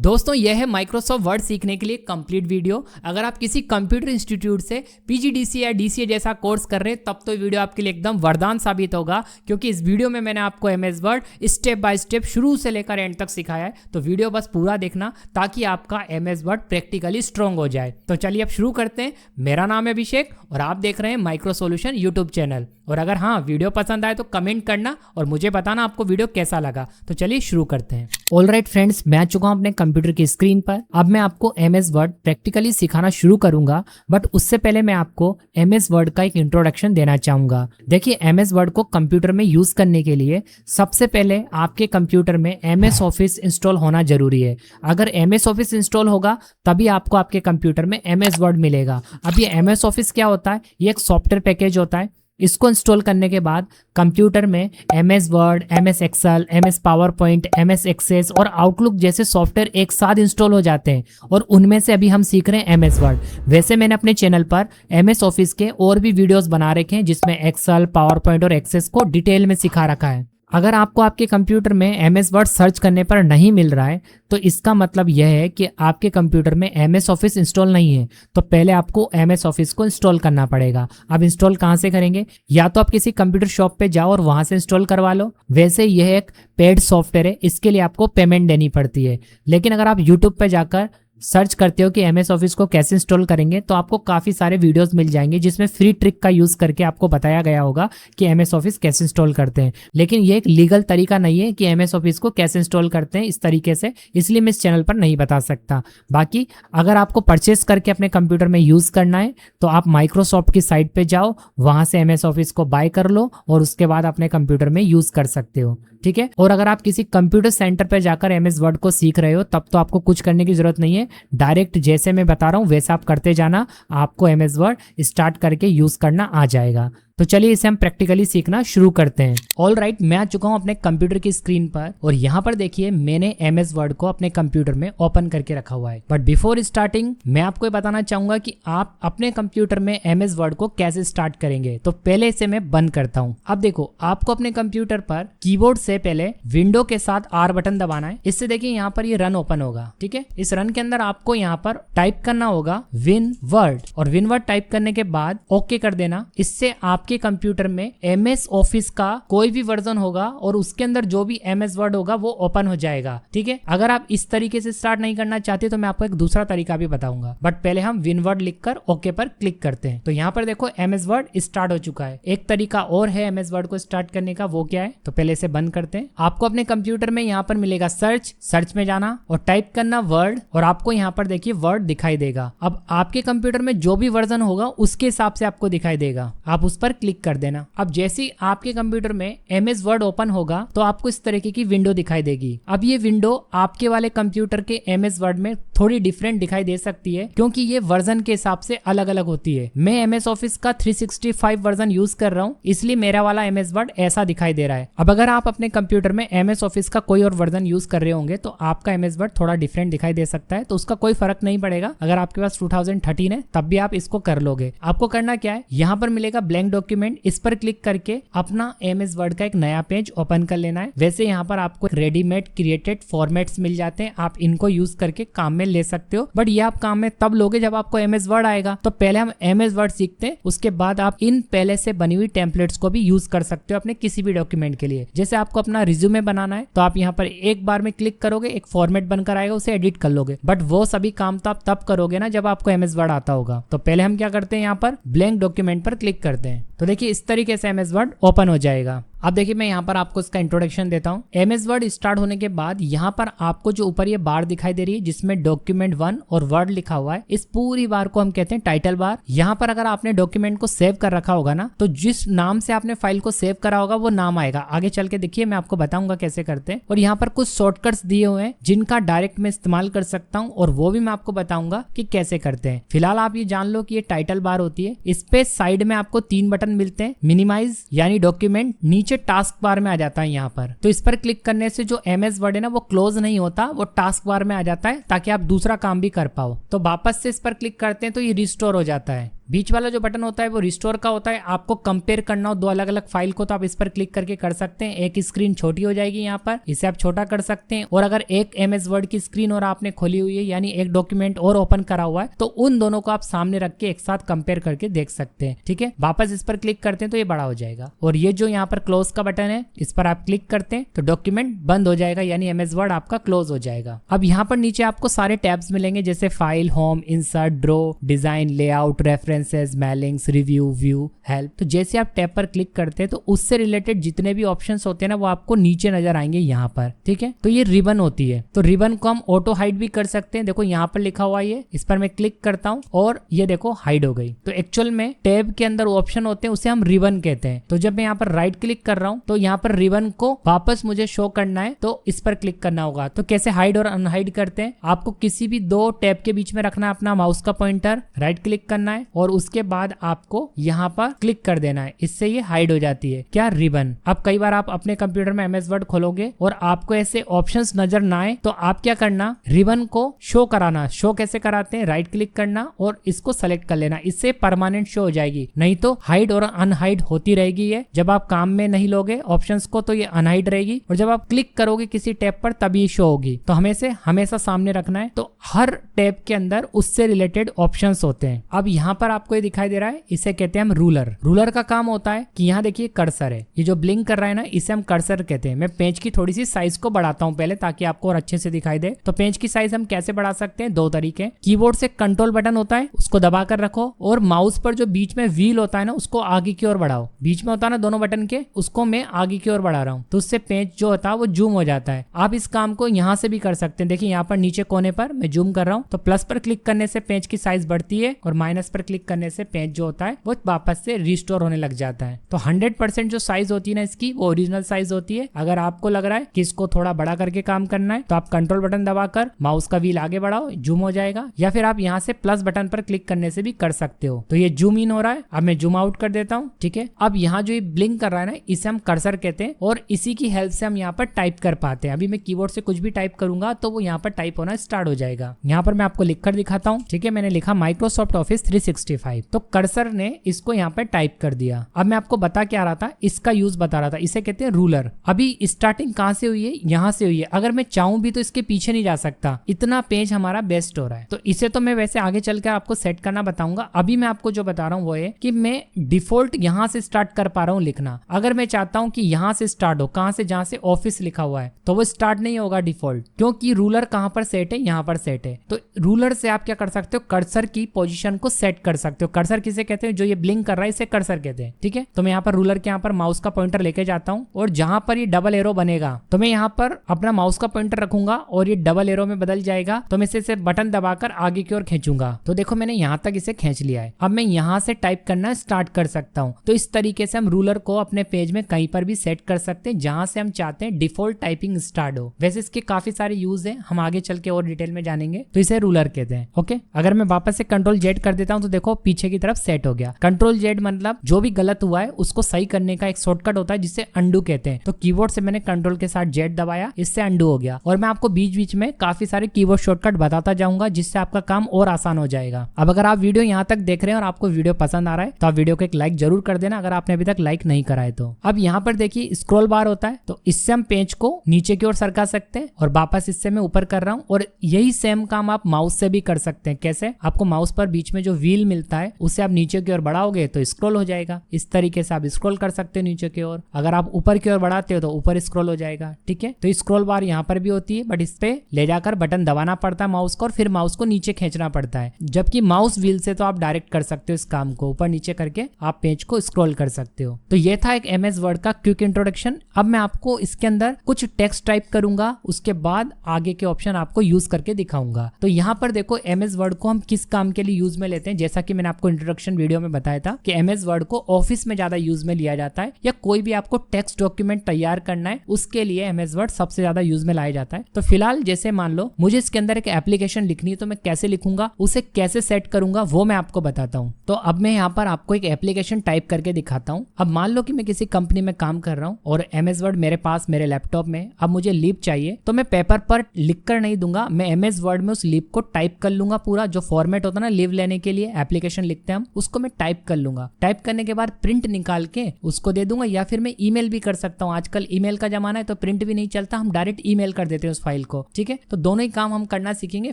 दोस्तों यह है माइक्रोसॉफ्ट वर्ड सीखने के लिए कंप्लीट वीडियो। अगर आप किसी कंप्यूटर इंस्टीट्यूट से पीजीडीसी या डीसीए जैसा कोर्स कर रहे हैं तब तो वीडियो आपके लिए एकदम वरदान साबित होगा, क्योंकि इस वीडियो में मैंने आपको MS word step by step शुरू से लेकर एंड तक सिखाया है। तो वीडियो बस पूरा देखना ताकि आपका एमएस वर्ड प्रैक्टिकली स्ट्रॉन्ग हो जाए। तो चलिए अब शुरू करते हैं। मेरा नाम है अभिषेक और आप देख रहे हैं माइक्रो सॉल्यूशन यूट्यूब चैनल। और अगर हाँ वीडियो पसंद आए तो कमेंट करना और मुझे बताना आपको वीडियो कैसा लगा। तो चलिए शुरू करते हैं। ऑलराइट फ्रेंड्स, मैं आ चुका हूं अपने कंप्यूटर की स्क्रीन पर। अब मैं आपको एमएस वर्ड प्रैक्टिकली सिखाना शुरू करूंगा, बट उससे पहले मैं आपको एमएस वर्ड का एक इंट्रोडक्शन देना चाहूंगा। देखिए, एमएस वर्ड को कंप्यूटर में यूज करने के लिए सबसे पहले आपके कंप्यूटर में एमएस ऑफिस इंस्टॉल होना जरूरी है। अगर एमएस ऑफिस इंस्टॉल होगा तभी आपको आपके कंप्यूटर में एमएस वर्ड मिलेगा। अब ये एमएस ऑफिस क्या होता है? ये एक सॉफ्टवेयर पैकेज होता है। इसको इंस्टॉल करने के बाद कंप्यूटर में MS Word, MS Excel, MS PowerPoint, MS Access और आउटलुक जैसे सॉफ्टवेयर एक साथ इंस्टॉल हो जाते हैं। और उनमें से अभी हम सीख रहे हैं एमएस वर्ड। वैसे मैंने अपने चैनल पर एमएस ऑफिस के और भी वीडियोस बना रखे हैं जिसमें एक्सेल, पावर पॉइंट और एक्सेस को डिटेल में सिखा रखा है। अगर आपको आपके कंप्यूटर में एमएस वर्ड सर्च करने पर नहीं मिल रहा है तो इसका मतलब यह है कि आपके कंप्यूटर में एमएस ऑफिस इंस्टॉल नहीं है। तो पहले आपको एमएस ऑफिस को इंस्टॉल करना पड़ेगा। अब इंस्टॉल कहाँ से करेंगे? या तो आप किसी कंप्यूटर शॉप पे जाओ और वहां से इंस्टॉल करवा लो। वैसे यह एक पेड सॉफ्टवेयर है, इसके लिए आपको पेमेंट देनी पड़ती है। लेकिन अगर आप यूट्यूब पे जाकर सर्च करते हो कि एमएस ऑफिस को कैसे इंस्टॉल करेंगे तो आपको काफ़ी सारे वीडियोस मिल जाएंगे जिसमें फ्री ट्रिक का यूज़ करके आपको बताया गया होगा कि एमएस ऑफिस कैसे इंस्टॉल करते हैं। लेकिन ये एक लीगल तरीका नहीं है कि एमएस ऑफिस को कैसे इंस्टॉल करते हैं इस तरीके से, इसलिए मैं इस चैनल पर नहीं बता सकता। बाकी अगर आपको परचेस करके अपने कंप्यूटर में यूज़ करना है तो आप माइक्रोसॉफ्ट की साइट पर जाओ, वहाँ से एमएस ऑफिस को बाय कर लो और उसके बाद अपने कंप्यूटर में यूज़ कर सकते हो। ठीक है। और अगर आप किसी कंप्यूटर सेंटर पर जाकर एमएस वर्ड को सीख रहे हो तब तो आपको कुछ करने की जरूरत नहीं है। डायरेक्ट जैसे मैं बता रहा हूं वैसा आप करते जाना, आपको एमएस वर्ड स्टार्ट करके यूज करना आ जाएगा। तो चलिए इसे हम प्रैक्टिकली सीखना शुरू करते हैं। ऑल राइट, मैं आ चुका हूं अपने कंप्यूटर की स्क्रीन पर और यहाँ पर देखिए मैंने एमएस वर्ड को अपने कंप्यूटर में ओपन करके रखा हुआ है। बट बिफोर स्टार्टिंग मैं आपको ये बताना चाहूंगा कि आप अपने कंप्यूटर में एमएस वर्ड को कैसे स्टार्ट करेंगे। तो पहले इसे मैं बंद करता हूँ। अब देखो, आपको अपने कंप्यूटर पर कीबोर्ड से पहले विंडो के साथ आर बटन दबाना है। इससे देखिए यहाँ पर ये रन ओपन होगा। ठीक है। इस रन के अंदर आपको यहाँ पर टाइप करना होगा विन वर्ड, और विन वर्ड टाइप करने के बाद ओके कर देना। इससे आपके कंप्यूटर में एमएस ऑफिस का कोई भी वर्जन होगा और उसके अंदर जो भी एमएस वर्ड होगा वो ओपन हो जाएगा। ठीक है। अगर आप इस तरीके से स्टार्ट नहीं करना चाहते तो मैं आपको एक दूसरा तरीका भी बताऊंगा, बट पहले हम विन वर्ड लिखकर ओके पर क्लिक करते हैं। तो यहाँ पर देखो एमएस वर्ड स्टार्ट हो चुका है। एक तरीका और है एमएस वर्ड को स्टार्ट करने का, वो क्या है? तो पहले इसे बंद करते हैं। आपको अपने कंप्यूटर में यहाँ पर मिलेगा सर्च में जाना और टाइप करना वर्ड, और आपको यहाँ पर देखिए वर्ड दिखाई देगा। अब आपके कंप्यूटर में जो भी वर्जन होगा उसके हिसाब से आपको दिखाई देगा, आप उस पर क्लिक कर देना। अब जैसे ही आपके कंप्यूटर में एमएस वर्ड ओपन होगा तो आपको इस तरीके की विंडो दिखाई देगी। अब ये विंडो आपके वाले कंप्यूटर के एमएस वर्ड में थोड़ी डिफरेंट दिखाई दे सकती है क्योंकि ये वर्जन के हिसाब से अलग अलग होती है। मैं एमएस ऑफिस का 365 वर्जन यूज कर रहा हूँ, इसलिए मेरा वाला एमएस वर्ड ऐसा दिखाई दे रहा है। अब अगर आप अपने कंप्यूटर में एमएस ऑफिस का कोई और वर्जन यूज कर रहे होंगे तो आपका एमएस वर्ड थोड़ा डिफरेंट दिखाई दे सकता है। तो उसका कोई फर्क नहीं पड़ेगा। अगर आपके पास 2013 है तब भी आप इसको कर लोगे। आपको करना क्या है, यहाँ पर मिलेगा ब्लैंक डॉक्यूमेंट, इस पर क्लिक करके अपना एमएस वर्ड का एक नया पेज ओपन कर लेना है। वैसे यहाँ पर आपको रेडीमेड क्रिएटेड फॉर्मेट्स मिल जाते हैं, आप इनको यूज करके काम में ले सकते हो। बट ये आप काम में तब लोगे जब आपको एमएस वर्ड आएगा। तो पहले हम एमएस वर्ड सीखते हैं, उसके बाद आप इन पहले से बनी हुई टेम्पलेट्स को भी यूज कर सकते हो अपने किसी भी डॉक्यूमेंट के लिए। जैसे आपको अपना रिज्यूमे बनाना है तो आप यहाँ पर एक बार में क्लिक करोगे, एक फॉर्मेट बनकर आएगा, उसे एडिट कर लोगे। बट वो सभी काम तो आप तब करोगे ना जब आपको एमएस वर्ड आता होगा। तो पहले हम क्या करते हैं, यहाँ पर ब्लैंक डॉक्यूमेंट पर क्लिक करते हैं। तो देखिए इस तरीके से एमएस वर्ड ओपन हो जाएगा। अब देखिए मैं यहाँ पर आपको इसका इंट्रोडक्शन देता हूँ। एमएस वर्ड स्टार्ट होने के बाद यहाँ पर आपको जो ऊपर ये बार दिखाई दे रही है जिसमें डॉक्यूमेंट 1 और वर्ड लिखा हुआ है, इस पूरी बार को हम कहते हैं टाइटल बार। यहाँ पर अगर आपने डॉक्यूमेंट को सेव कर रखा होगा ना तो जिस नाम से आपने फाइल को सेव करा होगा वो नाम आएगा। आगे चल के देखिए मैं आपको बताऊंगा कैसे करते हैं। और यहाँ पर कुछ शॉर्टकट्स दिए हुए हैं जिनका डायरेक्ट मैं इस्तेमाल कर सकता हूँ और वो भी मैं आपको बताऊंगा कि कैसे करते हैं। फिलहाल आप ये जान लो कि ये टाइटल बार होती है। इस पे साइड में आपको 3 बटन मिलते हैं, मिनिमाइज यानी डॉक्यूमेंट, नीचे टास्क बार में आ जाता है यहाँ पर। तो इस पर क्लिक करने से जो एमएस वर्ड है ना वो क्लोज नहीं होता, वो टास्क बार में आ जाता है ताकि आप दूसरा काम भी कर पाओ। तो वापस से इस पर क्लिक करते हैं तो ये रिस्टोर हो जाता है। बीच वाला जो बटन होता है वो रिस्टोर का होता है। आपको कंपेयर करना हो दो अलग अलग फाइल को तो आप इस पर क्लिक करके कर सकते हैं। एक स्क्रीन छोटी हो जाएगी यहाँ पर, इसे आप छोटा कर सकते हैं। और अगर एक MS वर्ड की स्क्रीन और आपने खोली हुई है यानी एक डॉक्यूमेंट और ओपन करा हुआ है तो उन दोनों को आप सामने रख के एक साथ कंपेयर करके देख सकते हैं। ठीक है, वापस इस पर क्लिक करते हैं तो ये बड़ा हो जाएगा। और ये जो यहाँ पर क्लोज का बटन है इस पर आप क्लिक करते हैं तो डॉक्यूमेंट बंद हो जाएगा यानी MS वर्ड आपका क्लोज हो जाएगा। अब यहाँ पर नीचे आपको सारे टैब्स मिलेंगे जैसे file, home, insert, draw, design, layout, references, mailings, review, view, help. तो जैसे आप टैब पर क्लिक करते हैं तो उससे रिलेटेड जितने भी ऑप्शंस होते हैं ना वो आपको नीचे नजर आएंगे यहाँ पर। ठीक है, तो ये रिबन होती है। तो रिबन को हम ऑटो हाइड भी कर सकते हैं। देखो यहाँ पर लिखा हुआ है, इस पर मैं क्लिक करता हूँ और ये देखो हाइड हो गई। तो एक्चुअल में टैब के अंदर ऑप्शन होते हैं उसे हम रिबन कहते हैं। तो जब मैं यहाँ पर राइट क्लिक कर रहा हूँ तो यहाँ पर रिबन को वापस मुझे शो करना है तो इस पर क्लिक करना होगा। तो कैसे हाइड और अनहाइड करते हैं, आपको किसी भी दो टैब के बीच में रखना है अपना माउस का पॉइंटर, राइट क्लिक करना है और उसके बाद आपको यहाँ पर क्लिक कर देना है। इससे ये हाइड हो जाती है क्या, रिबन। अब कई बार आप अपने कंप्यूटर में MS वर्ड खोलोगे और आपको ऐसे ऑप्शंस नजर ना आए तो आप क्या करना, रिबन को शो कराना। शो कैसे कराते हैं, राइट क्लिक करना और इसको सेलेक्ट कर लेना, इससे परमानेंट शो हो जाएगी। नहीं तो हाइड और अनहाइड होती रहेगी। ये जब आप काम में नहीं लोगे ऑप्शंस को तो ये अनहाइड रहेगी और जब आप क्लिक करोगे किसी टैब पर तभी शो होगी। तो हमेशा सामने रखना है। तो हर टैब के अंदर उससे रिलेटेड ऑप्शंस होते हैं। अब यहाँ पर आपको ये दिखाई दे रहा है, इसे कहते हैं हम रूलर। रूलर का काम होता है कि यहाँ देखिए कर्सर है, ये जो ब्लिंक कर रहा है ना इसे हम कर्सर कहते हैं। मैं पेज की थोड़ी सी साइज को बढ़ाता हूँ पहले ताकि आपको और अच्छे से दिखाई दे। तो पेज की साइज हम कैसे बढ़ा सकते हैं, दो तरीके। कीबोर्ड से कंट्रोल बटन होता है उसको दबा कर रखो और माउस पर जो बीच में व्हील होता है ना उसको आगे की ओर बढ़ाओ। बीच में होता है ना दोनों बटन के, उसको मैं आगे की ओर बढ़ा रहा हूँ तो उससे पेज जो होता है वो जूम हो जाता है। आप इस काम को यहाँ से भी कर सकते हैं। देखिए यहाँ पर नीचे कोने पर मैं जूम कर रहा हूँ तो प्लस पर क्लिक करने से पेज की साइज बढ़ती है और माइनस पर क्लिक करने से पेज जो होता है वो वापस से रिस्टोर होने लग जाता है। तो 100% जो साइज होती है ना इसकी वो ओरिजिनल साइज होती है। अगर आपको लग रहा है कि इसको थोड़ा बड़ा करके काम करना है तो आप कंट्रोल बटन दबाकर माउस का व्हील आगे बढ़ाओ, जूम हो जाएगा। या फिर आप यहाँ से प्लस बटन पर क्लिक करने से भी कर सकते हो। तो ये जूम इन हो रहा है, अब मैं जूम आउट कर देता हूँ। ठीक है, अब यहाँ जो ये ब्लिंक कर रहा है ना इसे हम कर्सर कहते हैं और इसी की हेल्प से हम यहाँ पर टाइप कर पाते हैं। अभी मैं कीबोर्ड से कुछ भी टाइप करूंगा तो वो यहाँ पर टाइप होना स्टार्ट हो जाएगा। यहाँ पर मैं आपको लिखकर दिखाता हूँ। ठीक है, मैंने लिखा माइक्रोसॉफ्ट ऑफिस 365 तो कर्सर ने इसको यहाँ पर टाइप कर दिया। अब मैं आपको बता क्या रहा था, इसका यूज बता रहा था। इसे कहते हैं रूलर। अभी स्टार्टिंग कहाँ से हुई है, यहाँ से हुई है। अगर मैं चाहूं भी तो इसके पीछे नहीं जा सकता, इतना पेज हमारा बेस्ट हो रहा है। तो इसे तो मैं वैसे आगे चलकर आपको सेट करना बताऊंगा। अभी मैं आपको जो बता रहा हूँ वो है कि मैं डिफॉल्ट यहाँ से स्टार्ट कर पा रहा हूँ लिखना। अगर मैं चाहता हूँ कि यहाँ से स्टार्ट हो, कहाँ से, जहाँ से ऑफिस लिखा हुआ है तो वो स्टार्ट नहीं होगा डिफॉल्ट, क्योंकि रूलर कहाँ पर सेट है, यहाँ पर सेट है। तो रूलर से आप क्या कर सकते हो, कर्सर की पोजीशन को सेट कर सकते हो। कर्सर किसे कहते हैं, जो ये ब्लिंक कर रहा है इसे कर्सर कहते हैं। ठीक है, तो मैं यहाँ पर रूलर के यहाँ पर माउस का पॉइंटर लेके जाता हूँ और जहां पर ये डबल एरो बनेगा तो मैं यहाँ पर अपना माउस का पॉइंटर रखूंगा और ये डबल एरो में बदल जाएगा। तो मैं इसे बटन दबाकर आगे की ओर खींचूंगा तो देखो मैंने यहाँ तक इसे खींच लिया है। अब मैं यहाँ से टाइप करना स्टार्ट कर सकता हूँ। तो इस तरीके से हम रूलर को अपने पेज में कहीं पर भी सेट कर सकते हैं जहां से हम चाहते हैं डिफॉल्ट टाइपिंग स्टार्ट हो। वैसे इसके काफी सारे यूज है, हम आगे चल के और डिटेल में जानेंगे। तो इसे रूलर कहते हैं। ओके, अगर मैं वापस से कंट्रोल जेड कर देता हूँ तो देखो पीछे की तरफ सेट हो गया। कंट्रोल जेड मतलब जो भी गलत हुआ है उसको सही करने का एक शॉर्टकट होता है जिसे अंडू कहते हैं। तो कीबोर्ड से मैंने कंट्रोल के साथ जेड दबाया, इससे अंडू हो गया। और मैं आपको बीच बीच में काफी सारे कीबोर्ड शॉर्टकट बताता जाऊंगा जिससे आपका काम और आसान हो जाएगा। अब अगर आप वीडियो यहाँ तक देख रहे हैं और आपको वीडियो पसंद आ रहा है तो आप वीडियो को एक लाइक जरूर कर देना अगर आपने अभी तक लाइक नहीं करा है तो। अब यहाँ पर देखिए स्क्रॉल बार होता है तो इससे हम पेज को नीचे की ओर सरका सकते हैं और वापस इससे मैं ऊपर कर रहा हूँ। और यही सेम काम आप माउस से भी कर सकते हैं। कैसे, आपको माउस पर बीच में जो व्हील मिलता है उसे आप नीचे की ओर बढ़ाओगे तो स्क्रॉल हो जाएगा। इस तरीके से आप स्क्रॉल कर सकते हैं नीचे की ओर। अगर आप ऊपर की ओर बढ़ाते हो तो ऊपर स्क्रॉल हो जाएगा। ठीक है, तो स्क्रॉल बार यहाँ पर भी होती है बट इस पे ले जाकर बटन दबाना पड़ता है माउस को और फिर माउस को नीचे खींचना पड़ता है। जबकि माउस व्हील से तो आप डायरेक्ट कर सकते हो इस काम को, ऊपर नीचे करके आप पेज को स्क्रॉल कर सकते हो। तो ये था एक MS वर्ड का क्विक इंट्रोडक्शन। अब मैं आपको इसके अंदर कुछ टेक्स्ट टाइप करूंगा, उसके बाद आगे के ऑप्शन आपको यूज करके दिखाऊंगा। तो यहाँ पर देखो MS वर्ड को हम किस काम के लिए यूज में लेते हैं। जैसा कि मैंने आपको इंट्रोडक्शन वीडियो में बताया था कि MS वर्ड को ऑफिस में ज्यादा यूज में लिया जाता है या कोई भी आपको टेक्स्ट डॉक्यूमेंट तैयार करना है उसके लिए MS वर्ड सबसे ज्यादा यूज में लाया जाता है। तो फिलहाल जैसे मान लो मुझे इसके अंदर एक एप्लीकेशन लिखनी है तो मैं कैसे लिखूंगा, उसे कैसे सेट करूंगा वो मैं आपको बताता हूँ। तो अब मैं यहाँ पर आपको एक एप्लीकेशन टाइप करके दिखाता हूँ। अब मान लो कि मैं किसी कंपनी में काम कर रहा हूँ और MS वर्ड मेरे पास मेरे लैपटॉप में। अब मुझे लीप चाहिए तो मैं पेपर पर लिख कर नहीं दूंगा, मैं MS वर्ड में उस लीप को टाइप कर लूंगा। पूरा जो फॉर्मेट होता है ना लीव लेने के लिए एप्लीकेशन लिखते हैं हम, उसको मैं टाइप कर लूंगा। टाइप करने के बाद प्रिंट निकाल के उसको दे दूंगा, या फिर मैं ईमेल भी कर सकता हूँ। आजकल ईमेल का जमाना है तो प्रिंट भी नहीं चलता, हम डायरेक्ट ईमेल कर देते हैं उस फाइल को। ठीक है, तो दोनों ही काम हम करना सीखेंगे।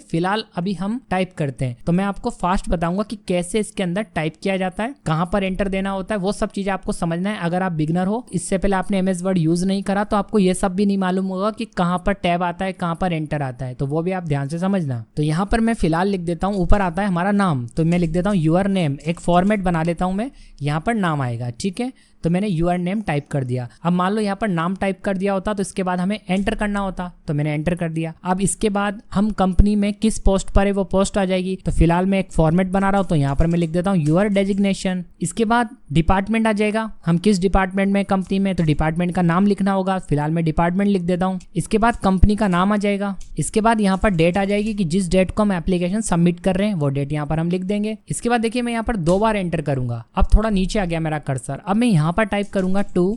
फिलहाल अभी हम टाइप करते हैं, तो मैं आपको फास्ट बताऊंगा कि कैसे इसके अंदर टाइप किया जाता है, कहां पर एंटर देना होता है, वो सब चीजें आपको समझना है। अगर आप बिगनर हो, इससे पहले आपने एमएस वर्ड यूज नहीं करा, तो आपको ये सब भी नहीं मालूम होगा कि कहां पर टैब आता है, कहां पर एंटर आता है, तो वो भी आप ध्यान से समझना। तो यहाँ पर मैं फिलहाल लिख देता हूँ, ऊपर आता है हमारा नाम, तो मैं लिख देता हूँ यूर नेम। एक फॉर्मेट बना लेता हूँ मैं, यहाँ पर नाम आएगा। ठीक है, तो मैंने यूर नेम टाइप कर दिया। अब मान लो यहाँ पर नाम टाइप कर दिया होता तो इसके बाद हमें एंटर करना होता, तो मैंने एंटर कर दिया। अब इसके बाद हम कंपनी में किस पोस्ट पर है वो पोस्ट आ जाएगी। तो फिलहाल मैं एक फॉर्मेट बना रहा हूँ, तो यहाँ पर मैं लिख देता हूँ यूर डेजिग्नेशन। इसके बाद डिपार्टमेंट आ जाएगा, हम किस डिपार्टमेंट में कंपनी में, तो डिपार्टमेंट का नाम लिखना होगा। फिलहाल मैं डिपार्टमेंट लिख देता हूँ। इसके बाद कंपनी का नाम आ जाएगा। इसके बाद यहाँ पर डेट आ जाएगी कि जिस डेट को हम एप्लीकेशन सबमिट कर रहे हैं वो डेट यहाँ पर हम लिख देंगे। इसके बाद देखिए मैं यहाँ पर 2 बार एंटर करूंगा। अब थोड़ा नीचे आ गया मेरा कर्सर, अब मैं यहाँ पर टाइप करूंगा 2,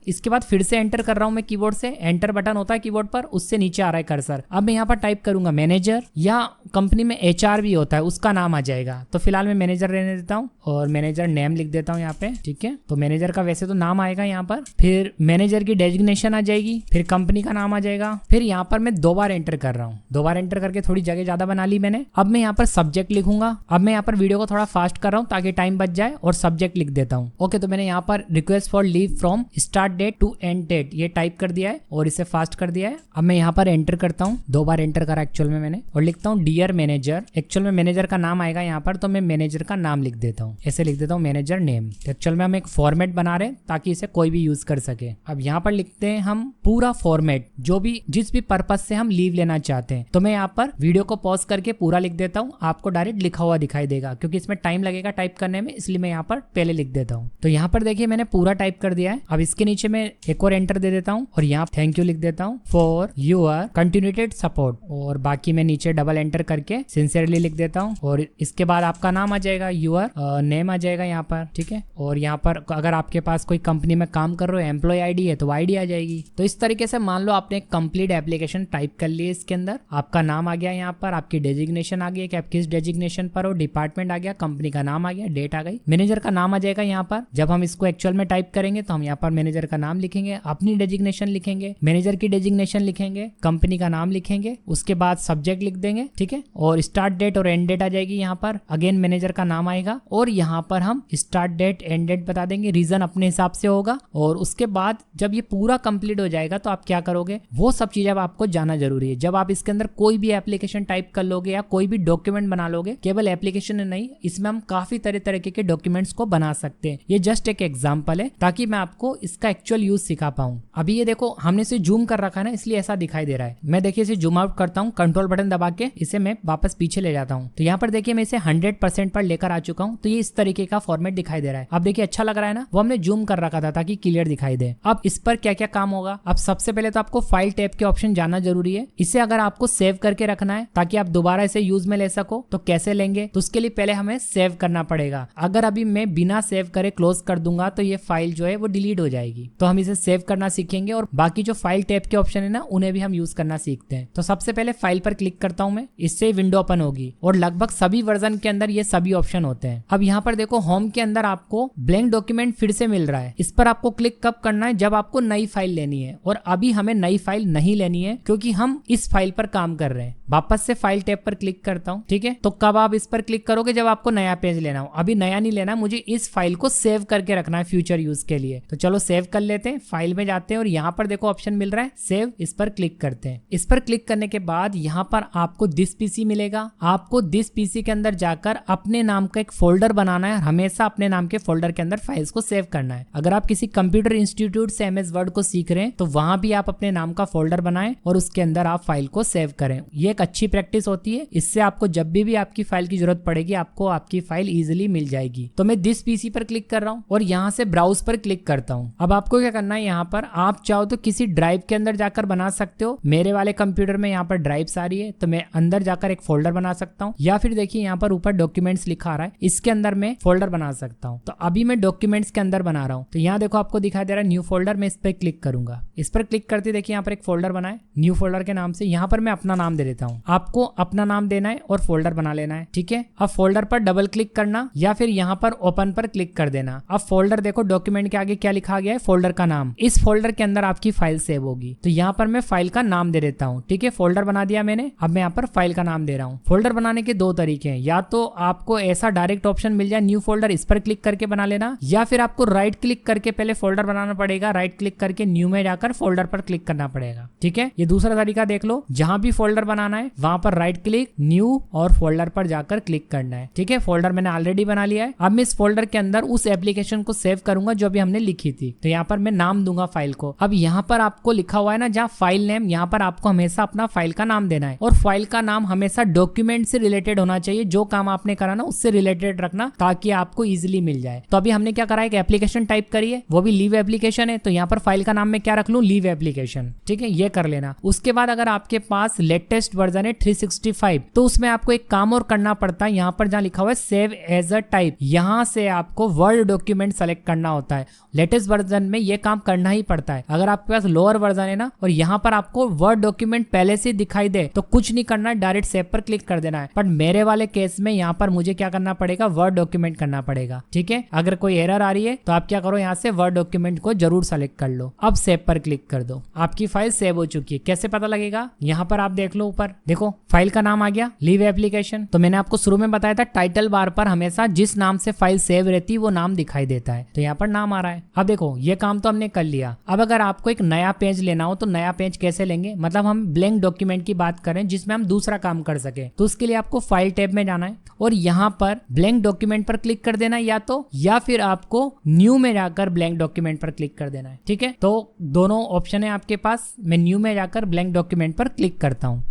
इसके बाद फिर से एंटर कर रहा हूं मैं कीबोर्ड से, एंटर बटन होता है कीबोर्ड पर, उससे नीचे आ रहा है कर्सर। अब मैं यहाँ पर टाइप करूंगा मैनेजर, या कंपनी में एचआर भी होता है उसका नाम आ जाएगा। तो फिलहाल मैं मैनेजर रहने देता हूँ और मैनेजर नेम लिख देता हूँ यहाँ पे। ठीक है, तो मैनेजर का वैसे तो नाम आएगा यहाँ पर, फिर मैनेजर की डेजिग्नेशन आ जाएगी, फिर कंपनी का नाम आ जाएगा। फिर यहाँ पर मैं 2 बार एंटर कर रहा हूँ, 2 बार एंटर करके थोड़ी जगह ज्यादा बना ली मैंने। अब मैं यहाँ पर सब्जेक्ट लिखूंगा। अब मैं यहाँ पर वीडियो को थोड़ा फास्ट कर रहा हूँ ताकि टाइम बच जाए, और सब्जेक्ट लिख देता हूँ। ओके, तो मैंने यहाँ पर request for leave from start date to end date ये टाइप कर दिया है और इसे फास्ट कर दिया है। अब मैं यहाँ पर एंटर करता हूँ, 2 बार एंटर करा एक्चुअल में मैंने, और लिखता हूँ डियर मैनेजर। एक्चुअल में मैनेजर का नाम आएगा यहाँ पर, तो मैं मैनेजर का नाम लिख देता हूँ, ऐसे लिख देता हूँ मैनेजर नेम। एक्चुअल में हम एक फॉर्मेट बना रहे हैं ताकि इसे कोई भी यूज कर सके। अब यहाँ पर लिखते हैं हम पूरा फॉर्मेट, जो भी जिस भी पर्पज से हम लीव लेना चाहते हैं। तो मैं यहाँ पर वीडियो को पॉज करके पूरा लिख देता हूँ, आपको डायरेक्ट लिखा हुआ दिखाई देगा क्योंकि इसमें टाइम लगेगा टाइप करने में, इसलिए मैं यहाँ पर पहले लिख देता हूँ। तो यहाँ पर देखिए मैंने पूरा टाइप कर दिया है। अब इसके नीचे मैं एक और एंटर दे देता हूँ और यहाँ थैंक यू लिख देता हूँ फॉर योर कंटिन्यूटेड सपोर्ट, और बाकी मैं नीचे डबल एंटर करके सिंसियरली लिख देता हूँ। और इसके बाद आपका नाम आ जाएगा, यूर नेम आ जाएगा यहाँ पर। ठीक है, और यहाँ पर अगर आपके पास कोई कंपनी में काम कर रहे हो, एम्प्लॉय आईडी है तो आईडी आ जाएगी। तो इस तरीके से मान लो आपने एक कंप्लीट एप्लीकेशन टाइप कर ली है, इसके अंदर आपका नाम आ गया, यहाँ पर आपकी डेजिग्नेशन आ गई कि आप किस डेजिग्नेशन पर हो, डिपार्टमेंट आ गया, कंपनी का नाम आ गया, डेट आ गई, मैनेजर का नाम आ जाएगा यहाँ पर। जब हम इसको एक्चुअल में टाइप करेंगे तो हम यहाँ पर मैनेजर का नाम लिखेंगे, अपनी डेजिग्नेशन लिखेंगे, मैनेजर की डेजिग्नेशन लिखेंगे, कंपनी का नाम लिखेंगे, उसके बाद सब्जेक्ट लिख देंगे। ठीक है, और स्टार्ट डेट और एंड डेट आ जाएगी यहाँ पर, अगेन मैनेजर का नाम आएगा, और यहाँ पर हम स्टार्ट डेट एंड डेट बता देंगे, रीजन अपने हिसाब से होगा। और उसके बाद जब ये पूरा कंप्लीट हो जाएगा तो आप क्या करोगे, वो सब चीजें आपको जानना जरूरी है। जब आप इसके अंदर कोई भी एप्लीकेशन टाइप कर लोगे या कोई भी डॉक्यूमेंट बना लोगे, केवल एप्लीकेशन नहीं, इसमें हम काफी तरह तरीके के डॉक्यूमेंट्स को बना सकते हैं। ये जस्ट एक एग्जांपल है ताकि मैं आपको इसका एक्चुअल यूज सिखा पाऊं। अभी ये देखो हमने इसे जूम कर रखा है ना, इसलिए ऐसा दिखाई दे रहा है। मैं देखिए इसे जूम आउट करता हूँ, कंट्रोल बटन दबा के इसे मैं वापस पीछे ले जाता हूँ, तो यहाँ पर देखिए मैं इसे 100% पर लेकर आ चुका हूँ। तो ये इस तरीके का फॉर्मेट दिखाई दे रहा है। अब देखिए अच्छा लग रहा है ना, वो हमने जूम कर रखा था ताकि क्लियर दिखाई दे। अब इस पर क्या क्या काम होगा, अब सबसे पहले तो आपको फाइल टैब के ऑप्शन जानना जरूरी है। इसे अगर आपको सेव करके रखना है ताकि आप दोबारा इसे यूज में ले सको, तो कैसे लेंगे, तो उसके लिए पहले हमें सेव करना पड़ेगा। अगर अभी मैं बिना सेव करे क्लोज कर दूंगा तो ये फाइल जो है वो डिलीट हो जाएगी। तो हम इसे सेव करना सीखेंगे और बाकी जो फाइल टैब के ऑप्शन है ना उन्हें भी हम यूज करना सीखते हैं। तो सबसे पहले फाइल पर क्लिक करता हूं मैं, इससे विंडो ओपन होगी और लगभग सभी वर्जन के अंदर ये सभी ऑप्शन होते हैं। अब यहाँ पर देखो होम के अंदर आपको ब्लैंक डॉक्यूमेंट फिर से मिल रहा है। इस पर आपको क्लिक कब करना है, जब आपको नई फाइल लेनी है, और अभी हमें नई फाइल नहीं लेनी है क्योंकि हम इस फाइल पर काम कर रहे हैं। वापस से फाइल टैब पर क्लिक करता हूँ। ठीक है, तो कब आप इस पर क्लिक करोगे, जब आपको नया पेज लेना हो। अभी नया नहीं लेना, मुझे इस फाइल को सेव करके रखना है फ्यूचर यूज के लिए। तो चलो सेव कर लेते हैं, फाइल में जाते हैं और यहाँ पर देखो ऑप्शन मिल रहा है सेव, इस पर क्लिक करते हैं। इस पर क्लिक करने के बाद यहाँ पर आपको दिस पीसी मिलेगा। आपको दिस पीसी के अंदर जाकर अपने नाम का एक फोल्डर बनाना है, हमेशा अपने नाम के फोल्डर के अंदर फाइल्स को सेव करना है। अगर आप किसी कंप्यूटर इंस्टीट्यूट से एमएस वर्ड को सीख रहे हैं तो वहां भी आप अपने नाम का फोल्डर बनाएं और उसके अंदर आप फाइल को सेव करें। ये एक अच्छी प्रैक्टिस होती है, इससे आपको जब भी आपकी फाइल की जरूरत पड़ेगी आपको आपकी फाइल इजीली मिल जाएगी। तो मैं दिस पीसी पर क्लिक कर रहा हूँ और यहाँ से ब्राउज पर क्लिक करता हूँ। अब आपको क्या करना है, यहाँ पर आप चाहो तो किसी ड्राइव के अंदर जाकर बना सकते हो। मेरे वाले कंप्यूटर में यहाँ पर ड्राइव्स आ रही है तो मैं अंदर जाकर एक फोल्डर बना सकता हूँ, या फिर देखिए यहाँ पर ऊपर डॉक्यूमेंट्स लिखा आ रहा है, इसके अंदर मैं फोल्डर बना सकता हूँ। तो अभी मैं डॉक्यूमेंट्स के अंदर बना रहा हूँ। तो यहाँ देखो आपको दिखाई दे रहा है न्यू फोल्डर, मैं इस पर क्लिक करूंगा। इस पर क्लिक करते देखिए यहाँ पर एक फोल्डर बना है न्यू फोल्डर के नाम से। यहाँ पर मैं अपना नाम दे देता हूँ। आपको अपना नाम देना है और फोल्डर बना लेना है, ठीक है। अब फोल्डर पर डबल क्लिक करना या फिर यहाँ पर ओपन पर क्लिक कर देना। अब फोल्डर देखो डॉक्यूमेंट के आगे क्या लिखा गया है, फोल्डर का नाम। इस फोल्डर के अंदर आपकी फाइल सेव होगी। तो यहाँ पर मैं फाइल का नाम दे देता हूँ, ठीक है। फोल्डर बना दिया मैंने, अब मैं यहाँ पर फाइल का नाम दे रहा हूँ। फोल्डर बनाने के दो तरीके हैं, या तो आपको ऐसा डायरेक्ट ऑप्शन मिल जाए न्यू फोल्डर, इस पर क्लिक करके बना लेना, या फिर आपको राइट क्लिक करके पहले फोल्डर बनाना पड़ेगा, राइट क्लिक करके न्यू में जाकर फोल्डर पर क्लिक करना पड़ेगा, ठीक है। ये दूसरा तरीका देख लो, जहां भी फोल्डर बनाना है वहां पर राइट क्लिक न्यू और फोल्डर पर जाकर क्लिक करना है, ठीक है। फोल्डर मैंने ऑलरेडी बना लिया है। अब मैं इस फोल्डर के अंदर उस एप्लीकेशन को सेव करूंगा जो अभी हमने लिखी थी। तो यहाँ पर मैं नाम दूंगा फाइल को। अब यहाँ पर आपको लिखा हुआ है ना जहाँ फाइल नेम, यहाँ पर आपको हमेशा अपना फाइल का नाम देना है, और फाइल का नाम हमेशा डॉक्यूमेंट से रिलेटेड होना चाहिए। जो काम आपने करा ना उससे रिलेटेड रखना, ताकि आपको इजिली मिल जाए। तो अभी हमने क्या करा, एक एप्लीकेशन टाइप करी है, वो भी लीव एप्लीकेशन है। तो यहाँ पर फाइल का नाम मैं क्या रख लूं, लीव एप्लीकेशन, ठीक है। ये कर लेना। उसके बाद अगर आपके पास लेटेस्ट वर्जन है 365, तो उसमें आपको एक काम और करना पड़ता है। यहाँ पर जहाँ लिखा हुआ है सेव एज अ टाइप, यहाँ से आपको वर्ड डॉक्यूमेंट सेलेक्ट करना होता है। लेटेस्ट वर्जन में ये काम करना ही पड़ता है। अगर आपके पास लोअर वर्जन है ना और यहाँ पर आपको वर्ड डॉक्यूमेंट पहले से दिखाई दे तो कुछ नहीं करना, डायरेक्ट सेव पर क्लिक कर देना है। पर मेरे वाले केस में यहाँ पर मुझे क्या करना पड़ेगा, वर्ड डॉक्यूमेंट करना पड़ेगा, ठीक है। अगर कोई एरर आ रही है तो आप क्या करो, यहाँ से वर्ड डॉक्यूमेंट को जरूर सेलेक्ट कर लो। अब सेव पर क्लिक कर दो, आपकी फाइल सेव हो चुकी है। कैसे पता लगेगा, यहाँ पर आप देख लो, ऊपर देखो फाइल का नाम आ गया लीव एप्लीकेशन। तो मैंने आपको शुरू में बताया था टाइटल बार पर हमेशा जिस नाम से फाइल सेव रहती है वो नाम दिखाई देता है। तो यहाँ पर नाम आ रहा है। अब देखो ये काम तो हमने कर लिया। अब अगर आपको एक नया पेज लेना हो तो नया पेज कैसे लेंगे, मतलब हम ब्लैंक डॉक्यूमेंट की बात करें जिसमें हम दूसरा काम कर सके, तो उसके लिए आपको फाइल टैब में जाना है और यहाँ पर ब्लैंक डॉक्यूमेंट पर क्लिक कर देना या फिर आपको न्यू में जाकर ब्लैंक डॉक्यूमेंट पर क्लिक कर देना है, ठीक है। तो दोनों ऑप्शन है आपके पास। मैं न्यू में जाकर ब्लैंक डॉक्यूमेंट पर क्लिक करता हूँ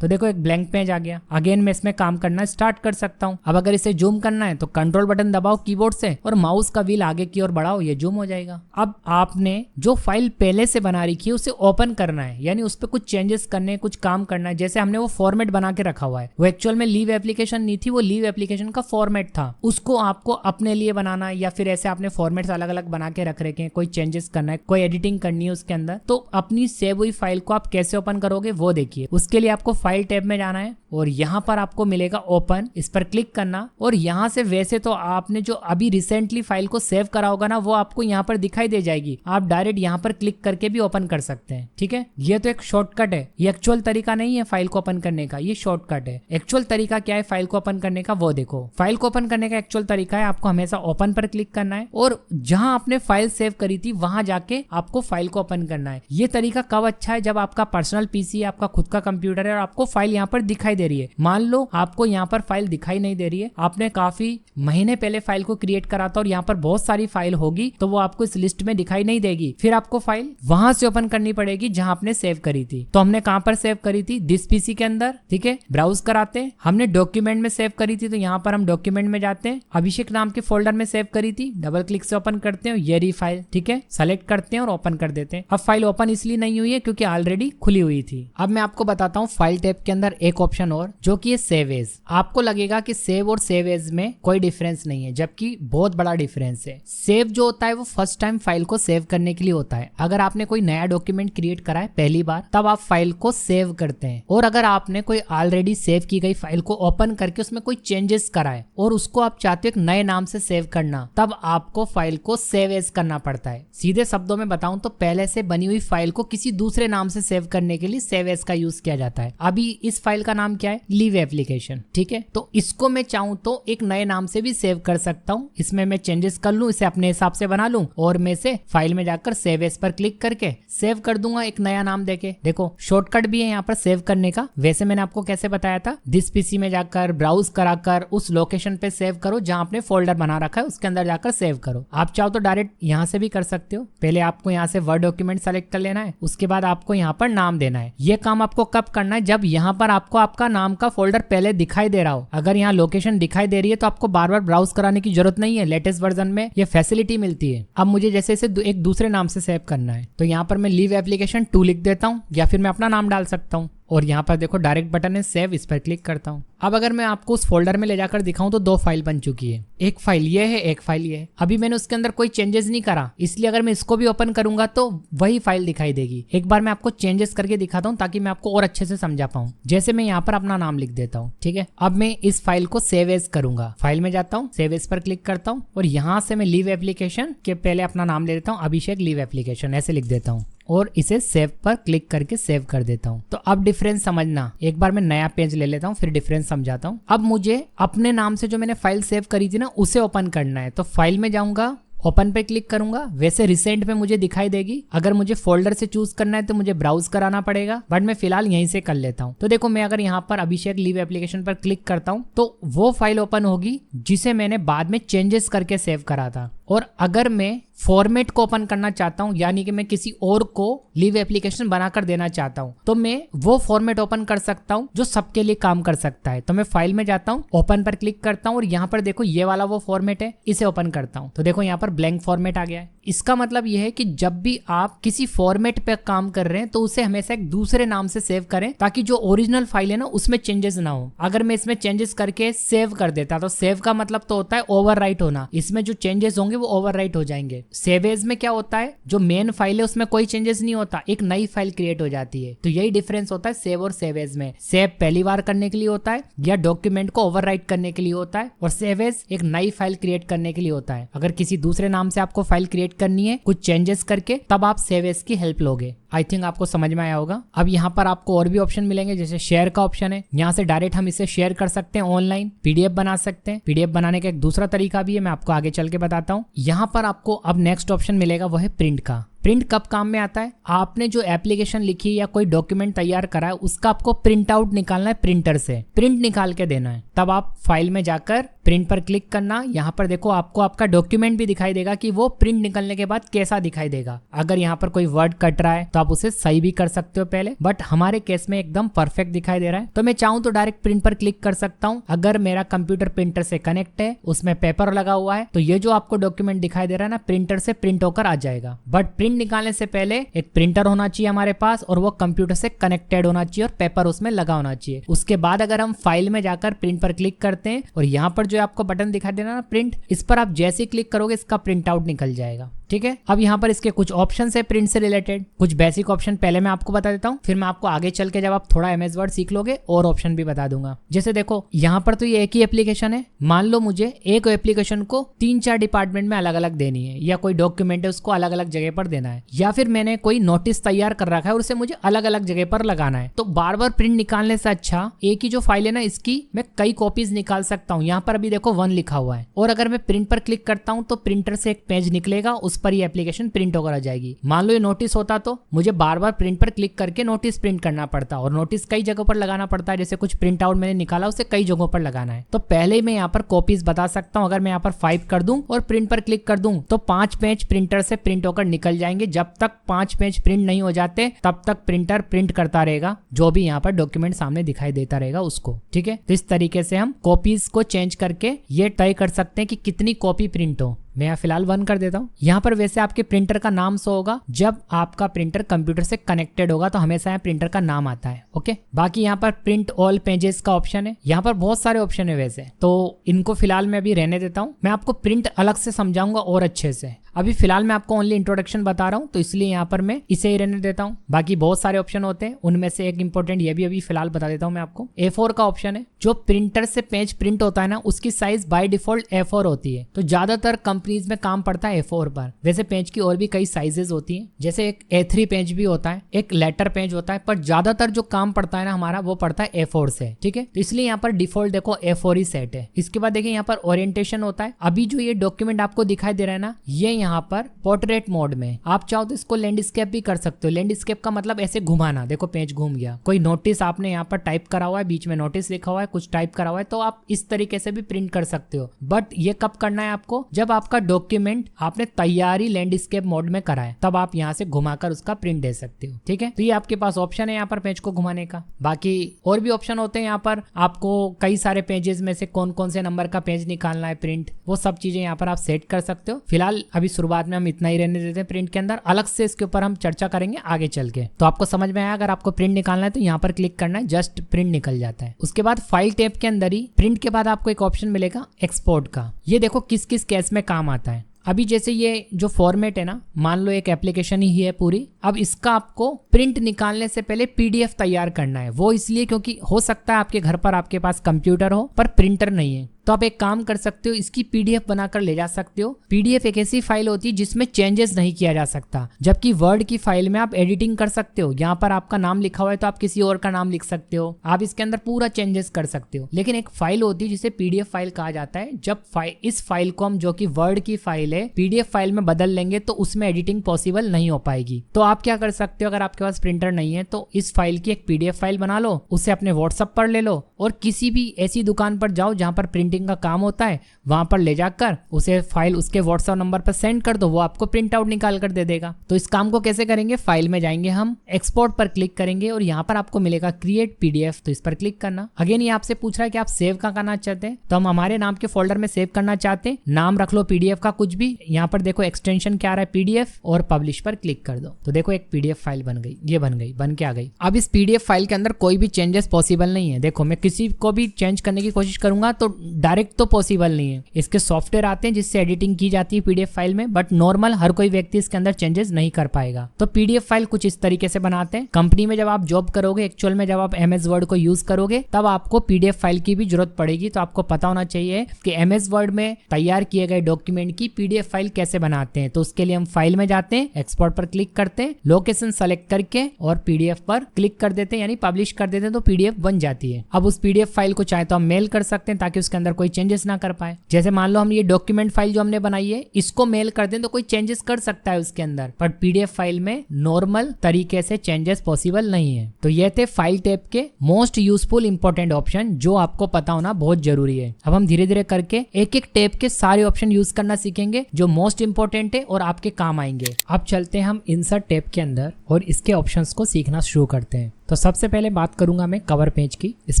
तो देखो एक ब्लैंक पेज आ गया। अगेन मैं इसमें काम करना स्टार्ट कर सकता हूँ। अब अगर इसे जूम करना है तो कंट्रोल बटन दबाओ कीबोर्ड से और माउस का व्हील आगे की ओर बढ़ाओ, ये जूम हो जाएगा। अब आपने जो फाइल पहले से बना रखी है उसे ओपन करना है, यानी उस पर कुछ चेंजेस करने, कुछ काम करना है। जैसे हमने वो फॉर्मेट बना के रखा हुआ है, वो एक्चुअल में लीव एप्लीकेशन नहीं थी, वो लीव एप्लीकेशन का फॉर्मेट था। उसको आपको अपने लिए बनाना है, या फिर ऐसे आपने फॉर्मेट्स अलग अलग बना के रख रखे हैं, कोई चेंजेस करना है, कोई एडिटिंग करनी है उसके अंदर, तो अपनी सेव हुई फाइल को आप कैसे ओपन करोगे वो देखिए। उसके लिए आपको फाइल टैब में जाना है और यहाँ पर आपको मिलेगा ओपन, इस पर क्लिक करना और यहाँ से वैसे तो आपने जो अभी रिसेंटली फाइल को सेव करा होगा ना वो आपको यहाँ पर दिखाई दे जाएगी। आप डायरेक्ट यहाँ पर क्लिक करके भी ओपन कर सकते हैं, ठीक है। ये तो एक शॉर्टकट है, ये एक्चुअल तरीका नहीं है फाइल को ओपन करने का, ये शॉर्टकट है। एक्चुअल तरीका क्या है फाइल को ओपन करने का वो देखो। फाइल को ओपन करने का एक्चुअल तरीका है, आपको हमेशा ओपन पर क्लिक करना है और जहां आपने फाइल सेव करी थी वहां जाके आपको फाइल को ओपन करना है। ये तरीका कब अच्छा है, जब आपका पर्सनल पीसी है, आपका खुद का कंप्यूटर है और आपको फाइल यहाँ पर दिखाई दे रही है। मान लो आपको यहाँ पर फाइल दिखाई नहीं दे रही है, आपने काफी महीने पहले फाइल को क्रिएट करा था और यहाँ पर बहुत सारी फाइल होगी तो वो आपको इस लिस्ट में दिखाई नहीं देगी। फिर आपको फाइल वहां से ओपन करनी पड़ेगी जहां आपने सेव करी थी। तो हमने कहां पर सेव करी थी, दिस पीसी के अंदर, ठीक है। ब्राउज कराते हैं, हमने डॉक्यूमेंट में सेव करी थी तो यहाँ पर हम डॉक्यूमेंट में जाते हैं, अभिषेक नाम के फोल्डर में सेव करी थी, डबल क्लिक से ओपन करते हैं, ये रही फाइल, ठीक है। सेलेक्ट करते हैं और ओपन कर देते हैं। अब फाइल ओपन इसलिए नहीं हुई है क्योंकि ऑलरेडी खुली हुई थी। अब मैं आपको बताता हूँ फाइल टैब के अंदर एक ऑप्शन और, जो कि सेव एज। आपको लगेगा कि सेव और सेव एज में कोई डिफरेंस नहीं है, जबकि बहुत बड़ा डिफरेंस है। सेव जो होता है वो फर्स्ट टाइम फाइल को सेव करने के लिए होता है। अगर आपने कोई नया डॉक्यूमेंट क्रिएट करा है पहली बार तब आप फाइल को सेव करते हैं, और अगर आपने कोई ऑलरेडी सेव की गई फाइल को ओपन करके उसमें कोई चेंजेस करा है और उसको आप चाहते हो एक नए नाम से सेव करना, तब आपको फाइल को सेव एज करना पड़ता है। सीधे शब्दों में बताऊं तो पहले से बनी हुई फाइल को किसी दूसरे नाम से सेव करने के लिए सेव एज का यूज किया जाता है। अभी इस फाइल का नाम क्या है, लीव एप्लीकेशन, ठीक है। तो इसको मैं चाहूं तो एक नए नाम से भी सेव कर सकता हूं, इसमें मैं चेंजेस कर लूं, इसे अपने हिसाब से बना लूं और मैं से फाइल में जाकर सेव एज पर क्लिक करके सेव कर दूंगा एक नया नाम देके। देखो शॉर्टकट भी है यहाँ पर सेव करने का। वैसे मैंने आपको कैसे बताया था, दिस पीसी में जाकर ब्राउज कराकर उस लोकेशन पे सेव करो जहां आपने फोल्डर बना रखा है, उसके अंदर जाकर सेव करो। आप चाहो तो डायरेक्ट यहाँ से भी कर सकते हो। पहले आपको यहाँ से वर्ड डॉक्यूमेंट सेलेक्ट कर लेना है, उसके बाद आपको यहाँ पर नाम देना है। ये काम आपको कब करना है, जब यहाँ पर आपको आपका नाम का फोल्डर पहले दिखाई दे रहा हो। अगर यहाँ लोकेशन दिखाई दे रही है तो आपको बार बार ब्राउज कराने की जरूरत नहीं है, लेटेस्ट वर्जन में ये फैसिलिटी मिलती है। अब मुझे जैसे इसे एक दूसरे नाम से सेव करना है तो यहाँ पर मैं लीव एप्लीकेशन 2 लिख देता हूँ, या फिर मैं अपना नाम डाल सकता हूँ और यहाँ पर देखो डायरेक्ट बटन है सेव, इस पर क्लिक करता हूँ। अब अगर मैं आपको उस फोल्डर में ले जाकर दिखाऊं तो 2 फाइल बन चुकी है, एक फाइल ये है, एक फाइल ये है। अभी मैंने उसके अंदर कोई चेंजेस नहीं करा, इसलिए अगर मैं इसको भी ओपन करूंगा तो वही फाइल दिखाई देगी। एक बार मैं आपको चेंजेस करके दिखाता हूँ ताकि मैं आपको और अच्छे से समझा पाऊँ। जैसे मैं यहाँ पर अपना नाम लिख देता हूँ, ठीक है। अब मैं इस फाइल को सेव एज करूंगा, फाइल में जाता हूँ, सेव एज पर क्लिक करता हूँ और यहाँ से मैं लीव एप्लीकेशन के पहले अपना नाम ले देता हूँ, अभिषेक लीव एप्लीकेशन ऐसे लिख देता हूँ और इसे सेव पर क्लिक करके सेव कर देता हूँ। तो अब डिफरेंस समझना, एक बार मैं नया पेज ले लेता हूँ फिर डिफरेंस समझाता हूँ। अब मुझे अपने नाम से जो मैंने फाइल सेव करी थी ना उसे ओपन करना है, तो फाइल में जाऊंगा, ओपन पे क्लिक करूंगा। वैसे रिसेंट में मुझे दिखाई देगी, अगर मुझे फोल्डर से चूज करना है तो मुझे ब्राउज कराना पड़ेगा, बट मैं फिलहाल यहीं से कर लेता हूं। तो देखो मैं अगर यहाँ पर अभिषेक लीव एप्लीकेशन पर क्लिक करता हूं तो वो फाइल ओपन होगी जिसे मैंने बाद में चेंजेस करके सेव करा था। और अगर मैं फॉर्मेट को ओपन करना चाहता हूं, यानी कि मैं किसी और को लीव एप्लीकेशन बनाकर देना चाहता हूं, तो मैं वो फॉर्मेट ओपन कर सकता हूं जो सबके लिए काम कर सकता है। तो मैं फाइल में जाता हूं, ओपन पर क्लिक करता हूं और यहाँ पर देखो ये वाला वो फॉर्मेट है, इसे ओपन करता हूं। तो देखो यहाँ पर ब्लैंक फॉर्मेट आ गया है। इसका मतलब यह है कि जब भी आप किसी फॉर्मेट पे काम कर रहे हैं तो उसे हमेशा एक दूसरे नाम से सेव करें ताकि जो ओरिजिनल फाइल है ना उसमें चेंजेस ना हो। अगर मैं इसमें चेंजेस करके सेव कर देता तो सेव का मतलब तो होता है ओवरराइट होना, इसमें जो चेंजेस होंगे वो ओवरराइट हो जाएंगे। सेव एज में क्या होता है, जो मेन फाइल है उसमें कोई चेंजेस नहीं होता, एक नई फाइल क्रिएट हो जाती है। तो यही डिफरेंस होता है सेव और सेव एज में। सेव पहली बार करने के लिए होता है या डॉक्यूमेंट को ओवरराइट करने के लिए होता है, और सेव एज एक नई फाइल क्रिएट करने के लिए होता है। अगर किसी दूसरे नाम से आपको फाइल क्रिएट करनी है कुछ चेंजेस करके, तब आप सेव एज की हेल्प लोगे। आई थिंक आपको समझ में आया होगा। अब यहाँ पर आपको और भी ऑप्शन मिलेंगे, जैसे शेयर का ऑप्शन है, यहाँ से डायरेक्ट हम इसे शेयर कर सकते हैं, ऑनलाइन पीडीएफ बना सकते हैं। पीडीएफ बनाने का एक दूसरा तरीका भी है, मैं आपको आगे चल के बताता हूँ। यहाँ पर आपको अब नेक्स्ट ऑप्शन मिलेगा वो है प्रिंट का। प्रिंट कब काम में आता है, आपने जो एप्लीकेशन लिखी या कोई डॉक्यूमेंट तैयार करा है उसका आपको प्रिंट आउट निकालना है, प्रिंटर से प्रिंट निकाल के देना है। तब आप फाइल में जाकर प्रिंट पर क्लिक करना, यहाँ पर देखो आपको आपका डॉक्यूमेंट भी दिखाई देगा कि वो प्रिंट निकलने के बाद कैसा दिखाई देगा। अगर यहाँ पर कोई वर्ड कट रहा है तो आप उसे सही भी कर सकते हो पहले, बट हमारे केस में एकदम परफेक्ट दिखाई दे रहा है। तो मैं चाहूँ तो डायरेक्ट प्रिंट पर क्लिक कर सकता हूँ। अगर मेरा कंप्यूटर प्रिंटर से कनेक्ट है, उसमें पेपर लगा हुआ है, तो ये जो आपको डॉक्यूमेंट दिखाई दे रहा है ना प्रिंटर से प्रिंट होकर आ जाएगा। बट प्रिंट निकालने से पहले एक प्रिंटर होना चाहिए हमारे पास और वो कंप्यूटर से कनेक्टेड होना चाहिए और पेपर उसमें लगा होना चाहिए। उसके बाद अगर हम फाइल में जाकर प्रिंट पर क्लिक करते हैं और यहाँ पर जो आपको बटन दिखाई देना ना प्रिंट, इस पर आप जैसे ही क्लिक करोगे इसका प्रिंट आउट निकल जाएगा। ठीक है, अब यहाँ पर इसके कुछ ऑप्शन है प्रिंट से रिलेटेड, कुछ बेसिक ऑप्शन पहले मैं आपको बता देता हूँ, फिर मैं आपको आगे चल के जब आप थोड़ा एमएस वर्ड सीख लोगे और ऑप्शन भी बता दूंगा। जैसे देखो यहाँ पर तो ये एक ही एप्लीकेशन है, मान लो मुझे एक एप्लीकेशन को 3-4 डिपार्टमेंट में अलग अलग देनी है, या कोई डॉक्यूमेंट है उसको अलग अलग जगह पर देना है, या फिर मैंने कोई नोटिस तैयार कर रखा है और उसे मुझे अलग अलग जगह पर लगाना है। तो बार बार प्रिंट निकालने से अच्छा एक ही जो फाइल है ना इसकी मैं कई कॉपीज निकाल सकता हूँ। यहाँ पर अभी देखो 1 लिखा हुआ है, और अगर मैं प्रिंट पर क्लिक करता हूँ तो प्रिंटर से एक पेज निकलेगा, उस पर ये एप्लीकेशन प्रिंट होकर आ जाएगी। मान लो ये नोटिस होता तो मुझे बार बार प्रिंट पर क्लिक करके नोटिस प्रिंट करना पड़ता, और नोटिस कई जगहों पर लगाना पड़ता है। जैसे कुछ प्रिंट आउट मैंने निकाला उसे कई जगहों पर लगाना है, तो पहले ही मैं यहाँ पर कॉपीज बता सकता हूँ। अगर मैं यहाँ पर 5 कर दूं और प्रिंट पर क्लिक कर दूं तो 5 पेज प्रिंटर से प्रिंट होकर निकल जाएंगे। जब तक 5 पेज प्रिंट नहीं हो जाते तब तक प्रिंटर प्रिंट करता रहेगा, जो भी यहाँ पर डॉक्यूमेंट सामने दिखाई देता रहेगा उसको। ठीक है, तो इस तरीके से हम कॉपीज को चेंज करके ये तय कर सकते हैं कि कितनी कॉपी प्रिंट हो। मैं यहाँ फिलहाल 1 कर देता हूँ। यहाँ पर वैसे आपके प्रिंटर का नाम शो होगा, जब आपका प्रिंटर कंप्यूटर से कनेक्टेड होगा तो हमेशा यहाँ प्रिंटर का नाम आता है। ओके, बाकी यहाँ पर प्रिंट ऑल पेजेस का ऑप्शन है, यहाँ पर बहुत सारे ऑप्शन है वैसे, तो इनको फिलहाल मैं अभी रहने देता हूँ। मैं आपको प्रिंट अलग से समझाऊंगा और अच्छे से। अभी फिलहाल मैं आपको ओनली इंट्रोडक्शन बता रहा हूँ, तो इसलिए यहाँ पर मैं इसे ही रहने देता हूँ। बाकी बहुत सारे ऑप्शन होते हैं, उनमें से एक इंपॉर्टेंट ये भी अभी फिलहाल बता देता हूँ मैं आपको। A4 का ऑप्शन है, जो प्रिंटर से पेज प्रिंट होता है ना उसकी साइज बाय डिफॉल्ट A4 होती है, तो ज्यादातर कंपनीज में काम पड़ता है A4 पर। वैसे पेज की और भी कई साइजेस होती हैं, जैसे एक A3 पेज भी होता है, एक लेटर पेज होता है, पर ज्यादातर जो काम पड़ता है ना हमारा वो पड़ता है A4 से। ठीक है, तो इसलिए यहाँ पर डिफॉल्ट देखो A4 ही सेट है। इसके बाद देखिए यहाँ पर ओरिएंटेशन होता है। अभी जो ये डॉक्यूमेंट आपको दिखाई दे रहा है ना, ये यहाँ पर पोर्ट्रेट मोड में, आप चाहो तो इसको लैंडस्केप भी कर सकते हो। लैंडस्केप का मतलब ऐसे घुमाना, देखो पेज घूम गया। कोई नोटिस आपने यहाँ पर टाइप करा हुआ है, बीच में नोटिस लिखा हुआ है, कुछ टाइप करा हुआ है, तो आप इस तरीके से भी प्रिंट कर सकते हो। बट ये कब करना है आपको, जब आपका डॉक्यूमेंट आपने तैयारी लैंडस्केप मोड में करा है, तब आप यहाँ से घुमाकर उसका प्रिंट दे सकते हो। ठीक है, तो ये आपके पास ऑप्शन है यहाँ पर पेज को घुमाने का। बाकी और भी ऑप्शन होते हैं यहाँ पर, आपको कई सारे पेजेस में से कौन कौन से नंबर का पेज निकालना है प्रिंट, वो सब चीजें यहाँ पर आप सेट कर सकते हो। फिलहाल अभी शुरुआत में हम इतना ही रहने देते हैं प्रिंट के अंदर, अलग से इसके ऊपर हम चर्चा करेंगे आगे चल के। तो आपको समझ में आया, अगर आपको प्रिंट निकालना है तो यहाँ पर क्लिक करना है, जस्ट प्रिंट निकल जाता है। उसके बाद फाइल टैब के अंदर ही प्रिंट के बाद आपको एक ऑप्शन मिलेगा एक्सपोर्ट का। ये देखो किस किस केस में काम आता है। अभी जैसे ये जो फॉर्मेट है ना, मान लो एक एप्लीकेशन ही है पूरी, अब इसका आपको प्रिंट निकालने से पहले पीडीएफ तैयार करना है। वो इसलिए क्योंकि हो सकता है आपके घर पर आपके पास कंप्यूटर हो पर प्रिंटर नहीं है, तो आप एक काम कर सकते हो, इसकी पीडीएफ बनाकर ले जा सकते हो। पीडीएफ एक ऐसी फाइल होती है जिसमें चेंजेस नहीं किया जा सकता, जबकि वर्ड की फाइल में आप एडिटिंग कर सकते हो। यहाँ पर आपका नाम लिखा हुआ है तो आप किसी और का नाम लिख सकते हो, आप इसके अंदर पूरा चेंजेस कर सकते हो। लेकिन एक फाइल होती है जिसे पीडीएफ फाइल कहा जाता है। जब इस फाइल को हम, जो कि वर्ड की फाइल है, पीडीएफ फाइल में बदल लेंगे तो उसमें एडिटिंग पॉसिबल नहीं हो पाएगी। तो आप क्या कर सकते हो, अगर आपके पास प्रिंटर नहीं है तो इस फाइल की एक पीडीएफ फाइल बना लो, उसे अपने व्हाट्सएप पर ले लो और किसी भी ऐसी दुकान पर जाओ जहां पर प्रिंटिंग का काम होता है, वहां पर ले जाकर उसे फाइल उसके व्हाट्सएप नंबर पर सेंड कर दो, वो आपको प्रिंट आउट निकाल कर दे देगा। तो इस काम को कैसे करेंगे, फाइल में जाएंगे, हम एक्सपोर्ट पर क्लिक करेंगे और यहाँ पर आपको मिलेगा क्रिएट पीडीएफ, तो इस पर क्लिक करना। अगेन ये आपसे पूछ रहा है कि आप सेव कहाँ करना चाहते हैं, तो हम हमारे नाम के फोल्डर में सेव करना चाहते हैं। नाम रख लो पीडीएफ का कुछ भी, यहाँ पर देखो एक्सटेंशन क्या आ रहा है पीडीएफ, और पब्लिश पर क्लिक कर दो। तो देखो एक पीडीएफ फाइल बन गई, ये बन के आ गई। अब इस पीडीएफ फाइल के अंदर कोई भी चेंजेस पॉसिबल नहीं है। देखो मैं किसी को भी चेंज करने की कोशिश करूंगा तो डायरेक्ट तो पॉसिबल नहीं है। इसके सॉफ्टवेयर आते हैं जिससे एडिटिंग की जाती है पीडीएफ फाइल में, बट नॉर्मल हर कोई व्यक्ति इसके अंदर चेंजेस नहीं कर पाएगा। तो पीडीएफ फाइल कुछ इस तरीके से बनाते हैं। कंपनी में जब आप जॉब करोगे, एक्चुअल में जब आप एमएस वर्ड को यूज करोगे, तब आपको पीडीएफ फाइल की भी जरूरत पड़ेगी। तो आपको पता होना चाहिए कि एमएस वर्ड में तैयार किए गए डॉक्यूमेंट की पीडीएफ फाइल कैसे बनाते हैं। तो उसके लिए हम फाइल में जाते हैं, एक्सपोर्ट पर क्लिक करते हैं, लोकेशन सेलेक्ट करके और पीडीएफ पर क्लिक कर देते हैं, यानी पब्लिश कर देते हैं, तो पीडीएफ बन जाती है। अब उस पीडीएफ फाइल को चाहे तो हम मेल कर सकते हैं ताकि उसके अंदर कोई चेंजेस ना कर पाए। जैसे मान लो हम ये डॉक्यूमेंट फाइल जो हमने बनाई है, इसको मेल कर दें तो कोई चेंजेस कर सकता है उसके अंदर, पर पीडीएफ फाइल में नॉर्मल तरीके से चेंजेस पॉसिबल नहीं है। तो ये थे फाइल टैब के मोस्ट यूजफुल इंपॉर्टेंट ऑप्शन जो आपको पता होना बहुत जरूरी है। अब हम धीरे धीरे करके एक एक टैब के सारे ऑप्शन यूज करना सीखेंगे जो मोस्ट इंपॉर्टेंट है और आपके काम आएंगे। अब चलते हैं हम इंसर्ट टैब के अंदर और इसके ऑप्शंस को सीखना शुरू करते हैं। तो सबसे पहले बात करूंगा मैं कवर पेज की। इस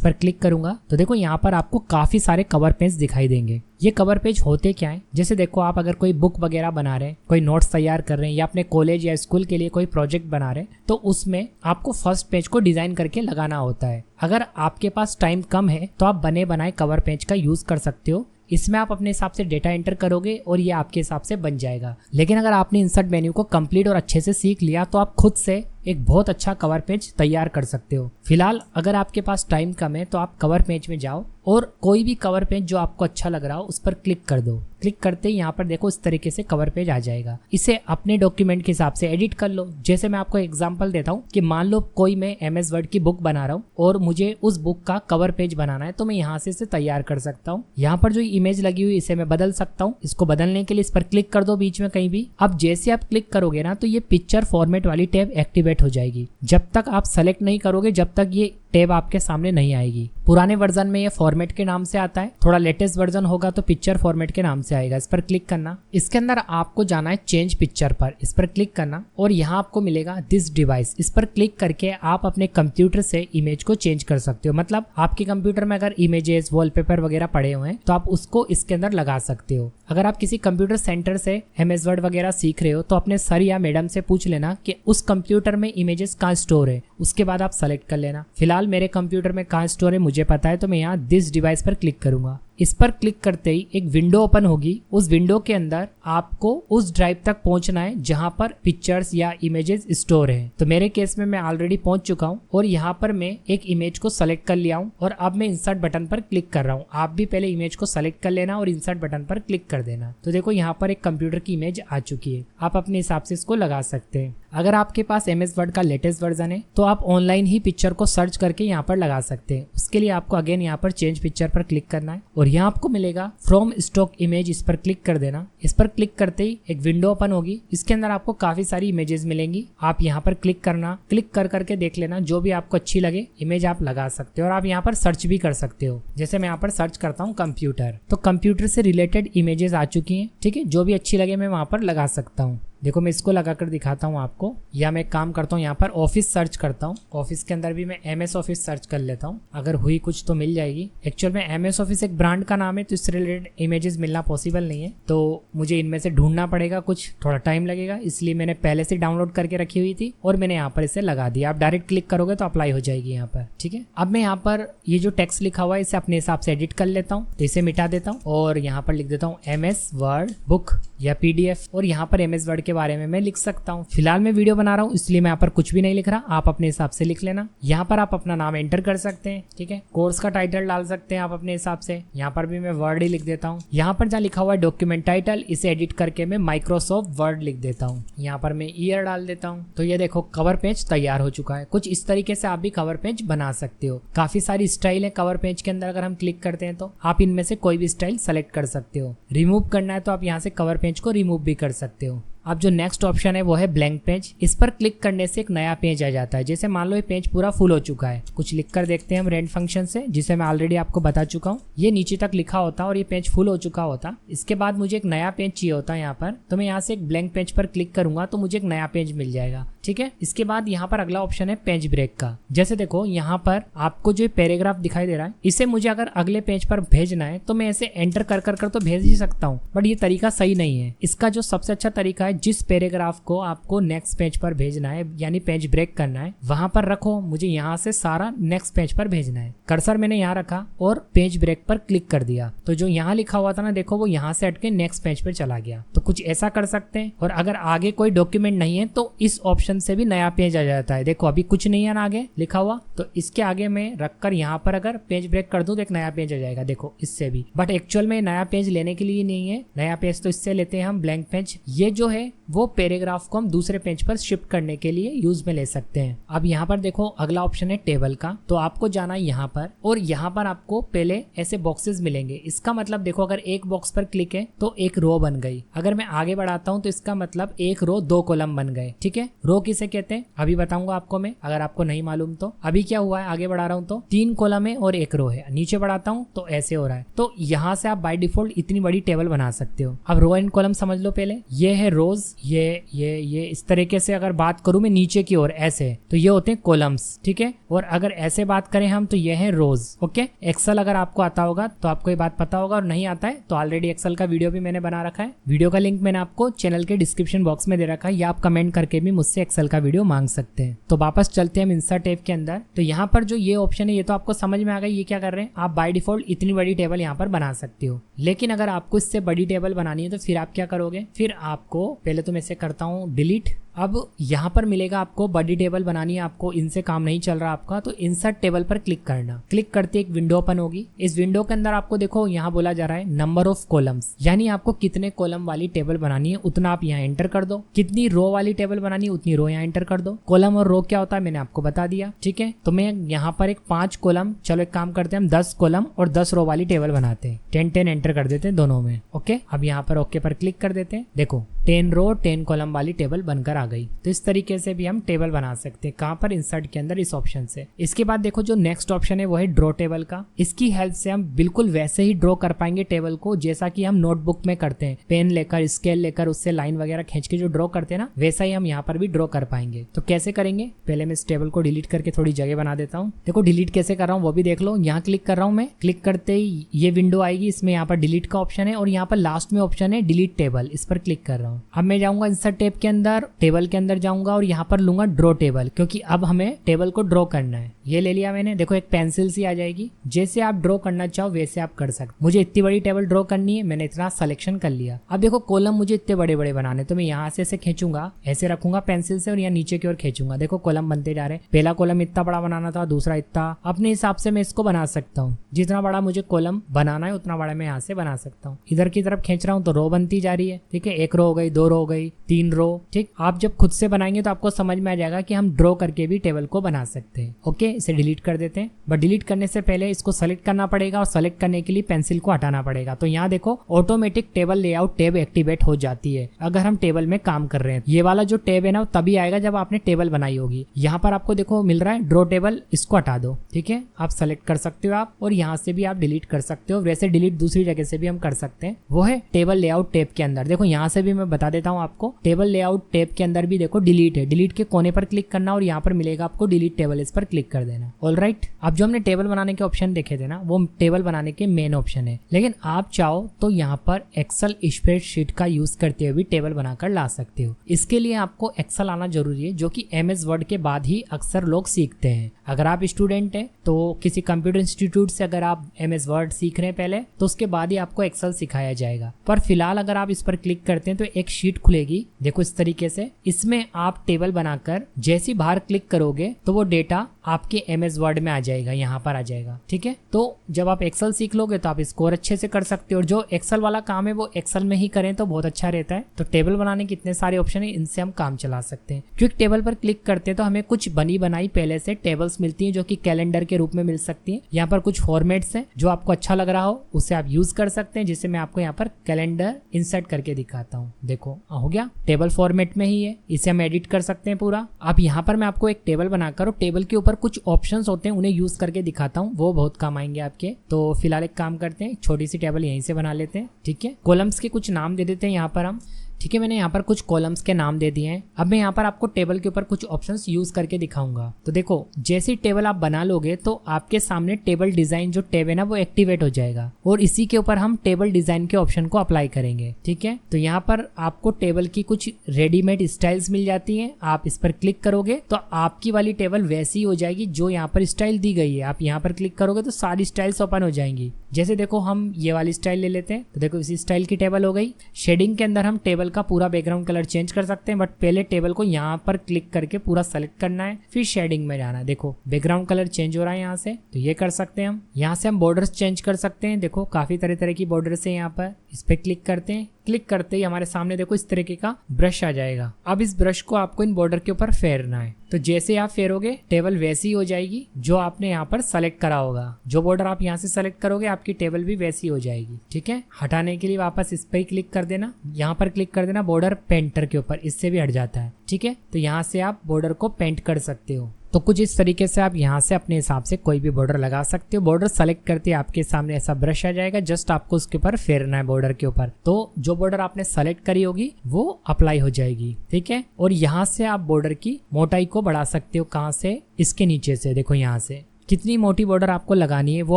पर क्लिक करूंगा तो देखो यहाँ पर आपको काफी सारे कवर पेज दिखाई देंगे। ये कवर पेज होते क्या है, जैसे देखो आप अगर कोई बुक वगैरह बना रहे हैं, कोई नोट्स तैयार कर रहे हैं या अपने कॉलेज या स्कूल के लिए कोई प्रोजेक्ट बना रहे हैं, तो उसमें आपको फर्स्ट पेज को डिजाइन करके लगाना होता है। अगर आपके पास टाइम कम है तो आप बने बनाए कवर पेज का यूज कर सकते हो। इसमें आप अपने हिसाब से डेटा एंटर करोगे और ये आपके हिसाब से बन जाएगा। लेकिन अगर आपने इंसर्ट मेन्यू को कंप्लीट और अच्छे से सीख लिया तो आप खुद से एक बहुत अच्छा कवर पेज तैयार कर सकते हो। फिलहाल अगर आपके पास टाइम कम है तो आप कवर पेज में जाओ और कोई भी कवर पेज जो आपको अच्छा लग रहा हो उस पर क्लिक कर दो। क्लिक करते ही यहाँ पर देखो इस तरीके से कवर पेज आ जाएगा। इसे अपने डॉक्यूमेंट के हिसाब से एडिट कर लो। जैसे मैं आपको एग्जांपल देता हूँ कि मान लो कोई मैं एमएस वर्ड की बुक बना रहा हूँ और मुझे उस बुक का कवर पेज बनाना है, तो मैं यहाँ से इसे तैयार कर सकता हूँ। यहाँ पर जो इमेज लगी हुई इसे मैं बदल सकता हूँ। इसको बदलने के लिए इस पर क्लिक कर दो बीच में कहीं भी। अब जैसे आप क्लिक करोगे ना तो ये पिक्चर फॉर्मेट वाली टैब एक्टिवेट हो जाएगी। जब तक आप सेलेक्ट नहीं करोगे जब तक ये टैब आपके सामने नहीं आएगी। पुराने वर्जन में ये फॉर्मेट के नाम से आता है, थोड़ा लेटेस्ट वर्जन होगा तो पिक्चर फॉर्मेट के नाम से आएगा। इस पर क्लिक करना। इसके अंदर आपको जाना है चेंज पिक्चर पर, इस पर क्लिक करना और यहाँ आपको मिलेगा दिस डिवाइस। इस पर क्लिक करके आप अपने कंप्यूटर से इमेज को चेंज कर सकते हो। मतलब आपके कंप्यूटर में अगर इमेजेस वॉलपेपर वगैरह पड़े हुए हैं तो आप उसको इसके अंदर लगा सकते हो। अगर आप किसी कंप्यूटर सेंटर से एमएस वर्ड वगैरह सीख रहे हो तो अपने सर या मैडम से पूछ लेना कि उस कंप्यूटर में इमेजेस कहाँ स्टोर है, उसके बाद आप सेलेक्ट कर लेना। फिलहाल मेरे कंप्यूटर में कहाँ स्टोर है मुझे पता है, तो मैं यहाँ दिस डिवाइस पर क्लिक करूंगा। इस पर क्लिक करते ही एक विंडो ओपन होगी। उस विंडो के अंदर आपको उस ड्राइव तक पहुंचना है जहां पर पिक्चर्स या इमेजेस स्टोर हैं। तो मेरे केस में मैं ऑलरेडी पहुंच चुका हूं और यहां पर मैं एक इमेज को सेलेक्ट कर लिया हूं और अब मैं इंसर्ट बटन पर क्लिक कर रहा हूं। आप भी पहले इमेज को सेलेक्ट कर लेना और इंसर्ट बटन पर क्लिक कर देना। तो देखो यहाँ पर एक कंप्यूटर की इमेज आ चुकी है। आप अपने हिसाब से इसको लगा सकते हैं। अगर आपके पास एमएस वर्ड का लेटेस्ट वर्जन है तो आप ऑनलाइन ही पिक्चर को सर्च करके यहाँ पर लगा सकते हैं। उसके लिए आपको अगेन यहाँ पर चेंज पिक्चर पर क्लिक करना है और यहाँ आपको मिलेगा फ्रॉम स्टॉक इमेज, इस पर क्लिक कर देना। इस पर क्लिक करते ही एक विंडो ओपन होगी। इसके अंदर आपको काफी सारी इमेजेस मिलेंगी। आप यहाँ पर क्लिक करना, क्लिक कर करके देख लेना जो भी आपको अच्छी लगे इमेज आप लगा सकते हो और आप यहाँ पर सर्च भी कर सकते हो। जैसे मैं यहाँ पर सर्च करता हूँ कंप्यूटर, तो कंप्यूटर से रिलेटेड इमेजेस आ चुकी हैं। ठीक है, जो भी अच्छी लगे मैं वहां पर लगा सकता हूँ। देखो मैं इसको लगाकर दिखाता हूँ आपको, या मैं काम करता हूँ यहाँ पर ऑफिस सर्च करता हूँ। ऑफिस के अंदर भी मैं MS ऑफिस सर्च कर लेता हूँ, अगर हुई कुछ तो मिल जाएगी। एक्चुअल में MS ऑफिस एक ब्रांड का नाम है, तो इससे रिलेटेड इमेजेस मिलना पॉसिबल नहीं है, तो मुझे इनमें से ढूंढना पड़ेगा, कुछ थोड़ा टाइम लगेगा, इसलिए मैंने पहले से डाउनलोड करके रखी हुई थी और मैंने यहाँ पर इसे लगा दिया। आप डायरेक्ट क्लिक करोगे तो अप्लाई हो जाएगी यहाँ पर, ठीक है। अब मैं यहाँ पर ये जो टेक्स्ट लिखा हुआ है इसे अपने हिसाब से एडिट कर लेता हूँ, तो इसे मिटा देता हूँ और यहाँ पर लिख देता हूँ MS वर्ड बुक या PDF, और यहाँ पर MS वर्ड के बारे में मैं लिख सकता हूँ। फिलहाल मैं वीडियो बना रहा हूँ इसलिए मैं यहाँ पर कुछ भी नहीं लिख रहा, आप अपने हिसाब से लिख लेना। यहाँ पर आप अपना नाम एंटर कर सकते हैं, ठीक है। कोर्स का टाइटल डाल सकते हैं आप अपने हिसाब से, यहाँ पर भी मैं वर्ड ही लिख देता हूँ। यहाँ पर जहाँ लिखा हुआ है डॉक्यूमेंट टाइटल, इसे एडिट करके मैं माइक्रोसॉफ्ट वर्ड लिख देता हूँ। यहाँ पर मैं ईयर डाल देता हूँ। तो ये देखो कवर पेज तैयार हो चुका है। कुछ इस तरीके से आप भी कवर पेज बना सकते हो। काफी सारी स्टाइल है कवर पेज के अंदर, अगर हम क्लिक करते हैं तो आप इनमें से कोई भी स्टाइल सेलेक्ट कर सकते हो। रिमूव करना है तो आप यहाँ से कवर पेज को रिमूव भी कर सकते हो। अब जो नेक्स्ट ऑप्शन है वो है ब्लैंक पेज। इस पर क्लिक करने से एक नया पेज आ जाता है। जैसे मान लो ये पेज पूरा फुल हो चुका है, कुछ लिख कर देखते हैं हम रेंड फंक्शन से, जिसे मैं ऑलरेडी आपको बता चुका हूँ। ये नीचे तक लिखा होता और ये पेज फुल हो चुका होता। इसके बाद मुझे एक नया पेज चाहिए होता है यहाँ पर, तो मैं यहाँ से एक ब्लैंक पेज पर क्लिक करूंगा तो मुझे एक नया पेज मिल जाएगा, ठीक है। इसके बाद यहाँ पर अगला ऑप्शन है पेज ब्रेक का। जैसे देखो यहाँ पर आपको जो पैराग्राफ दिखाई दे रहा है, इसे मुझे अगर अगले पेज पर भेजना है तो मैं ऐसे एंटर कर कर कर तो भेज ही सकता हूँ, बट ये तरीका सही नहीं है। इसका जो सबसे अच्छा तरीका है, जिस पैराग्राफ को आपको नेक्स्ट पेज पर भेजना है यानी पेज ब्रेक करना है, वहां पर रखो। मुझे यहाँ से सारा नेक्स्ट पेज पर भेजना है। कर्सर मैंने यहाँ रखा और पेज ब्रेक पर क्लिक कर दिया, तो जो यहाँ लिखा हुआ था ना, देखो वो यहाँ से हटके नेक्स्ट पेज पर चला गया। तो कुछ ऐसा कर सकते हैं। और अगर आगे कोई डॉक्यूमेंट नहीं है तो इस ऑप्शन से भी नया पेज आ जाता है। देखो अभी कुछ नहीं है ना आगे लिखा हुआ, तो इसके आगे मैं रखकर यहाँ पर अगर पेज ब्रेक कर दूं तो एक नया पेज आ जाएगा, देखो इससे भी। बट एक्चुअल में नया पेज लेने के लिए नहीं है, नया पेज तो इससे लेते हैं हम ब्लैंक पेज। ये जो है वो पैराग्राफ को हम दूसरे पेज पर शिफ्ट करने के लिए यूज में ले सकते हैं। अब यहाँ पर देखो अगला ऑप्शन है टेबल का। तो आपको जाना है यहाँ पर, और यहाँ पर आपको पहले ऐसे बॉक्सेस मिलेंगे। इसका मतलब देखो अगर एक बॉक्स पर क्लिक है तो एक रो बन गई। अगर मैं आगे बढ़ाता हूँ तो इसका मतलब एक रो 2 कॉलम बन गए, ठीक है। रो किसे कहते हैं अभी बताऊंगा आपको मैं, अगर आपको नहीं मालूम तो। अभी क्या हुआ है, आगे बढ़ा रहा हूँ तो 3 कॉलम है और 1 रो है। नीचे बढ़ाता हूँ तो ऐसे हो रहा है। तो यहाँ से आप बाय डिफॉल्ट इतनी बड़ी टेबल बना सकते हो। अब रो एंड कॉलम समझ लो पहले। ये है रोज, ये इस तरीके से अगर बात करूं मैं नीचे की ओर ऐसे, तो ये होते हैं कॉलम्स, ठीक है। और अगर ऐसे बात करें हम तो ये है रोज, ओके। एक्सेल अगर आपको आता होगा तो आपको ये बात पता होगा, और नहीं आता है तो ऑलरेडी एक्सेल का वीडियो भी मैंने बना रखा है। वीडियो का लिंक मैंने आपको चैनल के डिस्क्रिप्शन बॉक्स में दे रखा है, या आप कमेंट करके भी मुझसे एक्सेल का वीडियो मांग सकते हैं। तो वापस चलते हैं हम इंसर्ट टैब के अंदर। तो यहाँ पर जो ये ऑप्शन है ये तो आपको समझ में आ गई, ये क्या कर रहे हैं। आप बाय डिफॉल्ट इतनी बड़ी टेबल यहाँ पर बना सकते हो, लेकिन अगर आपको इससे बड़ी टेबल बनानी है तो फिर आप क्या करोगे। फिर आपको पहले तो मैं इसे करता हूँ डिलीट। अब यहाँ पर मिलेगा आपको बड़ी टेबल बनानी है, आपको इनसे काम नहीं चल रहा आपका, तो इंसर्ट टेबल पर क्लिक करना। क्लिक करते एक विंडो ओपन होगी। इस विंडो के अंदर आपको देखो यहाँ बोला जा रहा है नंबर ऑफ कॉलम्स, यानी आपको कितने कॉलम वाली टेबल बनानी है उतना आप यहाँ एंटर कर दो। कितनी रो वाली टेबल बनानी है उतनी रो यहाँ एंटर कर दो। कॉलम और रो क्या होता है मैंने आपको बता दिया, ठीक है। तो मैं यहाँ पर एक 5 कॉलम, चलो एक काम करते हैं हम 10 कॉलम और 10 रो वाली टेबल बनाते हैं। 10 एंटर कर देते हैं दोनों में, ओके। अब यहाँ पर ओके पर क्लिक कर देते हैं। देखो 10 रो 10 कॉलम वाली टेबल बनकर आ गई। तो इस तरीके से भी हम टेबल बना सकते हैं। कहाँ पर, इंसर्ट के अंदर, इस ऑप्शन से। इसके बाद देखो जो नेक्स्ट ऑप्शन है वो है ड्रॉ टेबल का। इसकी हेल्प से हम बिल्कुल वैसे ही ड्रॉ कर पाएंगे टेबल को जैसा कि हम नोटबुक में करते हैं, पेन लेकर स्केल लेकर उससे लाइन वगैरह खींच के जो ड्रॉ करते हैं ना, वैसा ही हम यहाँ पर भी ड्रॉ कर पाएंगे। तो कैसे करेंगे, पहले मैं इस टेबल को डिलीट करके थोड़ी जगह बना देता हूँ। देखो डिलीट कैसे कर रहा हूँ वो भी देख लो। यहाँ क्लिक कर रहा हूँ मैं, क्लिक करते ही ये विंडो आएगी, इसमें यहाँ पर डिलीट का ऑप्शन है और यहाँ पर लास्ट में ऑप्शन है डिलीट टेबल, इस पर क्लिक कर रहा हूँ। अब मैं जाऊंगा इंसर्ट टैब के अंदर, टेबल के अंदर जाऊंगा और यहाँ पर लूंगा ड्रॉ टेबल, क्योंकि अब हमें टेबल को ड्रॉ करना है। ये ले लिया मैंने। देखो एक पेंसिल सी आ जाएगी, जैसे आप ड्रॉ करना चाहो वैसे आप कर सकते। मुझे इतनी बड़ी टेबल ड्रॉ करनी है, मैंने इतना सिलेक्शन कर लिया। अब देखो कॉलम मुझे इतने बड़े बड़े बनाने, तो मैं यहाँ से ऐसे खींचूंगा, ऐसे रखूंगा पेंसिल से और यहाँ नीचे की ओर खींचूंगा। देखो कॉलम बनते जा रहे हैं। पहला कॉलम इतना बड़ा बनाना था, दूसरा इतना। अपने हिसाब से मैं इसको बना सकता हूँ। जितना बड़ा मुझे कॉलम बनाना है उतना बड़ा मैं यहाँ से बना सकता हूँ। इधर की तरफ खींच रहा हूँ तो रो बनती जा रही है, ठीक है। 1 रो हो गई, 2 रो हो गई, 3 रो, ठीक। आप जब खुद से बनाएंगे तो आपको समझ में आ जाएगा कि हम ड्रॉ करके भी टेबल को बना सकते हैं, ओके। इसे डिलीट कर देते हैं, बट डिलीट करने से पहले इसको सेलेक्ट करना पड़ेगा और सेलेक्ट करने के लिए पेंसिल को हटाना पड़ेगा। तो यहाँ देखो automatic table layout tab activate हो जाती है अगर हम टेबल में काम कर रहे हैं। ये वाला जो टैब है ना वो तभी आएगा जब आपने टेबल बनाई होगी। यहाँ पर आपको देखो मिल रहा है ड्रॉ टेबल, इसको हटा दो, ठीक है। आप सेलेक्ट कर सकते हो आप, और यहाँ से भी आप डिलीट कर सकते हो। वैसे डिलीट दूसरी जगह से भी हम कर सकते हैं, वो है टेबल लेआउट टैब के अंदर। देखो यहाँ से भी मैं बता देता हूँ आपको। टेबल लेआउट टैब के अंदर भी देखो डिलीट है, डिलीट के कोने पर क्लिक करना और यहाँ पर मिलेगा आपको डिलीट टेबल, इस पर क्लिक कर देना। ऑलराइट, अब जो हमने टेबल बनाने के ऑप्शन देखे थे ना, वो टेबल बनाने के मेन ऑप्शन है, लेकिन आप चाहो तो यहाँ पर एक्सेल स्प्रेडशीट का यूज करते हुए भी टेबल बनाकर ला सकते हो। इसके लिए आपको एक्सेल आना जरूरी है, जो कि MS वर्ड के बाद ही अक्सर लोग सीखते हैं। अगर आप स्टूडेंट हैं तो किसी कंप्यूटर इंस्टीट्यूट से अगर आप MS वर्ड सीख रहे हैं पहले, तो उसके बाद ही आपको एक्सेल सिखाया जाएगा। पर फिलहाल अगर आप इस पर क्लिक करते हैं तो एक शीट खुलेगी, देखो इस तरीके से। इसमें आप टेबल बनाकर जैसे ही बाहर क्लिक करोगे तो वो डेटा आपके MS वर्ड में आ जाएगा, यहाँ पर आ जाएगा। ठीक है, तो जब आप एक्सेल सीख लोगे तो आप स्कोर अच्छे से कर सकते हो। और जो एक्सेल वाला काम है वो एक्सेल में ही करें तो बहुत अच्छा रहता है। तो टेबल बनाने के इतने सारे ऑप्शन है, इनसे हम काम चला सकते हैं। क्विक टेबल पर क्लिक करते हैं तो हमें कुछ बनी बनाई पहले से टेबल्स मिलती हैं, जो कि कैलेंडर के रूप में मिल सकती हैं। यहाँ पर कुछ फॉर्मेट्स हैं, जो आपको अच्छा लग रहा हो उसे आप यूज कर सकते हैं। जिसे मैं आपको यहाँ पर कैलेंडर इंसर्ट करके दिखाता हूँ। देखो हो गया, टेबल फॉर्मेट में ही है, इसे हम एडिट कर सकते हैं पूरा। अब यहाँ पर मैं आपको एक टेबल बनाकर और टेबल के ऊपर कुछ ऑप्शंस होते हैं उन्हें यूज करके दिखाता हूँ, वो बहुत काम आएंगे आपके। तो फिलहाल एक काम करते हैं, छोटी सी टेबल यहीं से बना लेते हैं। ठीक है, कॉलम्स के कुछ नाम दे देते हैं यहाँ पर हम। ठीक है, मैंने यहाँ पर कुछ कॉलम्स के नाम दे दिए हैं। अब मैं यहाँ पर आपको टेबल के ऊपर कुछ ऑप्शंस यूज करके दिखाऊंगा। तो देखो, जैसे टेबल आप बना लोगे तो आपके सामने टेबल डिजाइन जो टैब है ना, वो एक्टिवेट हो जाएगा और इसी के ऊपर हम टेबल डिजाइन के ऑप्शन को अप्लाई करेंगे। ठीक है, तो यहाँ पर आपको टेबल की कुछ रेडीमेड स्टाइल्स मिल जाती हैं। आप इस पर क्लिक करोगे तो आपकी वाली टेबल वैसी हो जाएगी जो यहाँ पर स्टाइल दी गई है। आप यहाँ पर क्लिक करोगे तो सारी स्टाइल्स ओपन हो जाएंगी। जैसे देखो, हम ये वाली स्टाइल ले लेते हैं, तो देखो इसी स्टाइल की टेबल हो गई। शेडिंग के अंदर हम टेबल का पूरा बैकग्राउंड कलर चेंज कर सकते हैं, बट पहले टेबल को यहाँ पर क्लिक करके पूरा सेलेक्ट करना है, फिर शेडिंग में जाना है। देखो बैकग्राउंड कलर चेंज हो रहा है यहाँ से, तो ये कर सकते हैं हम। यहाँ से हम बॉर्डर्स चेंज कर सकते हैं। देखो काफी तरह तरह की बॉर्डर्स है यहाँ पर, इस पे क्लिक करते हैं। क्लिक करते ही हमारे सामने देखो इस तरीके का ब्रश आ जाएगा। अब इस ब्रश को आपको इन बॉर्डर के ऊपर फेरना है। तो जैसे आप फेरोगे टेबल वैसी हो जाएगी जो आपने यहाँ पर सेलेक्ट करा होगा। जो बॉर्डर आप यहाँ से सेलेक्ट करोगे आपकी टेबल भी वैसी हो जाएगी। ठीक है, हटाने के लिए वापस इस पर ही क्लिक कर देना, यहाँ पर क्लिक कर देना बॉर्डर पेंटर के ऊपर, इससे भी हट जाता है। ठीक है, तो यहाँ से आप बॉर्डर को पेंट कर सकते हो। तो कुछ इस तरीके से आप यहाँ से अपने हिसाब से कोई भी बॉर्डर लगा सकते हो। बॉर्डर सेलेक्ट करते ही आपके सामने ऐसा ब्रश आ जाएगा, जस्ट आपको उसके ऊपर फेरना है बॉर्डर के ऊपर। तो जो बॉर्डर आपने सेलेक्ट करी होगी वो अप्लाई हो जाएगी। ठीक है, और यहाँ से आप बॉर्डर की मोटाई को बढ़ा सकते हो। कहाँ से? इसके नीचे से। देखो यहाँ से कितनी मोटी बॉर्डर आपको लगानी है वो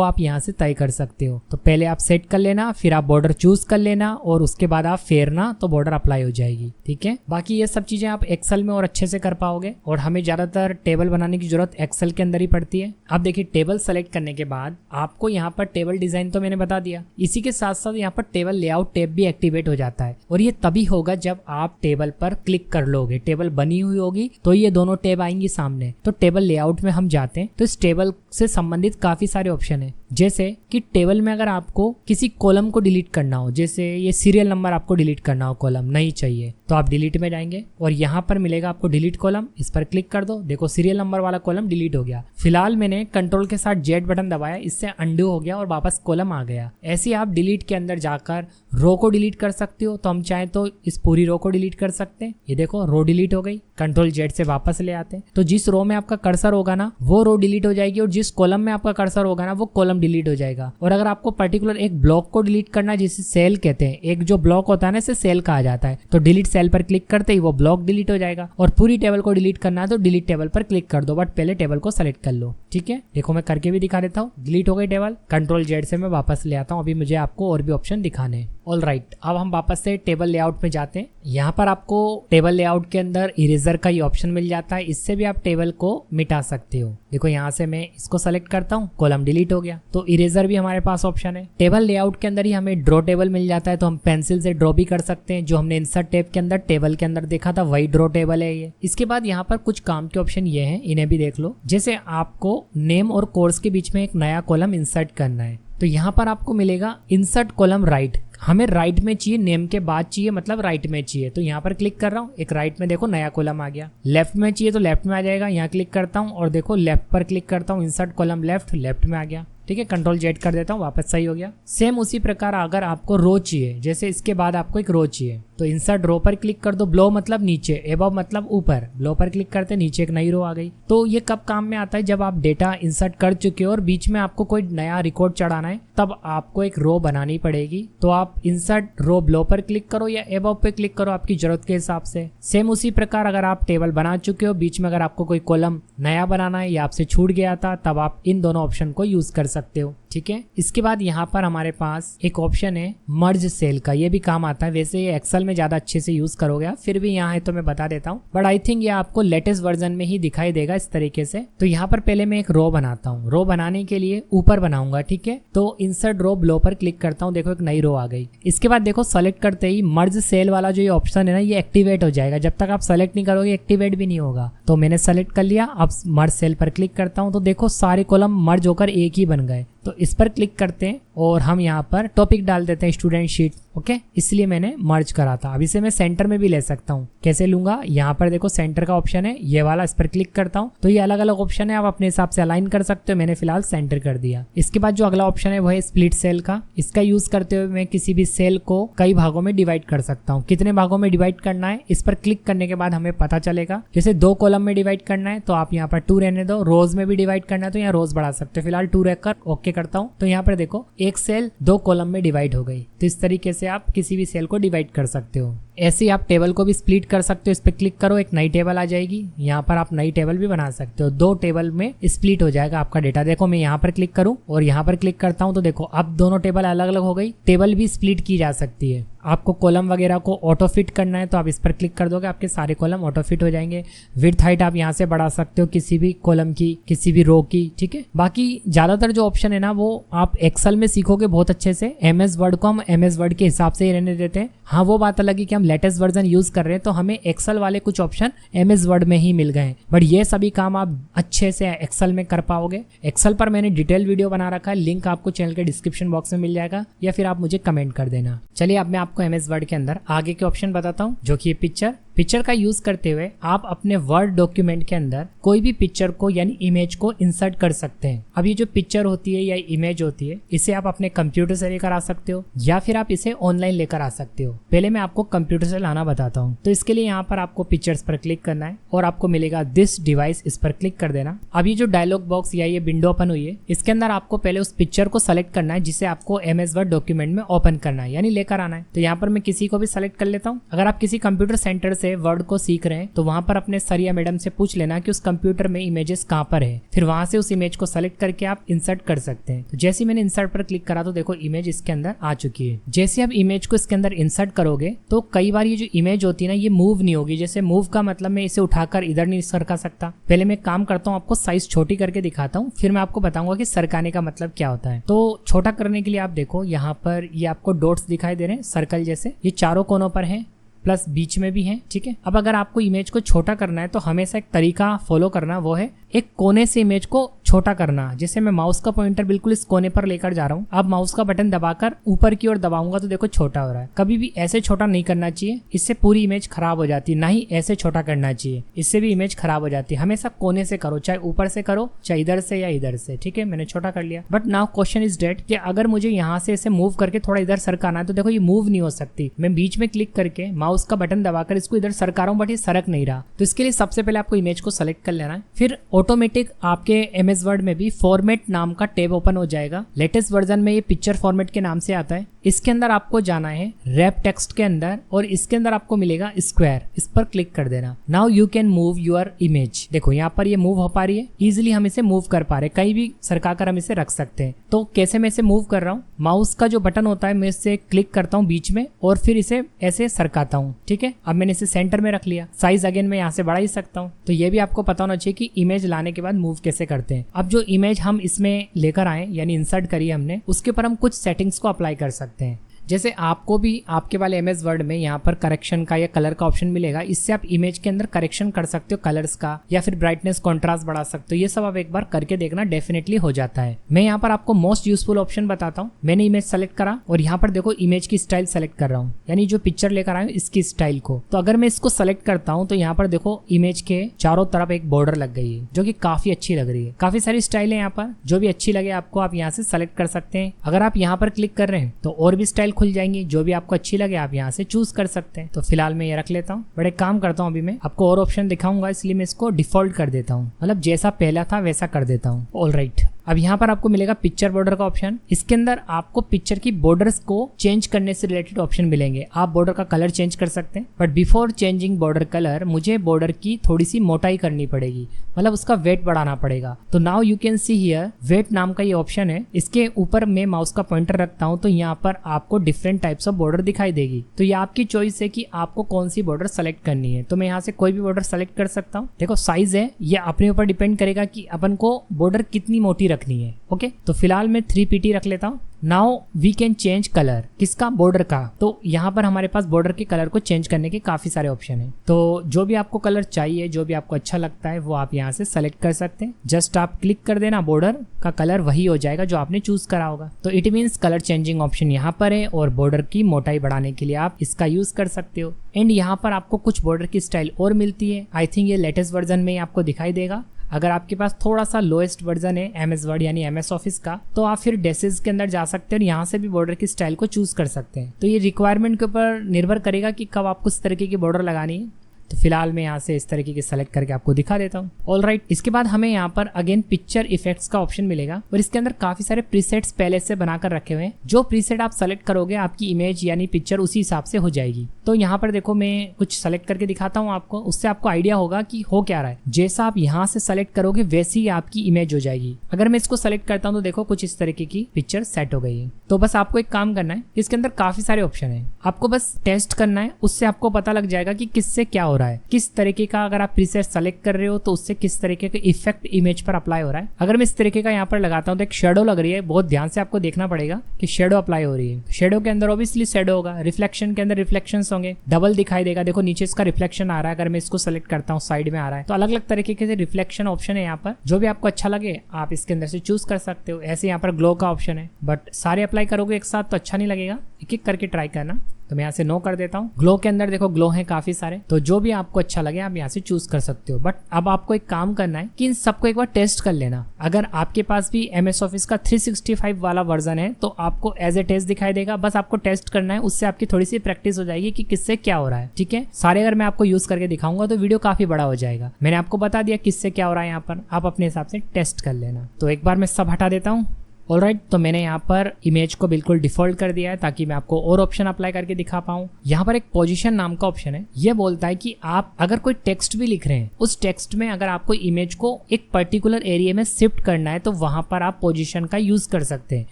आप यहाँ से तय कर सकते हो। तो पहले आप सेट कर लेना, फिर आप बॉर्डर चूज कर लेना और उसके बाद आप फेरना, तो बॉर्डर अप्लाई हो जाएगी। ठीक है, बाकी ये सब चीजें आप एक्सेल में और अच्छे से कर पाओगे। और हमें ज्यादातर टेबल बनाने की जरूरत एक्सेल के अंदर ही पड़ती है। अब देखिए, टेबल सेलेक्ट करने के बाद आपको यहाँ पर टेबल डिजाइन तो मैंने बता दिया, इसी के साथ साथ यहाँ पर टेबल लेआउट टैब भी एक्टिवेट हो जाता है। और ये तभी होगा जब आप टेबल पर क्लिक कर लोगे, टेबल बनी हुई होगी तो ये दोनों टैब आएंगी सामने। तो टेबल लेआउट में हम जाते हैं तो इस टेबल से संबंधित काफी सारे ऑप्शन है। जैसे कि टेबल में अगर आपको किसी कॉलम को डिलीट करना हो, जैसे ये सीरियल नंबर आपको डिलीट करना हो, कॉलम नहीं चाहिए, तो आप डिलीट में जाएंगे और यहाँ पर मिलेगा आपको डिलीट कॉलम, इस पर क्लिक कर दो। देखो सीरियल नंबर वाला कॉलम डिलीट हो गया। फिलहाल मैंने कंट्रोल के साथ जेड बटन दबाया, इससे अंडू हो गया और वापस कॉलम आ गया। ऐसे आप डिलीट के अंदर जाकर रो को डिलीट कर सकते हो। तो हम चाहे तो इस पूरी रो को डिलीट कर सकते हैं। ये देखो रो डिलीट हो गई, कंट्रोल जेड से वापस ले आते हैं। तो जिस रो में आपका कर्सर होगा ना वो रो डिलीट हो जाएगी और जिस कॉलम में आपका कर्सर होगा ना वो कॉलम डिलीट हो जाएगा। और अगर आपको पर्टिकुलर एक ब्लॉक को डिलीट करना है, जिसे सेल कहते हैं, एक जो ब्लॉक होता है ना इसे सेल कहा जाता है, तो डिलीट सेल पर क्लिक करते ही वो ब्लॉक डिलीट हो जाएगा। और पूरी टेबल को डिलीट करना है तो डिलीट टेबल पर क्लिक कर दो, बट पहले टेबल को सेलेक्ट कर लो। ठीक है, देखो मैं करके भी दिखा देता हूँ। डिलीट हो गई टेबल, कंट्रोल जेड से मैं वापस ले आता हूँ। अभी मुझे आपको और भी ऑप्शन दिखाने हैं। ऑलराइट, अब हम वापस से टेबल लेआउट में जाते हैं। यहाँ पर आपको टेबल लेआउट के अंदर इरेजर का ही ऑप्शन मिल जाता है, इससे भी आप टेबल को मिटा सकते हो। देखो यहाँ से मैं इसको सेलेक्ट करता हूँ, कॉलम डिलीट हो गया। तो इरेजर भी हमारे पास ऑप्शन है। टेबल लेआउट के अंदर ही हमें ड्रॉ टेबल मिल जाता है, तो हम पेंसिल से ड्रॉ भी कर सकते हैं। जो हमने इंसर्ट टैब के अंदर टेबल के अंदर देखा था वही ड्रॉ टेबल है ये। इसके बाद यहाँ पर कुछ काम के ऑप्शन ये हैं, इन्हें भी देख लो। जैसे आपको नेम और कोर्स के बीच में एक नया कॉलम इंसर्ट करना है, तो यहाँ पर आपको मिलेगा इंसर्ट कॉलम राइट। हमें राइट में चाहिए, नेम के बाद चाहिए, मतलब राइट में चाहिए। तो यहाँ पर क्लिक कर रहा हूँ, एक राइट में देखो नया कॉलम आ गया। लेफ्ट में चाहिए तो लेफ्ट में आ जाएगा, यहाँ क्लिक करता हूँ और देखो लेफ्ट पर क्लिक करता हूँ, इंसर्ट कॉलम लेफ्ट, लेफ्ट में आ गया। ठीक है, कंट्रोल जेड कर देता हूँ, वापस सही हो गया। सेम उसी प्रकार अगर आपको रो चाहिए, जैसे इसके बाद आपको एक रो चाहिए, तो इंसर्ट रो पर क्लिक कर दो, ब्लो मतलब नीचे, एबव मतलब ऊपर, ब्लो पर क्लिक करते नीचे एक नई रो आ गई। तो ये कब काम में आता है, जब आप डेटा इंसर्ट कर चुके हो और बीच में आपको कोई नया रिकॉर्ड चढ़ाना है, तब आपको एक रो बनानी पड़ेगी। तो आप इंसर्ट रो ब्लो पर क्लिक करो या एबव पे क्लिक करो आपकी जरूरत के हिसाब से। सेम उसी प्रकार अगर आप टेबल बना चुके हो, बीच में अगर आपको कोई कॉलम नया बनाना है या आपसे छूट गया था, तब आप इन दोनों ऑप्शन को यूज कर सकते हो। ठीक है, इसके बाद यहाँ पर हमारे पास एक ऑप्शन है मर्ज सेल का, ये भी काम आता है। वैसे ये एक्सेल में ज्यादा अच्छे से यूज करोगे, फिर भी यहाँ है तो मैं बता देता हूँ, बट आई थिंक ये आपको लेटेस्ट वर्जन में ही दिखाई देगा इस तरीके से। तो यहाँ पर पहले मैं एक रो बनाता हूँ, रो बनाने के लिए ऊपर बनाऊंगा। ठीक है, तो इंसर्ट रो ब्लो पर क्लिक करता हूँ, देखो एक नई रो आ गई। इसके बाद देखो सेलेक्ट करते ही मर्ज सेल वाला जो ये ऑप्शन है ना, ये एक्टिवेट हो जाएगा। जब तक आप सेलेक्ट नहीं करोगे एक्टिवेट भी नहीं होगा। तो मैंने सेलेक्ट कर लिया, अब मर्ज सेल पर क्लिक करता हूँ, तो देखो सारे कॉलम मर्ज होकर एक ही बन गए। तो इस पर क्लिक करते हैं और हम यहाँ पर टॉपिक डाल देते हैं स्टूडेंट शीट। ओके, इसलिए मैंने मर्ज करा था। अब इसे मैं सेंटर में भी ले सकता हूँ। कैसे लूंगा, यहाँ पर देखो सेंटर का ऑप्शन है ये वाला, इस पर क्लिक करता हूँ तो ये अलग अलग ऑप्शन है, आप अपने हिसाब से अलाइन कर सकते हो। मैंने फिलहाल सेंटर कर दिया। इसके बाद जो अगला ऑप्शन है वो है स्प्लिट सेल का। इसका यूज करते हुए मैं किसी भी सेल को कई भागों में डिवाइड कर सकता हूँ। कितने भागों में डिवाइड करना है, इस पर क्लिक करने के बाद हमें पता चलेगा। जैसे 2 कॉलम में डिवाइड करना है तो आप यहाँ पर 2 रहने दो, रोज में भी डिवाइड करना है तो यहाँ रोज बढ़ा सकते हो। फिलहाल 2 रखकर ओके करता हूँ। तो यहाँ पर देखो एक सेल 2 कॉलम में डिवाइड हो गई। तो इस तरीके से आप किसी भी सेल को डिवाइड कर सकते हो। ऐसे ही आप टेबल को भी स्प्लिट कर सकते हो। इस पर क्लिक करो, एक नई टेबल आ जाएगी। यहाँ पर आप नई टेबल भी बना सकते हो। 2 टेबल में स्प्लिट हो जाएगा आपका डेटा। देखो मैं यहाँ पर क्लिक करूँ और यहाँ पर क्लिक करता हूँ तो देखो अब दोनों टेबल अलग अलग हो गई। टेबल भी स्प्लिट की जा सकती है। आपको कॉलम वगैरह को ऑटो फिट करना है तो आप इस पर क्लिक कर दोगे, आपके सारे कॉलम ऑटो फिट हो जाएंगे। विड्थ हाइट आप यहाँ से बढ़ा सकते हो किसी भी कॉलम की, किसी भी रो की। ठीक है, बाकी ज्यादातर जो ऑप्शन है ना वो आप एक्सेल में सीखोगे बहुत अच्छे से। एमएस वर्ड को हम एमएस वर्ड के हिसाब से ही रहने देते हैं। हाँ, वो बात अलग है कि हम लेटेस्ट वर्जन यूज कर रहे हैं तो हमें एक्सेल वाले कुछ ऑप्शन एमएस वर्ड में ही मिल गए, बट ये सभी काम आप अच्छे से एक्सेल में कर पाओगे। एक्सेल पर मैंने डिटेल वीडियो बना रखा है, लिंक आपको चैनल के डिस्क्रिप्शन बॉक्स में मिल जाएगा या फिर आप मुझे कमेंट कर देना। चलिए अब मैं आपको एमएस वर्ड के अंदर आगे के ऑप्शन बताता हूँ, जो कि पिक्चर का यूज करते हुए आप अपने वर्ड डॉक्यूमेंट के अंदर कोई भी पिक्चर को यानी इमेज को इंसर्ट कर सकते हैं। अब ये जो पिक्चर होती है या इमेज होती है, इसे आप अपने कंप्यूटर से लेकर आ सकते हो या फिर आप इसे ऑनलाइन लेकर आ सकते हो। पहले मैं आपको कंप्यूटर से लाना बताता हूँ। तो इसके लिए यहाँ पर आपको पिक्चर्स पर क्लिक करना है और आपको मिलेगा दिस डिवाइस, इस पर क्लिक कर देना। अब ये जो डायलॉग बॉक्स या ये विंडो ओपन हुई है, इसके अंदर आपको पहले उस पिक्चर को सेलेक्ट करना है जिसे आपको एमएस वर्ड डॉक्यूमेंट में ओपन करना है यानी लेकर आना है। तो यहाँ पर मैं किसी को भी सेलेक्ट कर लेता हूँ। अगर आप किसी कंप्यूटर सेंटर से वर्ड को सीख रहे हैं तो वहां पर अपने सर या मैडम से पूछ लेना कि उस कंप्यूटर में इमेजेस कहां पर है, फिर वहां से उस इमेज को सेलेक्ट करके आप इंसर्ट कर सकते हैं। तो जैसे मैंने इंसर्ट पर क्लिक करा तो देखो इमेज इसके अंदर आ चुकी है। जैसे आप इमेज को इसके अंदर इंसर्ट करोगे तो कई बार ये जो इमेज होती है ना, ये मूव नहीं होगी। जैसे मूव का मतलब मैं इसे उठाकर इधर नहीं सरका सकता। पहले मैं काम करता हूँ, आपको साइज छोटी करके दिखाता हूँ, फिर मैं आपको बताऊंगा कि सरकाने का मतलब क्या होता है। तो छोटा करने के लिए आप देखो यहाँ पर ये आपको डॉट्स दिखाई दे रहे हैं सर्कल जैसे, ये चारों कोनों पर है प्लस बीच में भी है। ठीक है, अब अगर आपको इमेज को छोटा करना है तो हमेशा एक तरीका फॉलो करना, वो है एक कोने से इमेज को छोटा करना। जैसे मैं माउस का पॉइंटर बिल्कुल इस कोने पर लेकर जा रहा हूँ, अब माउस का बटन दबाकर ऊपर की ओर दबाऊंगा तो देखो छोटा हो रहा है। कभी भी ऐसे छोटा नहीं करना चाहिए, इससे पूरी इमेज खराब हो जाती है। ना ही ऐसे छोटा करना चाहिए, इससे भी इमेज खराब हो जाती है। हमेशा कोने से करो, चाहे ऊपर से करो चाहे इधर से या इधर से। ठीक है, मैंने छोटा कर लिया। But now question is that कि अगर मुझे यहाँ से इसे मूव करके थोड़ा इधर सरकाना है तो देखो ये मूव नहीं हो सकती। मैं बीच में क्लिक करके माउस का बटन दबाकर इसको इधर सरका रहा हूँ बट ये सरक नहीं रहा। तो इसके लिए सबसे पहले आपको इमेज को सेलेक्ट कर लेना है, फिर ऑटोमेटिक आपके एमएस वर्ड में भी फॉर्मेट नाम का टैब ओपन हो जाएगा। लेटेस्ट वर्जन में ये पिक्चर फॉर्मेट के नाम से आता है। इसके अंदर आपको जाना है रैप टेक्स्ट के अंदर और इसके अंदर आपको मिलेगा स्क्वायर, इस पर क्लिक कर देना। Now you can move your image. देखो यहाँ पर ये मूव हो पा रही है, इजिली हम इसे मूव कर पा रहे हैं, कहीं भी सरका कर हम इसे रख सकते हैं। तो कैसे मैं इसे मूव कर रहा हूँ, माउस का जो बटन होता है मैं इससे क्लिक करता हूँ बीच में और फिर इसे ऐसे सरकाता हूँ। ठीक है, अब मैंने इसे सेंटर में रख लिया। साइज अगेन मैं यहाँ से बढ़ा ही सकता हूँ। तो ये भी आपको पता होना चाहिए कि इमेज लाने के बाद मूव कैसे करते हैं। अब जो इमेज हम इसमें लेकर आए यानी इंसर्ट करी हमने, उसके ऊपर हम कुछ सेटिंग्स को अप्लाई कर सकते हैं। जैसे आपको भी आपके वाले एमएस वर्ड में यहाँ पर करेक्शन का या कलर का ऑप्शन मिलेगा, इससे आप इमेज के अंदर करेक्शन कर सकते हो कलर्स का या फिर ब्राइटनेस कॉन्ट्रास्ट बढ़ा सकते हो। ये सब आप एक बार करके देखना, डेफिनेटली हो जाता है। मैं यहाँ पर आपको मोस्ट यूजफुल ऑप्शन बताता हूँ। मैंने इमेज सेलेक्ट करा और यहाँ पर देखो इमेज की स्टाइल सेलेक्ट कर रहा हूँ, यानी जो पिक्चर लेकर आया हूँ इसकी स्टाइल को। तो अगर मैं इसको सेलेक्ट करता हूँ तो यहाँ पर देखो इमेज के चारों तरफ एक बॉर्डर लग गई है जो कि काफी अच्छी लग रही है। काफी सारी स्टाइल है यहाँ पर, जो भी अच्छी लगे आपको आप यहाँ से सेलेक्ट कर सकते हैं। अगर आप यहाँ पर क्लिक कर रहे हैं तो और भी स्टाइल खुल जाएंगी, जो भी आपको अच्छी लगे आप यहाँ से चूज कर सकते हैं। तो फिलहाल मैं ये रख लेता हूँ, बट एक काम करता हूँ, अभी मैं आपको और ऑप्शन दिखाऊंगा, इसलिए मैं इसको डिफॉल्ट कर देता हूँ, मतलब जैसा पहला था वैसा कर देता हूँ। ऑलराइट, अब यहाँ पर आपको मिलेगा पिक्चर बॉर्डर का ऑप्शन। इसके अंदर आपको पिक्चर की बॉर्डर्स को चेंज करने से रिलेटेड ऑप्शन मिलेंगे। आप बॉर्डर का कलर चेंज कर सकते हैं, but before changing border colour मुझे बॉर्डर की थोड़ी सी मोटाई करनी पड़ेगी, मतलब उसका वेट बढ़ाना पड़ेगा। तो now you can see here weight नाम का ये ऑप्शन है, इसके ऊपर मैं माउस का पॉइंटर रखता हूँ तो यहाँ पर आपको डिफरेंट टाइप्स ऑफ बॉर्डर दिखाई देगी। तो ये आपकी चॉइस है कि आपको कौन सी बॉर्डर सेलेक्ट करनी है। तो मैं यहाँ से कोई भी बॉर्डर सेलेक्ट कर सकता हूँ। देखो साइज है, ये अपने ऊपर डिपेंड करेगा कि अपन को बॉर्डर कितनी मोटी रखनी है। ओके, तो फिलहाल मैं 3 pt रख लेता हूँ। Now we can change colour, किसका, बॉर्डर का। तो यहाँ पर हमारे पास बॉर्डर के कलर को चेंज करने के काफी सारे ऑप्शन है। तो जो भी आपको कलर चाहिए, जो भी आपको अच्छा लगता है वो आप यहाँ से सेलेक्ट कर सकते हैं। जस्ट आप क्लिक कर देना, बॉर्डर का कलर वही हो जाएगा जो आपने चूज करा होगा। तो it means colour changing option यहाँ पर है, और बॉर्डर की मोटाई बढ़ाने के लिए आप इसका यूज कर सकते हो। एंड यहाँ पर आपको कुछ बॉर्डर की स्टाइल और मिलती है। आई थिंक ये लेटेस्ट वर्जन में आपको दिखाई देगा। अगर आपके पास थोड़ा सा लोएस्ट वर्जन है MS वर्ड यानी MS ऑफिस का, तो आप फिर डेसेस के अंदर जा सकते हैं और यहाँ से भी बॉर्डर की स्टाइल को चूज कर सकते हैं। तो ये रिक्वायरमेंट के ऊपर निर्भर करेगा कि कब आपको इस तरीके की बॉर्डर लगानी है। तो फिलहाल मैं यहाँ से इस तरीके की सेलेक्ट करके आपको दिखा देता हूँ। ऑलराइट, इसके बाद हमें यहाँ पर अगेन पिक्चर इफेक्ट्स का ऑप्शन मिलेगा, और इसके अंदर काफी सारे प्रीसेट्स पहले से बनाकर रखे हुए हैं। जो प्रीसेट आप सेलेक्ट करोगे आपकी इमेज यानी पिक्चर उसी हिसाब से हो जाएगी। तो यहाँ पर देखो मैं कुछ सेलेक्ट करके दिखाता हूँ आपको, उससे आपको आइडिया होगा कि हो क्या रहा है। जैसा आप यहाँ से सेलेक्ट करोगे वैसी ही आपकी इमेज हो जाएगी। अगर मैं इसको सेलेक्ट करता हूँ तो देखो कुछ इस तरीके की पिक्चर सेट हो गई है। तो बस आपको एक काम करना है, इसके अंदर काफी सारे ऑप्शन है, आपको बस टेस्ट करना है, उससे आपको पता लग जाएगा कि किससे क्या हो रहा है, किस तरीके का अगर आप प्रीसेट सेलेक्ट कर रहे हो तो उससे किस तरीके का इफेक्ट इमेज पर अप्लाई हो रहा है। अगर मैं इस तरीके का यहाँ पर लगाता हूँ तो एक शेडो लग रही है, बहुत ध्यान से आपको देखना पड़ेगा कि शेडो अप्लाई हो रही है। शेडो के अंदर ऑब्वियसली शेडो होगा, रिफ्लेक्शन के अंदर रिफ्लेक्शंस होंगे, डबल दिखाई देगा। देखो नीचे इसका रिफ्लेक्शन आ रहा है, अगर मैं इसको सेलेक्ट करता हूँ साइड में आ रहा है। तो अलग अलग तरीके के रिफ्लेक्शन ऑप्शन है यहाँ पर, जो भी आपको अच्छा लगे आप इसके अंदर से चूज कर सकते हो। ऐसे यहाँ पर ग्लो का ऑप्शन है, बट सारे अप्लाई करोगे एक साथ तो अच्छा नहीं लगेगा, एक एक करके ट्राई करना। तो मैं यहाँ से नो कर देता हूँ। ग्लो के अंदर देखो ग्लो है काफी सारे, तो जो भी आपको अच्छा लगे आप यहाँ से चूज कर सकते हो। बट अब आपको एक काम करना है कि इन सबको एक बार टेस्ट कर लेना। अगर आपके पास भी MS ऑफिस का 365 वाला वर्जन है तो आपको एज ए टेस्ट दिखाई देगा, बस आपको टेस्ट करना है, उससे आपकी थोड़ी सी प्रैक्टिस हो जाएगी कि किससे क्या हो रहा है। ठीक है, सारे अगर मैं आपको यूज करके दिखाऊंगा तो वीडियो काफी बड़ा हो जाएगा। मैंने आपको बता दिया किससे क्या हो रहा है, यहाँ पर आप अपने हिसाब से टेस्ट कर लेना। तो एक बार मैं सब हटा देता हूँ। ऑलराइट, तो मैंने यहाँ पर इमेज को बिल्कुल डिफॉल्ट कर दिया है ताकि मैं आपको और ऑप्शन अप्लाई करके दिखा पाऊँ। यहाँ पर एक पोजीशन नाम का ऑप्शन है, ये बोलता है कि आप अगर कोई टेक्स्ट भी लिख रहे हैं, उस टेक्स्ट में अगर आपको इमेज को एक पर्टिकुलर एरिया में शिफ्ट करना है तो वहां पर आप पोजीशन का यूज कर सकते हैं।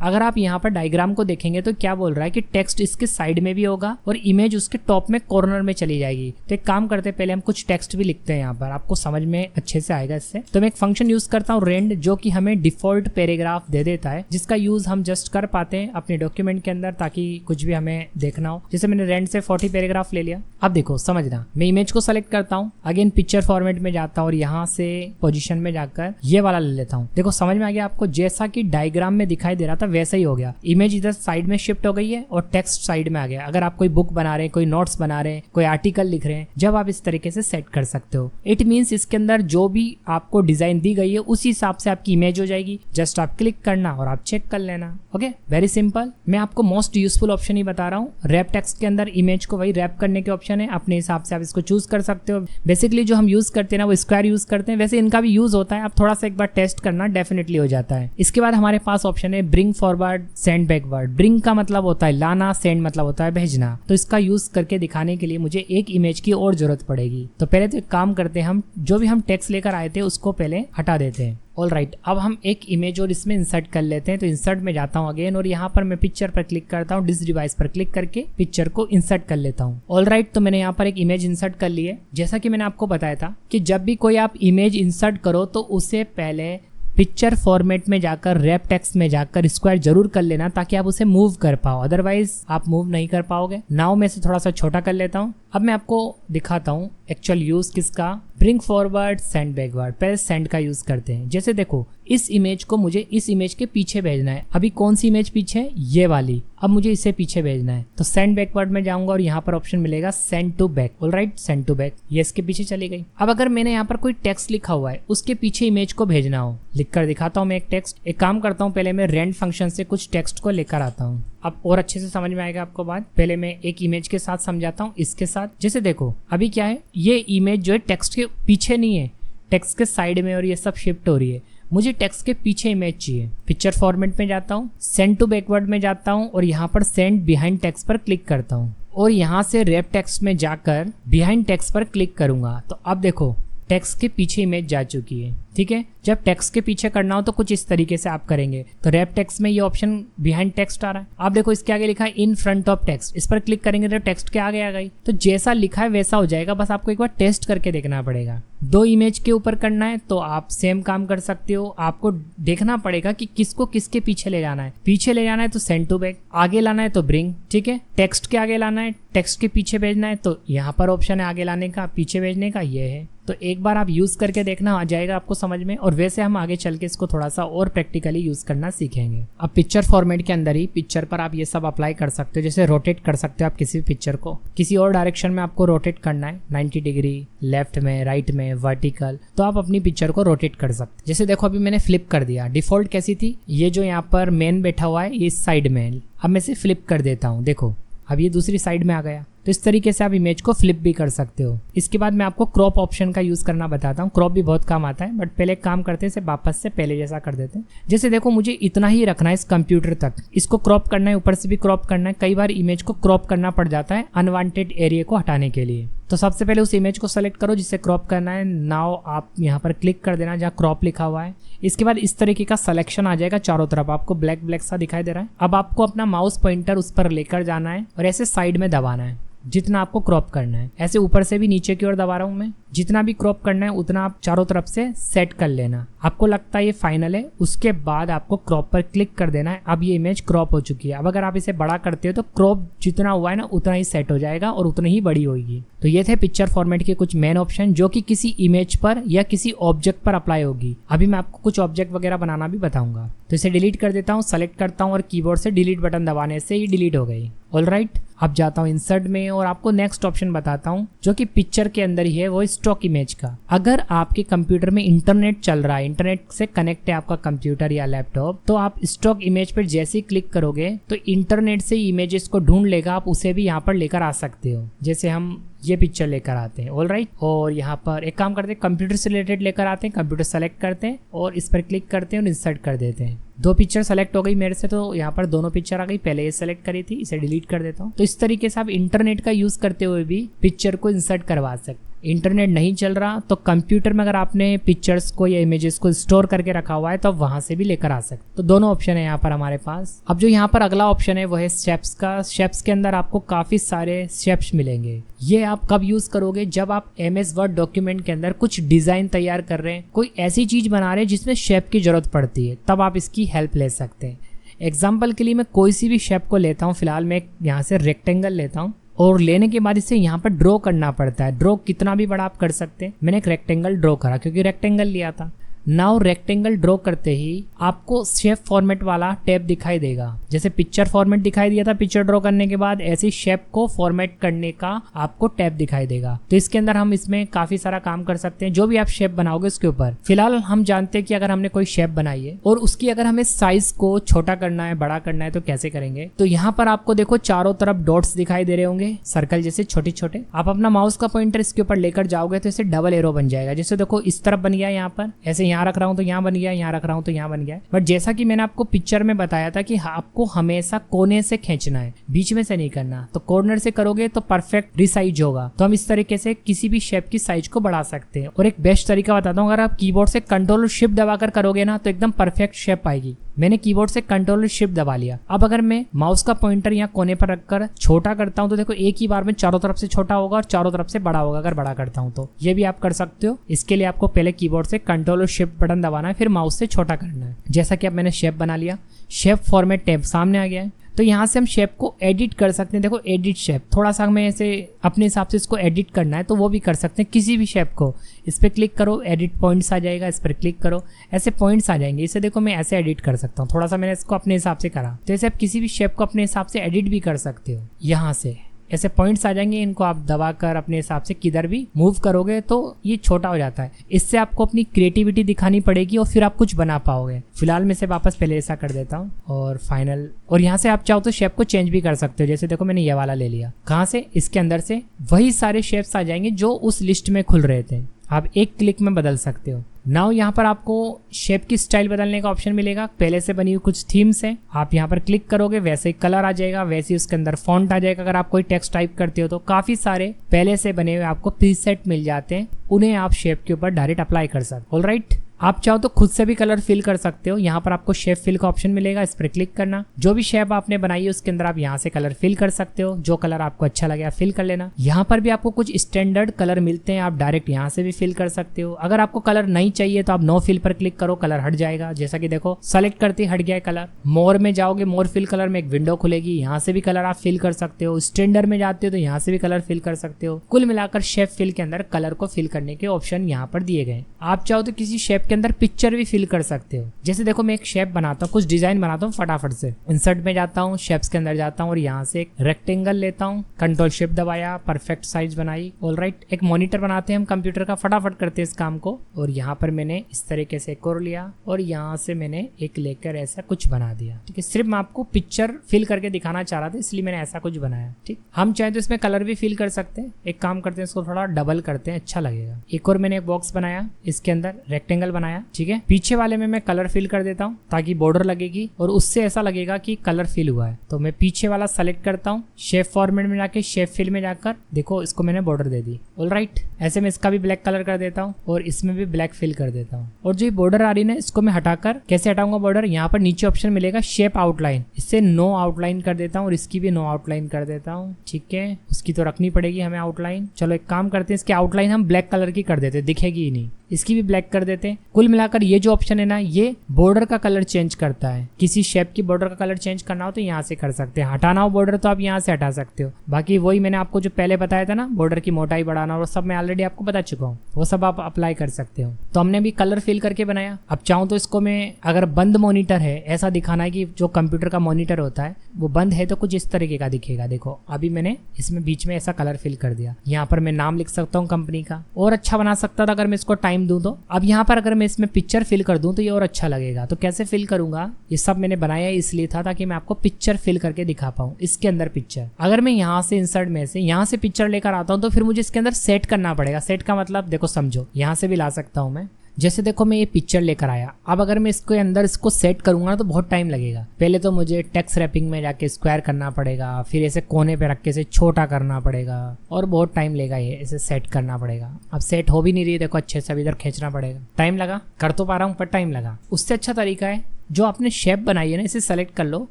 अगर आप यहाँ पर डायग्राम को देखेंगे तो क्या बोल रहा है कि टेक्स्ट इसके साइड में भी होगा और इमेज उसके टॉप में कॉर्नर में चली जाएगी। तो एक काम करते हैं, पहले हम कुछ टेक्स्ट भी लिखते हैं, यहाँ पर आपको समझ में अच्छे से आएगा इससे। तो मैं एक फंक्शन यूज करता हूँ रेंड, जो कि हमें डिफॉल्ट पैराग्राफ दे देता है, जिसका यूज हम जस्ट कर पाते हैं अपने डॉक्यूमेंट के अंदर ताकि कुछ भी हमें देखना हो। जैसे मैंने रेंड से 40 पैराग्राफ ले लिया। अब देखो समझना, मैं इमेज को सेलेक्ट करता हूँ, अगेन पिक्चर फॉर्मेट में जाता हूँ और यहाँ से पोजीशन में जाकर ये वाला ले लेता हूँ। देखो समझ में आ गया आपको, जैसा कि डायग्राम में दिखाई दे रहा था वैसा ही हो गया। इमेज इधर साइड में शिफ्ट हो गई है और टेक्स्ट साइड में आ गया। अगर आप कोई बुक बना रहे हैं, कोई नोट्स बना रहे हैं, कोई आर्टिकल लिख रहे हैं, जब आप इस तरीके से सेट कर सकते हो। इट मीन्स इसके अंदर जो भी आपको डिजाइन दी गई है उसी हिसाब से आपकी इमेज हो जाएगी। जस्ट आप क्लिक करना और आप चेक कर लेना। Okay, very simple. मैं आपको मोस्ट यूजफुल ऑप्शन ही बता रहा हूँ। रैप टेक्स्ट के अंदर इमेज को वही रैप करने के ऑप्शन है, अपने हिसाब से आप इसको चूज कर सकते हो। बेसिकली जो हम यूज करते हैं ना वो स्क्वायर यूज करते हैं, वैसे इनका भी यूज होता है। आप थोड़ा सा एक बार टेस्ट करना, डेफिनेटली हो जाता है। इसके बाद हमारे पास ऑप्शन है bring forward send backward. Bring का मतलब होता है लाना, सेंड मतलब होता है भेजना। तो इसका यूज करके दिखाने के लिए मुझे एक इमेज की और जरूरत पड़ेगी। तो पहले तो एक काम करते हैं, हम जो भी हम टेक्स्ट लेकर आए थे उसको पहले हटा देते हैं। ऑलराइट, अब हम एक इमेज और इसमें इंसर्ट कर लेते हैं। तो इंसर्ट में जाता हूँ अगेन और यहाँ पर मैं पिक्चर पर क्लिक करता हूँ, डिस डिवाइस पर क्लिक करके पिक्चर को इंसर्ट कर लेता हूँ। ऑलराइट, तो मैंने यहाँ पर एक इमेज इंसर्ट कर ली है। जैसा कि मैंने आपको बताया था कि जब भी कोई आप इमेज इंसर्ट करो तो उसे पहले पिक्चर फॉर्मेट में जाकर रैप टेक्स्ट में जाकर स्क्वायर जरूर कर लेना ताकि आप उसे मूव कर पाओ, अदरवाइज आप मूव नहीं कर पाओगे। नाउ मैं इसे थोड़ा सा छोटा कर लेता हूँ। अब मैं आपको दिखाता हूँ एक्चुअल यूज किसका। ब्रिंग फॉरवर्ड सेंड बैकवर्ड, पहले सेंड का यूज करते हैं। जैसे देखो इस इमेज को मुझे इस इमेज के पीछे भेजना है। अभी कौन सी इमेज पीछे है? ये वाली। अब मुझे इसे पीछे भेजना है तो सेंड बैकवर्ड में जाऊंगा और यहाँ पर ऑप्शन मिलेगा send to back. Alright, send to back, ये इसके पीछे चली गई। अब अगर मैंने यहाँ पर कोई टेक्स्ट लिखा हुआ है उसके पीछे इमेज को भेजना हो, लिख कर दिखाता हूँ मैं एक टेक्स्ट। एक काम करता हूँ, पहले मैं रेंड फंक्शन से कुछ टेक्स्ट को लेकर आता हूँ। अब और अच्छे से समझ में आएगा आपको बात। पहले मैं एक इमेज के साथ समझाता हूँ इसके साथ। जैसे देखो अभी क्या है, ये इमेज जो है टेक्स्ट के पीछे नहीं है, टेक्स्ट के साइड में और ये सब शिफ्ट हो रही है। मुझे टेक्स्ट के पीछे इमेज चाहिए। पिक्चर फॉर्मेट में जाता हूँ, सेंड टू बैकवर्ड में जाता हूँ और यहाँ पर सेंड बिहाइंड टेक्स्ट पर क्लिक करता हूँ और यहाँ से रैप टेक्स्ट में जाकर बिहाइंड टेक्स्ट पर क्लिक करूंगा। तो अब देखो टेक्स्ट के पीछे इमेज जा चुकी है। ठीक है, जब टेक्स्ट के पीछे करना हो तो कुछ इस तरीके से आप करेंगे। तो रैप टेक्स्ट में ये ऑप्शन बिहाइंड टेक्स्ट आ रहा है। आप देखो इसके आगे लिखा है इन फ्रंट ऑफ टेक्स्ट, इस पर क्लिक करेंगे तो टेक्स्ट के आगे आ गई। तो जैसा लिखा है वैसा हो जाएगा, बस आपको एक बार टेस्ट करके देखना पड़ेगा। 2 इमेज के ऊपर करना है तो आप सेम काम कर सकते हो। आपको देखना पड़ेगा कि किसको किसके पीछे ले जाना है। पीछे ले जाना है तो सेंड टू बैक, आगे लाना है तो ब्रिंग। ठीक है, टेक्स्ट के आगे लाना है, टेक्स्ट के पीछे भेजना है तो यहाँ पर ऑप्शन है आगे लाने का, पीछे भेजने का, ये है। तो एक बार आप यूज करके देखना, आ जाएगा आपको समझ में। और वैसे हम आगे चल के इसको थोड़ा सा और प्रैक्टिकली यूज करना सीखेंगे। अब पिक्चर फॉर्मेट के अंदर ही पिक्चर पर आप ये सब अप्लाई कर सकते हो। जैसे रोटेट कर सकते हो आप किसी भी पिक्चर को, किसी और डायरेक्शन में आपको रोटेट करना है, 90 डिग्री, लेफ्ट में, राइट में, वर्टिकल, तो आप अपनी पिक्चर को रोटेट कर सकते। जैसे देखो अभी मैंने फ्लिप कर दिया। डिफॉल्ट कैसी थी, ये जो यहाँ पर मैन बैठा हुआ है ये इस साइड में, अब मैं इसे फ्लिप कर देता हूँ। देखो अब ये दूसरी साइड में आ गया। तो इस तरीके से आप इमेज को फ्लिप भी कर सकते हो। इसके बाद मैं आपको क्रॉप ऑप्शन का यूज करना बताता हूँ। क्रॉप भी बहुत काम आता है, बट पहले एक काम करते हैं, इसे वापस से पहले जैसा कर देते हैं। जैसे देखो मुझे इतना ही रखना है इस कंप्यूटर तक, इसको क्रॉप करना है, ऊपर से भी क्रॉप करना है। कई बार इमेज को क्रॉप करना पड़ जाता है अनवांटेड एरिया को हटाने के लिए। तो सबसे पहले उस इमेज को सेलेक्ट करो जिसे क्रॉप करना है। नाउ आप यहाँ पर क्लिक कर देना जहाँ क्रॉप लिखा हुआ है। इसके बाद इस तरीके का सिलेक्शन आ जाएगा चारों तरफ, आपको ब्लैक ब्लैक सा दिखाई दे रहा है। अब आपको अपना माउस पॉइंटर उस पर लेकर जाना है और ऐसे साइड में दबाना है जितना आपको क्रॉप करना है। ऐसे ऊपर से भी नीचे की ओर दबा रहा हूं मैं। जितना भी क्रॉप करना है उतना आप चारों तरफ से सेट कर लेना। आपको लगता है ये फाइनल है, उसके बाद आपको क्रॉप पर क्लिक कर देना है। अब ये इमेज क्रॉप हो चुकी है। अब अगर आप इसे बड़ा करते हो तो क्रॉप जितना हुआ है ना उतना ही सेट हो जाएगा और उतनी ही बड़ी होगी। तो ये थे पिक्चर फॉर्मेट के कुछ मेन ऑप्शन जो कि किसी इमेज पर या किसी ऑब्जेक्ट पर अप्लाई होगी। अभी मैं आपको कुछ ऑब्जेक्ट वगैरह बनाना भी बताऊंगा। तो इसे डिलीट कर देता हूँ, सेलेक्ट करता हूँ और कीबोर्ड से डिलीट बटन दबाने से ये डिलीट हो गई। ऑलराइट, अब जाता हूँ इंसर्ट में और आपको नेक्स्ट ऑप्शन बताता हूँ जो कि पिक्चर के अंदर ही है, वो स्टॉक इमेज का। अगर आपके कंप्यूटर में इंटरनेट चल रहा है, इंटरनेट से कनेक्ट है आपका कंप्यूटर या लैपटॉप, तो आप स्टॉक इमेज पर जैसे ही क्लिक करोगे तो इंटरनेट से इमेजेस को ढूंढ लेगा, आप उसे भी यहाँ पर लेकर आ सकते हो। जैसे हम ये पिक्चर लेकर आते हैं, ऑलराइट। और यहाँ पर एक काम करते हैं, कंप्यूटर से रिलेटेड लेकर आते हैं, कंप्यूटर सेलेक्ट करते हैं और इस पर क्लिक करते हैं और इंसर्ट कर देते हैं। 2 पिक्चर सेलेक्ट हो गई मेरे से, तो यहाँ पर दोनों पिक्चर आ गई। पहले ये सेलेक्ट करी थी, इसे डिलीट कर देता हूँ। तो इस तरीके से आप इंटरनेट का यूज करते हुए भी पिक्चर को इंसर्ट करवा सकते। इंटरनेट नहीं चल रहा तो कंप्यूटर में अगर आपने पिक्चर्स को या इमेजेस को स्टोर करके रखा हुआ है तो वहां से भी लेकर आ सकते। तो दोनों ऑप्शन है यहाँ पर हमारे पास। अब जो यहाँ पर अगला ऑप्शन है वो है शेप्स का। शेप्स के अंदर आपको काफी सारे शेप्स मिलेंगे। ये आप कब यूज करोगे, जब आप MS वर्ड डॉक्यूमेंट के अंदर कुछ डिजाइन तैयार कर रहे हैं, कोई ऐसी चीज बना रहे हैं जिसमें शेप की जरूरत पड़ती है, तब आप इसकी हेल्प ले सकते हैं। एग्जाम्पल के लिए मैं कोई सी भी शेप को लेता हूँ। फिलहाल मैं यहाँ से रेक्टेंगल लेता हूँ और लेने के बाद इसे यहाँ पर ड्रॉ करना पड़ता है। ड्रॉ कितना भी बड़ा आप कर सकते हैं। मैंने एक रेक्टेंगल ड्रॉ करा क्योंकि रेक्टेंगल लिया था। नाउ रेक्टेंगल ड्रॉ करते ही आपको शेप फॉर्मेट वाला टैब दिखाई देगा। जैसे पिक्चर फॉर्मेट दिखाई दिया था पिक्चर ड्रॉ करने के बाद, ऐसे शेप को फॉर्मेट करने का आपको टैब दिखाई देगा। तो इसके अंदर हम इसमें काफी सारा काम कर सकते हैं। जो भी आप शेप बनाओगे उसके ऊपर, फिलहाल हम जानते हैं कि अगर हमने कोई शेप बनाई है और उसकी अगर हमें साइज को छोटा करना है, बड़ा करना है, तो कैसे करेंगे। तो यहाँ पर आपको देखो चारों तरफ डॉट्स दिखाई दे रहे होंगे, सर्कल जैसे छोटे छोटे। आप अपना माउस का पॉइंटर इसके ऊपर लेकर जाओगे तो इसे डबल एरो बन जाएगा। जैसे देखो इस तरफ बन गया, यहाँ पर ऐसे यहाँ रख रहा हूँ तो यहाँ बन गया, यहाँ रख रहा हूँ तो यहाँ बन गया। बट जैसा कि मैंने आपको पिक्चर में बताया था कि आपको हमेशा कोने से खींचना है, बीच में से नहीं करना। तो कॉर्नर से करोगे तो परफेक्ट रिसाइज होगा। तो हम इस तरीके से किसी भी शेप की साइज को बढ़ा सकते हैं। और एक बेस्ट तरीका बताता हूँ, अगर आप कीबोर्ड से कंट्रोल और शिफ्ट दबाकर करोगे ना तो एकदम परफेक्ट शेप आएगी। मैंने कीबोर्ड से कंट्रोल और शिफ्ट दबा लिया। अब अगर मैं माउस का पॉइंटर यहाँ कोने पर रखकर छोटा करता हूँ तो देखो एक ही बार में चारों तरफ से छोटा होगा और चारों तरफ से बड़ा होगा। अगर बड़ा करता हूँ तो ये भी आप कर सकते हो। इसके लिए आपको पहले कीबोर्ड से कंट्रोल और शिफ्ट बटन दबाना है, फिर माउस से छोटा करना है। जैसा कि अब मैंने शेप बना लिया, शेप फॉर्मेट टैब सामने आ गया है। तो यहाँ से हम शेप को एडिट कर सकते हैं। देखो एडिट शेप, थोड़ा सा हमें ऐसे अपने हिसाब से इसको एडिट करना है तो वो भी कर सकते हैं। किसी भी शेप को इस पर क्लिक करो, एडिट पॉइंट्स आ जाएगा, इस पर क्लिक करो, ऐसे पॉइंट्स आ जाएंगे। इसे देखो मैं ऐसे एडिट कर सकता हूँ। थोड़ा सा मैंने इसको अपने हिसाब से करा। तो ऐसे आप किसी भी शेप को अपने हिसाब से एडिट भी कर सकते हो। यहाँ से ऐसे पॉइंट्स आ जाएंगे, इनको आप दबाकर अपने हिसाब से किधर भी मूव करोगे तो ये छोटा हो जाता है। इससे आपको अपनी क्रिएटिविटी दिखानी पड़ेगी और फिर आप कुछ बना पाओगे। फिलहाल मैं इसे वापस पहले ऐसा कर देता हूँ और फाइनल, और यहाँ से आप चाहो तो शेप को चेंज भी कर सकते हो। जैसे देखो मैंने ये वाला ले लिया, कहाँ से, इसके अंदर से वही सारे शेप्स आ जाएंगे जो उस लिस्ट में खुल रहे थे, आप एक क्लिक में बदल सकते हो। नाउ यहाँ पर आपको शेप की स्टाइल बदलने का ऑप्शन मिलेगा। पहले से बनी हुई कुछ थीम्स हैं, आप यहाँ पर क्लिक करोगे वैसे ही कलर आ जाएगा, वैसे ही उसके अंदर फॉन्ट आ जाएगा। अगर आप कोई टेक्स्ट टाइप करते हो तो काफी सारे पहले से बने हुए आपको प्रीसेट मिल जाते हैं, उन्हें आप शेप के ऊपर डायरेक्ट अप्लाई कर सकते हो। ऑलराइट, आप चाहो तो खुद से भी कलर फिल कर सकते हो। यहाँ पर आपको शेप फिल का ऑप्शन मिलेगा, इस पर क्लिक करना। जो भी शेप आपने बनाई है उसके अंदर आप यहाँ से कलर फिल कर सकते हो। जो कलर आपको अच्छा लगे आप फिल कर लेना। यहाँ पर भी आपको कुछ स्टैंडर्ड कलर मिलते हैं, आप डायरेक्ट यहाँ से भी फिल कर सकते हो। अगर आपको कलर नहीं चाहिए तो आप नो फिल पर क्लिक करो, कलर हट जाएगा। जैसा कि देखो सेलेक्ट करते हट गया कलर। मोर में जाओगे, मोर फिल कलर में एक विंडो खुलेगी, यहाँ से भी कलर आप फिल कर सकते हो। स्टैंडर्ड में जाते हो तो यहाँ से भी कलर फिल कर सकते हो। कुल मिलाकर शेप फिल के अंदर कलर को फिल करने के ऑप्शन यहाँ पर दिए गए। आप चाहो तो किसी शेप के अंदर पिक्चर भी फिल कर सकते हो। जैसे देखो मैं एक शेप बनाता हूँ, कुछ डिजाइन बनाता हूँ फटाफट से। इंसर्ट में जाता हूँ, शेप्स के अंदर जाता हूँ और यहाँ से एक रेक्टेंगल लेता हूँ, कंट्रोल शिफ्ट दबाया, परफेक्ट साइज बनाई। ऑलराइट, एक मॉनिटर बनाते हैं हम कंप्यूटर का, फटाफट करते हैं इस काम को। और यहाँ पर मैंने इस तरीके से एक और लिया और यहाँ से मैंने एक लेकर ऐसा कुछ बना दिया। ठीक है, सिर्फ मैं आपको पिक्चर फिल करके दिखाना चाह रहा था इसलिए मैंने ऐसा कुछ बनाया। ठीक, हम चाहे तो इसमें कलर भी फिल कर सकते हैं। एक काम करते हैं, इसको थोड़ा डबल करते हैं, अच्छा लगेगा। एक और मैंने एक बॉक्स बनाया, इसके अंदर रेक्टेंगल बनाया। ठीक है, पीछे वाले में मैं कलर फिल कर देता हूँ ताकि बॉर्डर लगेगी और उससे ऐसा लगेगा कि कलर फिल हुआ है। तो मैं पीछे वाला सेलेक्ट करता हूँ, शेप फॉर्मेट में जाके शेप फिल में जाकर देखो इसको मैंने बॉर्डर दे दी। ऑलराइट, ऐसे मैं इसका भी ब्लैक कलर कर देता हूँ और इसमें भी ब्लैक फिल कर देता हूँ। और जो बॉर्डर आ रही है इसको मैं हटाकर कैसे हटाऊंगा बॉर्डर, यहाँ पर नीचे ऑप्शन मिलेगा शेप आउटलाइन, इससे नो आउटलाइन कर देता हूँ और इसकी भी नो आउटलाइन कर देता हूँ। ठीक है, उसकी तो रखनी पड़ेगी हमें आउटलाइन। चलो एक काम करते हैं, इसकी आउटलाइन हम ब्लैक कलर की कर देते, दिखेगी ही नहीं, इसकी भी ब्लैक कर देते हैं। कुल मिलाकर ये जो ऑप्शन है ना, ये बॉर्डर का कलर चेंज करता है। किसी शेप की बॉर्डर का कलर चेंज करना हो तो यहाँ से कर सकते हैं, हटाना हो बॉर्डर तो आप यहाँ से हटा सकते हो। बाकी वही मैंने आपको जो पहले बताया था ना, बॉर्डर की मोटाई बढ़ाना, वो सब मैं ऑलरेडी आपको बता चुका हूँ, वो सब आप अप्लाई कर सकते हो। तो हमने भी कलर फिल करके बनाया। अब चाहूँ तो इसको मैं, अगर बंद मॉनिटर है, ऐसा दिखाना है कि जो कंप्यूटर का मॉनिटर होता है वो बंद है तो कुछ इस तरीके का दिखेगा। देखो अभी मैंने इसमें बीच में ऐसा कलर फिल कर दिया। यहाँ पर मैं नाम लिख सकता हूँ कंपनी का, और अच्छा बना सकता था अगर मैं इसको टाइम दूं तो। अब यहाँ पर अगर मैं इसमें पिक्चर फिल कर दूं तो ये और अच्छा लगेगा। तो कैसे फिल करूंगा, ये सब मैंने बनाया इसलिए था ताकि मैं आपको पिक्चर फिल करके दिखा पाऊं। इसके अंदर पिक्चर, अगर मैं यहाँ से इंसर्ट में से यहाँ से पिक्चर लेकर आता हूँ तो फिर मुझे इसके अंदर सेट करना पड़ेगा। सेट का मतलब देखो समझो, यहाँ से भी ला सकता हूँ मैं। जैसे देखो मैं ये पिक्चर लेकर आया, अब अगर मैं इसके अंदर इसको सेट करूंगा ना तो बहुत टाइम लगेगा। पहले तो मुझे टेक्स्ट रैपिंग में जाके स्क्वायर करना पड़ेगा, फिर ऐसे कोने पे रख के इसे छोटा करना पड़ेगा और बहुत टाइम लेगा ये इसे सेट करना पड़ेगा। अब सेट हो भी नहीं रही है, देखो अच्छे से अब इधर खींचना पड़ेगा। टाइम लगा, कर तो पा रहा हूँ पर टाइम लगा। उससे अच्छा तरीका है, जो आपने शेप बनाई है ना इसे सेलेक्ट कर लो,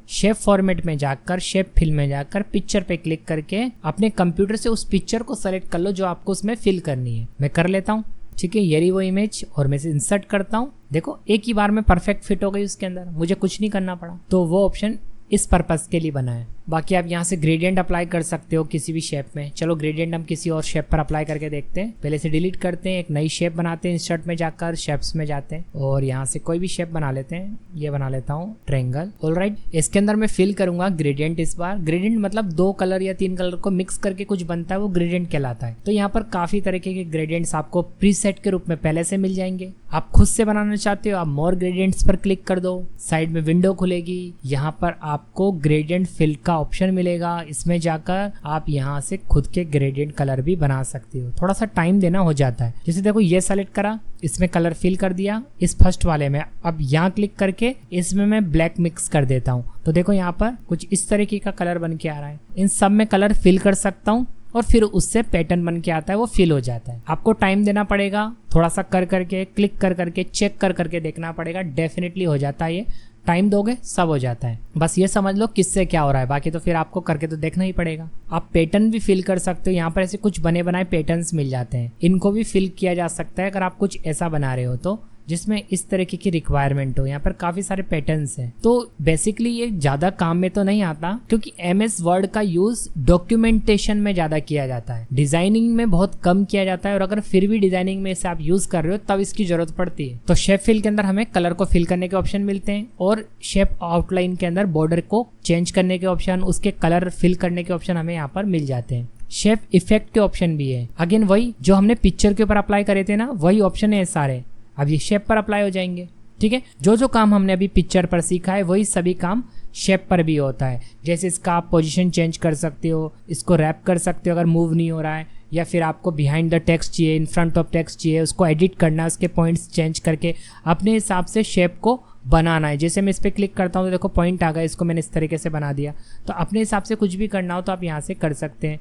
शेप फॉर्मेट में जाकर शेप फिल में जाकर पिक्चर पे क्लिक करके अपने कंप्यूटर से उस पिक्चर को सेलेक्ट कर लो जो आपको उसमें फिल करनी है। मैं कर लेता हूँ। ठीक है, ये रही वो इमेज और मैं इसे इंसर्ट करता हूँ। देखो एक ही बार में परफेक्ट फिट हो गई उसके अंदर, मुझे कुछ नहीं करना पड़ा। तो वो ऑप्शन इस पर्पस के लिए बना है। बाकी आप यहाँ से ग्रेडियंट अप्लाई कर सकते हो किसी भी शेप में। चलो ग्रेडियंट हम किसी और शेप पर अप्लाई करके देखते हैं। पहले से डिलीट करते हैं, एक नई शेप बनाते हैं, इंसर्ट में जाकर शेप्स में जाते हैं और यहाँ से कोई भी शेप बना लेते हैं। ये बना लेता हूँ ट्रायंगल। ऑलराइट, इसके अंदर मैं फिल करूंगा ग्रेडियंट। इस बार ग्रेडियंट मतलब 2 कलर या 3 कलर को मिक्स करके कुछ बनता है, वो ग्रेडियंट कहलाता है। तो यहाँ पर काफी तरीके के ग्रेडियंट्स आपको प्रीसेट के रूप में पहले से मिल जाएंगे। आप खुद से बनाना चाहते हो, आप मोर ग्रेडियंट्स पर क्लिक कर दो, साइड में विंडो खुलेगी, यहाँ पर आपको ग्रेडियंट फिल का ऑप्शन मिलेगा। इसमें जाकर आप यहाँ से खुद के ग्रेडियंट कलर भी बना सकते हो। थोड़ा सा टाइम देना हो जाता है। जैसे देखो ये सेलेक्ट करा, इसमें कलर फिल कर दिया इस फर्स्ट वाले में। अब यहाँ क्लिक करके इसमें मैं ब्लैक मिक्स कर देता हूँ तो देखो यहाँ पर कुछ इस तरीके का कलर बन के आ रहा है। इन सब में कलर फिल कर सकता हूँ और फिर उससे पैटर्न बन के आता है, वो फिल हो जाता है। आपको टाइम देना पड़ेगा, थोड़ा सा कर करके क्लिक कर करके चेक कर करके देखना पड़ेगा। डेफिनेटली हो जाता है, ये टाइम दोगे सब हो जाता है। बस ये समझ लो किससे क्या हो रहा है, बाकी तो फिर आपको करके तो देखना ही पड़ेगा। आप पैटर्न भी फिल कर सकते हो, यहाँ पर ऐसे कुछ बने बनाए पैटर्न्स मिल जाते हैं, इनको भी फिल किया जा सकता है अगर आप कुछ ऐसा बना रहे हो तो। जिसमें इस तरीके की रिक्वायरमेंट हो। यहाँ पर काफी सारे पैटर्न्स हैं। तो बेसिकली ये ज्यादा काम में तो नहीं आता, क्योंकि MS वर्ड का यूज डॉक्यूमेंटेशन में ज्यादा किया जाता है, डिजाइनिंग में बहुत कम किया जाता है। और अगर फिर भी डिजाइनिंग में इसे आप यूज कर रहे हो तब इसकी जरूरत पड़ती है। तो शेप फिल के अंदर हमें कलर को फिल करने के ऑप्शन मिलते हैं, और शेप आउटलाइन के अंदर बॉर्डर को चेंज करने के ऑप्शन, उसके कलर फिल करने के ऑप्शन हमें यहाँ पर मिल जाते हैं। शेप इफेक्ट के ऑप्शन भी है। अगेन वही जो हमने पिक्चर के ऊपर अप्लाई करे थे ना, वही ऑप्शन है सारे, अब ये शेप पर अप्लाई हो जाएंगे। ठीक है, जो जो काम हमने अभी पिक्चर पर सीखा है वही सभी काम शेप पर भी होता है। जैसे इसका आप पोजीशन चेंज कर सकते हो, इसको रैप कर सकते हो अगर मूव नहीं हो रहा है, या फिर आपको बिहाइंड द टेक्स्ट चाहिए, इन फ्रंट ऑफ टेक्स्ट चाहिए, उसको एडिट करना है, उसके पॉइंट्स चेंज करके अपने हिसाब से शेप को बनाना है। जैसे मैं इस पर क्लिक करता हूँ तो देखो पॉइंट आ गया, इसको मैंने इस तरीके से बना दिया। तो अपने हिसाब से कुछ भी करना हो तो आप यहाँ से कर सकते हैं।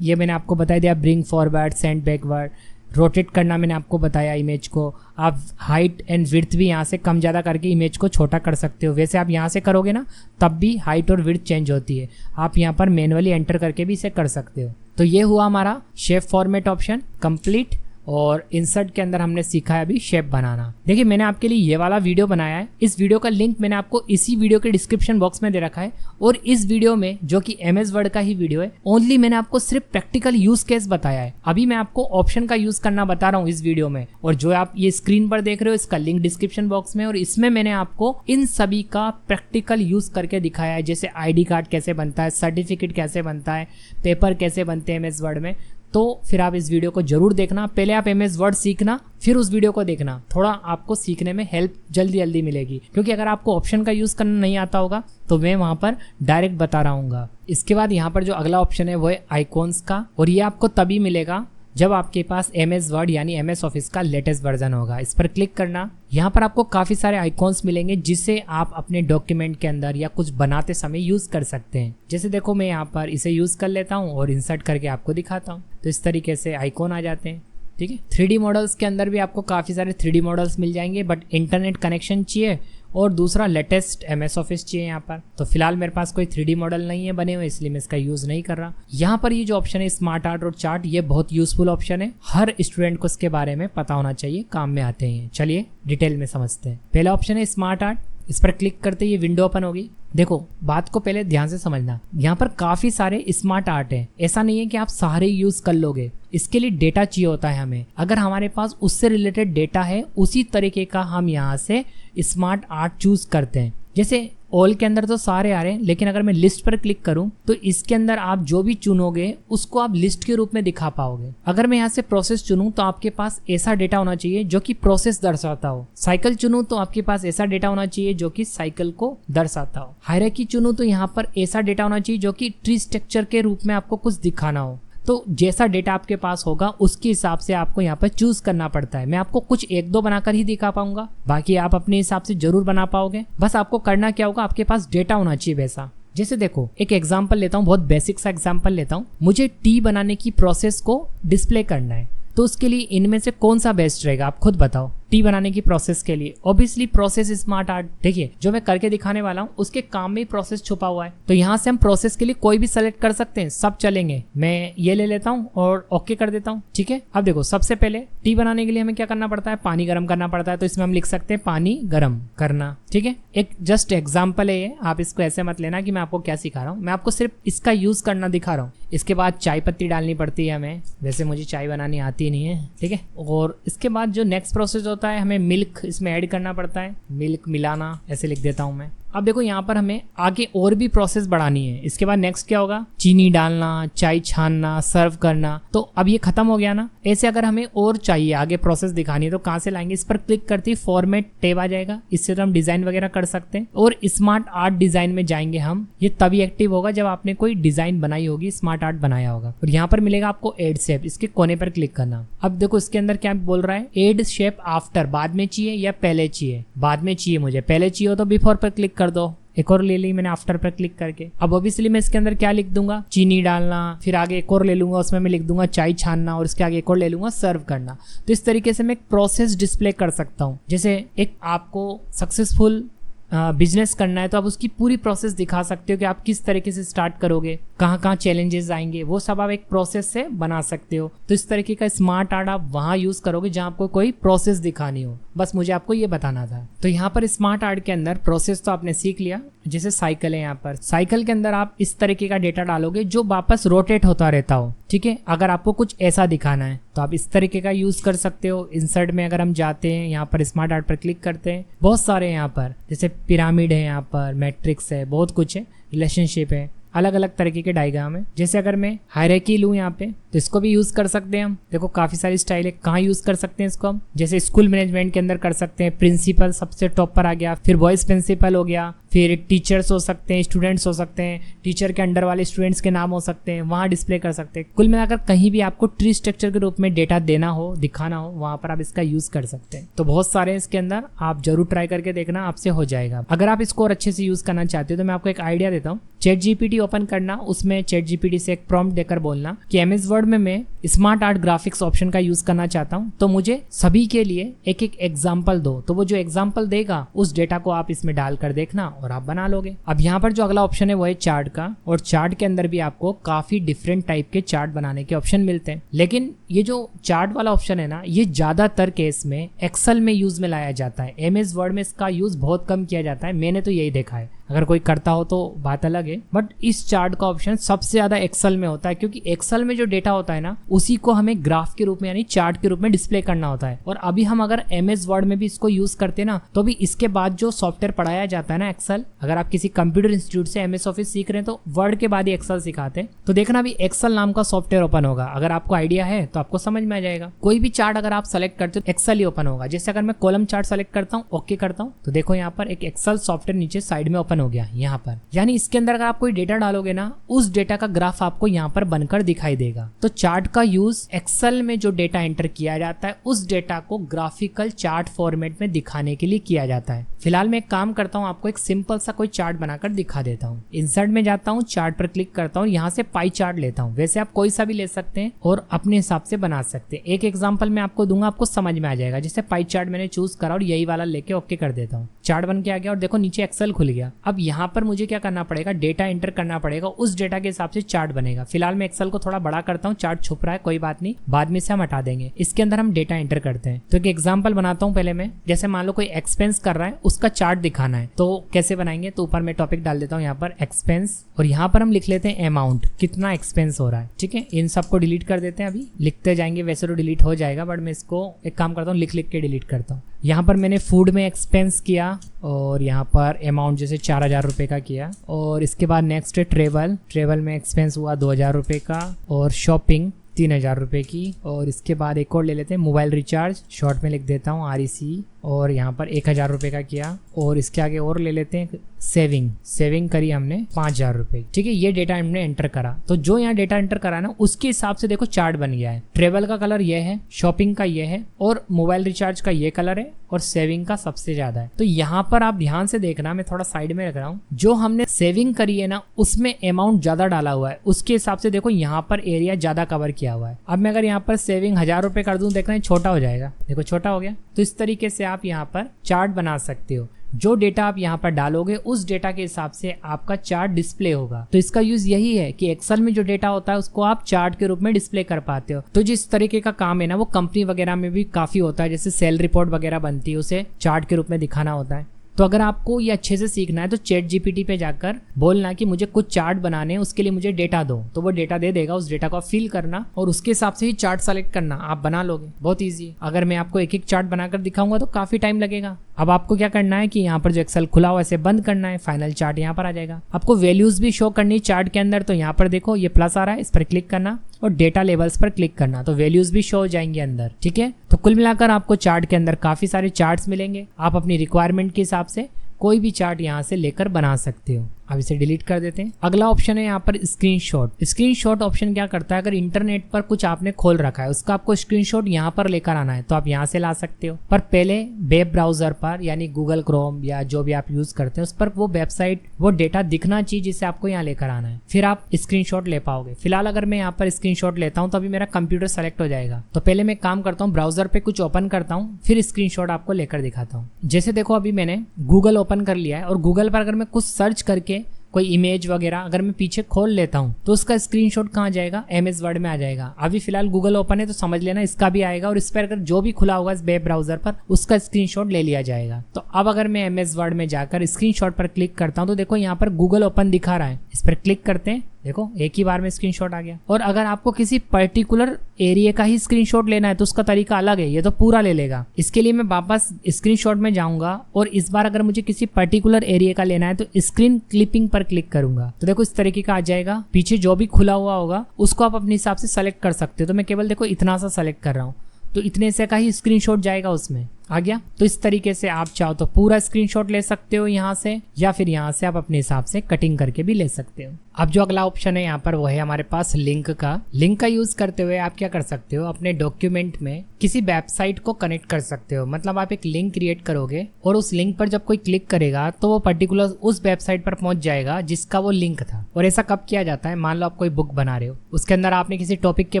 ये मैंने आपको बता दिया, bring forward, send backward, rotate करना मैंने आपको बताया इमेज को। आप हाइट एंड विड्थ भी यहाँ से कम ज़्यादा करके इमेज को छोटा कर सकते हो। वैसे आप यहाँ से करोगे ना तब भी हाइट और विड्थ चेंज होती है, आप यहाँ पर मैनुअली एंटर करके भी इसे कर सकते हो। तो ये हुआ हमारा शेप फॉर्मेट ऑप्शन कंप्लीट। और इंसर्ट के अंदर हमने सीखा है अभी शेप बनाना। देखिए मैंने आपके लिए ये वाला वीडियो बनाया है, इस वीडियो का लिंक मैंने आपको इसी वीडियो के डिस्क्रिप्शन बॉक्स में दे रखा है। और इस वीडियो में जो कि MS वर्ड का ही वीडियो है, ओनली मैंने आपको सिर्फ प्रैक्टिकल यूज केस बताया है। अभी मैं आपको ऑप्शन का यूज करना बता रहा हूँ इस वीडियो में, और जो आप ये स्क्रीन पर देख रहे हो इसका लिंक डिस्क्रिप्शन बॉक्स में। और इसमें मैंने आपको इन सभी का प्रैक्टिकल यूज करके दिखाया है, जैसे ID कार्ड कैसे बनता है, सर्टिफिकेट कैसे बनता है, पेपर कैसे बनते हैं MS वर्ड में। तो फिर आप इस वीडियो को जरूर देखना, पहले आप MS वर्ड सीखना फिर उस वीडियो को देखना, थोड़ा आपको सीखने में हेल्प जल्दी मिलेगी। क्योंकि अगर आपको ऑप्शन का यूज़ करना नहीं आता होगा तो मैं वहाँ पर डायरेक्ट बता रहा हूँ। इसके बाद यहाँ पर जो अगला ऑप्शन है वो है आइकॉन्स का, और ये आपको तभी मिलेगा जब आपके पास MS वर्ड यानी MS ऑफिस का लेटेस्ट वर्जन होगा। इस पर क्लिक करना, यहाँ पर आपको काफ़ी सारे आइकॉन्स मिलेंगे जिसे आप अपने डॉक्यूमेंट के अंदर या कुछ बनाते समय यूज़ कर सकते हैं। जैसे देखो मैं यहाँ पर इसे यूज़ कर लेता हूँ और इंसर्ट करके आपको दिखाता हूँ। तो इस तरीके से आइकॉन आ जाते हैं। ठीक है, 3D मॉडल्स के अंदर भी आपको काफ़ी सारे 3D मॉडल्स मिल जाएंगे, बट इंटरनेट कनेक्शन चाहिए और दूसरा लेटेस्ट MS ऑफिस चाहिए यहाँ पर। तो फिलहाल मेरे पास कोई 3D मॉडल नहीं है बने हुए, इसलिए मैं इसका यूज़ नहीं कर रहा। यहाँ पर ये जो ऑप्शन है स्मार्ट आर्ट और चार्ट, ये बहुत यूजफुल ऑप्शन है, हर स्टूडेंट को इसके बारे में पता होना चाहिए, काम में आते हैं। चलिए डिटेल में समझते हैं। पहला ऑप्शन है स्मार्ट आर्ट, इस पर क्लिक करते ही ये विंडो ओपन होगी। देखो बात को पहले ध्यान से समझना, यहाँ पर काफी सारे स्मार्ट आर्ट है, ऐसा नहीं है कि आप सारे यूज कर लोगे। इसके लिए डेटा चाहिए होता है हमें, अगर हमारे पास उससे रिलेटेड डेटा है उसी तरीके का हम यहाँ से स्मार्ट आर्ट चूज करते हैं। जैसे ऑल के अंदर तो सारे आ रहे हैं, लेकिन अगर मैं लिस्ट पर क्लिक करूं तो इसके अंदर आप जो भी चुनोगे उसको आप लिस्ट के रूप में दिखा पाओगे। अगर मैं यहाँ से प्रोसेस चुनूं तो आपके पास ऐसा डेटा होना चाहिए जो कि प्रोसेस दर्शाता हो। साइकिल चुनूं तो आपके पास ऐसा डेटा होना चाहिए जो कि साइकिल को दर्शाता हो। हायरार्की चुनूं तो यहाँ पर ऐसा डेटा होना चाहिए जो कि ट्री स्ट्रक्चर के रूप में आपको कुछ दिखाना हो। तो जैसा डेटा आपके पास होगा उसके हिसाब से आपको यहाँ पर चूज करना पड़ता है। मैं आपको कुछ एक दो बनाकर ही दिखा पाऊंगा, बाकी आप अपने हिसाब से जरूर बना पाओगे। बस आपको करना क्या होगा, आपके पास डेटा होना चाहिए वैसा। जैसे देखो एक एग्जांपल लेता हूँ, बहुत बेसिक सा एग्जांपल लेता हूँ। मुझे टी बनाने की प्रोसेस को डिस्प्ले करना है, तो उसके लिए इनमें से कौन सा बेस्ट रहेगा आप खुद बताओ। टी बनाने की प्रोसेस के लिए ऑब्वियसली प्रोसेस स्मार्ट आर्ट। देखिए जो मैं करके दिखाने वाला हूँ उसके काम में ही प्रोसेस छुपा हुआ है, तो यहाँ से हम प्रोसेस के लिए कोई भी सेलेक्ट कर सकते हैं, सब चलेंगे। मैं ये ले लेता हूँ और ओके कर देता हूँ। ठीक है, अब देखो सबसे पहले टी बनाने के लिए हमें क्या करना पड़ता है, पानी गर्म करना पड़ता है। तो इसमें हम लिख सकते हैं पानी गर्म करना। ठीक है, एक जस्ट एग्जाम्पल है ये, आप इसको ऐसे मत लेना कि मैं आपको क्या सिखा रहा हूँ, मैं आपको सिर्फ इसका यूज करना दिखा रहा हूँ। इसके बाद चाय पत्ती डालनी पड़ती है हमें, वैसे मुझे चाय बनानी आती नहीं है। ठीक है, और इसके बाद जो नेक्स्ट प्रोसेस होता है हमें मिल्क इसमें ऐड करना पड़ता है, मिल्क मिलाना ऐसे लिख देता हूं मैं। अब देखो यहाँ पर हमें आगे और भी प्रोसेस बढ़ानी है। इसके बाद नेक्स्ट क्या होगा, चीनी डालना, चाय छानना, सर्व करना। तो अब ये खत्म हो गया ना। ऐसे अगर हमें और चाहिए आगे प्रोसेस दिखानी है तो कहाँ से लाएंगे, इस पर क्लिक करते ही फॉर्मेट टैब आ जाएगा, इससे तो हम डिजाइन वगैरह कर सकते हैं। और स्मार्ट आर्ट डिजाइन में जाएंगे हम, ये तभी एक्टिव होगा जब आपने कोई डिजाइन बनाई होगी, स्मार्ट आर्ट बनाया होगा। और यहाँ पर मिलेगा आपको एड शेप, इसके कोने पर क्लिक करना। अब देखो इसके अंदर क्या बोल रहा है, एड शेप आफ्टर, बाद में चाहिए या पहले चाहिए। बाद में चाहिए मुझे, पहले चाहिए हो तो बिफोर पर क्लिक कर दो। एक और ले ली मैंने आफ्टर पर क्लिक करके। अब ऑब्वियसली मैं इसके अंदर क्या लिख दूंगा, चीनी डालना, फिर आगे एक और ले लूंगा उसमें मैं लिख दूंगा चाय छानना, और इसके आगे एक और ले लूंगा सर्व करना। तो इस तरीके से मैं एक प्रोसेस डिस्प्ले कर सकता हूँ। जैसे एक आपको सक्सेसफुल बिजनेस करना है तो आप उसकी पूरी प्रोसेस दिखा सकते हो कि आप किस तरीके से स्टार्ट करोगे, कहाँ कहाँ चैलेंजेस आएंगे, वो सब आप एक प्रोसेस से बना सकते हो। तो इस तरीके का स्मार्ट आर्ट आप वहाँ यूज करोगे जहाँ आपको कोई प्रोसेस दिखानी हो। बस मुझे आपको ये बताना था। तो यहाँ पर स्मार्ट आर्ट के अंदर प्रोसेस तो आपने सीख लिया। जैसे साइकिल है, यहाँ पर साइकिल के अंदर आप इस तरीके का डेटा डालोगे जो वापस रोटेट होता रहता हो। ठीक है, अगर आपको कुछ ऐसा दिखाना है तो आप इस तरीके का यूज कर सकते हो। इंसर्ट में अगर हम जाते हैं, यहाँ पर स्मार्ट आर्ट पर क्लिक करते हैं, बहुत सारे यहाँ पर जैसे पिरामिड है, यहाँ पर मैट्रिक्स है, बहुत कुछ है, रिलेशनशिप है, अलग अलग तरीके के डायग्राम है। जैसे अगर मैं हायरार्की लूँ यहाँ पे तो इसको भी यूज कर सकते हैं हम। देखो काफी सारी स्टाइल है, कहाँ यूज कर सकते हैं इसको हम, जैसे स्कूल मैनेजमेंट के अंदर कर सकते हैं। प्रिंसिपल सबसे टॉप पर आ गया, फिर वॉइस प्रिंसिपल हो गया, फिर टीचर्स हो सकते हैं, स्टूडेंट्स हो सकते हैं, टीचर के अंडर वाले स्टूडेंट्स के नाम हो सकते हैं, वहाँ डिस्प्ले कर सकते हैं। कुल मिलाकर कहीं भी आपको ट्री स्ट्रक्चर के रूप में डेटा देना हो, दिखाना हो, वहां पर आप इसका यूज कर सकते हैं। तो बहुत सारे हैं इसके अंदर, आप जरूर ट्राई करके देखना, आपसे हो जाएगा। अगर आप इसको और अच्छे से यूज करना चाहते हो तो मैं आपको एक आइडिया देता हूँ। ChatGPT ओपन करना, उसमें ChatGPT से एक प्रॉम्प्ट देकर बोलना कि MS वर्ड में मैं स्मार्ट आर्ट ग्राफिक्स ऑप्शन का यूज करना चाहता हूँ, तो मुझे सभी के लिए एक एक एग्जाम्पल दो। तो वो जो एग्जाम्पल देगा उस डेटा को आप इसमें डालकर देखना और आप बना लोगे। अब यहाँ पर जो अगला ऑप्शन है वो है चार्ट का, और चार्ट के अंदर भी आपको काफी डिफरेंट टाइप के चार्ट बनाने के ऑप्शन मिलते हैं। लेकिन ये जो चार्ट वाला ऑप्शन है ना, ये ज्यादातर केस में एक्सेल में यूज में लाया जाता है। MS वर्ड में इसका यूज बहुत कम किया जाता है, मैंने तो यही देखा है। अगर कोई करता हो तो बात अलग है, बट इस चार्ट का ऑप्शन सबसे ज्यादा एक्सेल में होता है, क्योंकि एक्सेल में जो डेटा होता है ना, उसी को हमें ग्राफ के रूप में यानी चार्ट के रूप में डिस्प्ले करना होता है। और अभी हम अगर MS वर्ड में भी इसको यूज करते हैं ना, तो भी इसके बाद जो सॉफ्टवेयर पढ़ाया जाता है ना एक्सेल, अगर आप किसी कंप्यूटर इंस्टीट्यूट से MS ऑफिस सीख रहे हैं तो वर्ड के बाद ही एक्सेल सिखाते हैं। तो देखना अभी एक्सेल नाम का सॉफ्टवेयर ओपन होगा, अगर आपको आइडिया है तो आपको समझ में आ जाएगा। कोई भी चार्ट अगर आप सेलेक्ट करते हो एक्सेल ही ओपन होगा। जैसे अगर मैं कॉलम चार्ट सेलेक्ट करता हूँ, ओके करता हूँ, तो देखो यहाँ पर एक एक्सेल सॉफ्टवेयर नीचे साइड में ओपन हो गया यहाँ पर। यानी इसके अंदर अगर आप कोई डेटा डालोगे ना, उस डेटा का ग्राफ आपको यहाँ पर बनकर दिखाई देगा। तो चार्ट का यूज एक्सेल में जो डेटा एंटर किया जाता है, उस डेटा को ग्राफिकल चार्ट फॉर्मेट में दिखाने के लिए किया जाता है। फिलहाल मैं एक काम करता हूँ, आपको एक सिंपल सा कोई चार्ट बनाकर दिखा देता हूँ। इंसर्ट में जाता हूँ, चार्ट पर क्लिक करता हूँ, यहाँ से पाई चार्ट लेता हूँ। वैसे आप कोई सा भी ले सकते हैं और अपने हिसाब से बना सकते हैं। एक एग्जाम्पल मैं आपको दूंगा, आपको समझ में आ जाएगा। जैसे पाई चार्ट मैंने चूज करा और यही वाला लेके ओके कर देता हूँ। चार्ट बन के आ गया और देखो नीचे एक्सेल खुल गया। अब यहाँ पर मुझे क्या करना पड़ेगा, डेटा एंटर करना पड़ेगा, उस डेटा के हिसाब से चार्ट बनेगा। फिलहाल मैं एक्सेल को थोड़ा बड़ा करता हूँ, चार्ट छुप रहा है, कोई बात नहीं, बाद में से हम हटा देंगे। इसके अंदर हम डेटा एंटर करते हैं। तो एक एग्जाम्पल बनाता हूँ पहले मैं। जैसे मान लो कोई एक्सपेंस कर रहा है, उसका चार्ट दिखाना है, तो कैसे बनाएंगे, तो ऊपर मैं टॉपिक डाल देता हूँ यहाँ पर एक्सपेंस, और यहाँ पर हम लिख लेते हैं अमाउंट, कितना एक्सपेंस हो रहा है। ठीक है, इन सबको डिलीट कर देते हैं। अभी लिखते जाएंगे, वैसे तो डिलीट हो जाएगा, बट मैं इसको एक काम करता हूँ, लिख लिख के डिलीट करता हूँ। यहाँ पर मैंने फूड में एक्सपेंस किया, और यहाँ पर अमाउंट जैसे 4000 रुपये का किया, और इसके बाद नेक्स्ट है ट्रेवल। ट्रेवल में एक्सपेंस हुआ 2000 रुपये का, और शॉपिंग 3000 रुपये की, और इसके बाद एक और ले लेते हैं मोबाइल रिचार्ज, शॉर्ट में लिख देता हूँ REC, और यहाँ पर 1000 रुपये का किया, और इसके आगे और ले लेते हैं सेविंग करी हमने 5000 रुपये। ठीक है, ये डेटा हमने एंटर करा। तो जो यहाँ डेटा एंटर करा ना, उसके हिसाब से देखो चार्ट बन गया है। ट्रेवल का कलर ये है, शॉपिंग का ये है, और मोबाइल रिचार्ज का ये कलर है, और सेविंग का सबसे ज्यादा है। तो यहाँ पर आप ध्यान से देखना, मैं थोड़ा साइड में रख रहा हूँ। जो हमने सेविंग करी है ना, उसमें अमाउंट ज्यादा डाला हुआ है, उसके हिसाब से देखो यहाँ पर एरिया ज्यादा कवर किया हुआ है। अब मैं अगर यहाँ पर सेविंग 1000 रुपये कर दूं, देखना छोटा हो जाएगा, देखो छोटा हो गया। तो इस तरीके से आप यहाँ पर चार्ट बना सकते हो। जो डेटा आप यहाँ पर डालोगे, उस डेटा के हिसाब से आपका चार्ट डिस्प्ले होगा। तो इसका यूज यही है कि एक्सेल में जो डेटा होता है उसको आप चार्ट के रूप में डिस्प्ले कर पाते हो। तो जिस तरीके का काम है ना, वो कंपनी वगैरह में भी काफी होता है। जैसे सेल रिपोर्ट वगैरह बनती है, उसे चार्ट के रूप में दिखाना होता है। तो अगर आपको ये अच्छे से सीखना है तो ChatGPT पे जाकर बोलना कि मुझे कुछ चार्ट बनाने हैं, उसके लिए मुझे डेटा दो, तो वो डेटा दे देगा। उस डेटा को फिल करना और उसके हिसाब से ही चार्ट सेलेक्ट करना, आप बना लोगे। बहुत ईजी है। अगर मैं आपको एक एक चार्ट बनाकर दिखाऊंगा तो काफी टाइम लगेगा। अब आपको क्या करना है कि यहाँ पर जो एक्सेल खुला हुआ है इसे बंद करना है, फाइनल चार्ट यहाँ पर आ जाएगा। आपको वैल्यूज भी शो करनी चार्ट के अंदर, तो यहाँ पर देखो ये प्लस आ रहा है, इस पर क्लिक करना और डेटा लेवल्स पर क्लिक करना, तो वैल्यूज भी शो हो जाएंगे अंदर। ठीक है, तो कुल मिलाकर आपको चार्ट के अंदर काफी सारे चार्ट्स मिलेंगे। आप अपनी रिक्वायरमेंट के हिसाब से कोई भी चार्ट यहाँ से लेकर बना सकते हो। अब इसे डिलीट कर देते हैं। अगला ऑप्शन है यहाँ पर स्क्रीनशॉट। स्क्रीनशॉट ऑप्शन क्या करता है, अगर इंटरनेट पर कुछ आपने खोल रखा है उसका आपको स्क्रीनशॉट यहाँ पर लेकर आना है तो आप यहाँ से ला सकते हो, पर पहले वेब ब्राउजर पर यानी गूगल क्रोम या जो भी आप यूज करते हैं उस पर वो वेबसाइट वो डेटा दिखना चाहिए जिसे आपको यहाँ लेकर आना है, फिर आप स्क्रीनशॉट ले पाओगे। फिलहाल अगर मैं यहाँ पर स्क्रीनशॉट लेता हूँ तो अभी मेरा कंप्यूटर सेलेक्ट हो जाएगा। तो पहले मैं काम करता हूँ, ब्राउजर पे कुछ ओपन करता हूँ, फिर स्क्रीनशॉट आपको लेकर दिखाता हूँ। जैसे देखो अभी मैंने गूगल ओपन कर लिया है और गूगल पर अगर मैं कुछ सर्च करके कोई इमेज वगैरह अगर मैं पीछे खोल लेता हूँ तो उसका स्क्रीनशॉट कहाँ जाएगा, MS वर्ड में आ जाएगा। अभी फिलहाल गूगल ओपन है तो समझ लेना इसका भी आएगा और इस पर अगर जो भी खुला होगा इस वेब ब्राउजर पर उसका स्क्रीनशॉट ले लिया जाएगा। तो अब अगर मैं MS वर्ड में जाकर स्क्रीनशॉट पर क्लिक करता हूँ तो देखो यहाँ पर गूगल ओपन दिखा रहा है, इस पर क्लिक करते हैं, देखो एक ही बार में स्क्रीनशॉट आ गया। और अगर आपको किसी पर्टिकुलर एरिया का ही स्क्रीनशॉट लेना है तो उसका तरीका अलग है, ये तो पूरा ले लेगा। इसके लिए मैं वापस स्क्रीनशॉट में जाऊंगा और इस बार अगर मुझे किसी पर्टिकुलर एरिया का लेना है तो स्क्रीन क्लिपिंग पर क्लिक करूंगा तो देखो इस तरीके का आ जाएगा। पीछे जो भी खुला हुआ होगा उसको आप अपने हिसाब से सेलेक्ट कर सकते हो। तो मैं केवल देखो इतना सा सेलेक्ट कर रहा हूँ तो इतने से का ही स्क्रीनशॉट जाएगा, उसमें आ गया। तो इस तरीके से आप चाहो तो पूरा स्क्रीनशॉट ले सकते हो यहाँ से, या फिर यहाँ से आप अपने हिसाब से कटिंग करके भी ले सकते हो। अब जो अगला ऑप्शन है यहाँ पर वो है हमारे पास लिंक का। लिंक का यूज करते हुए आप क्या कर सकते हो, अपने डॉक्यूमेंट में किसी वेबसाइट को कनेक्ट कर सकते हो। मतलब आप एक लिंक क्रिएट करोगे और उस लिंक पर जब कोई क्लिक करेगा तो वो पर्टिकुलर उस वेबसाइट पर पहुंच जाएगा जिसका वो लिंक था। और ऐसा कब किया जाता है, मान लो आप कोई बुक बना रहे हो, उसके अंदर आपने किसी टॉपिक के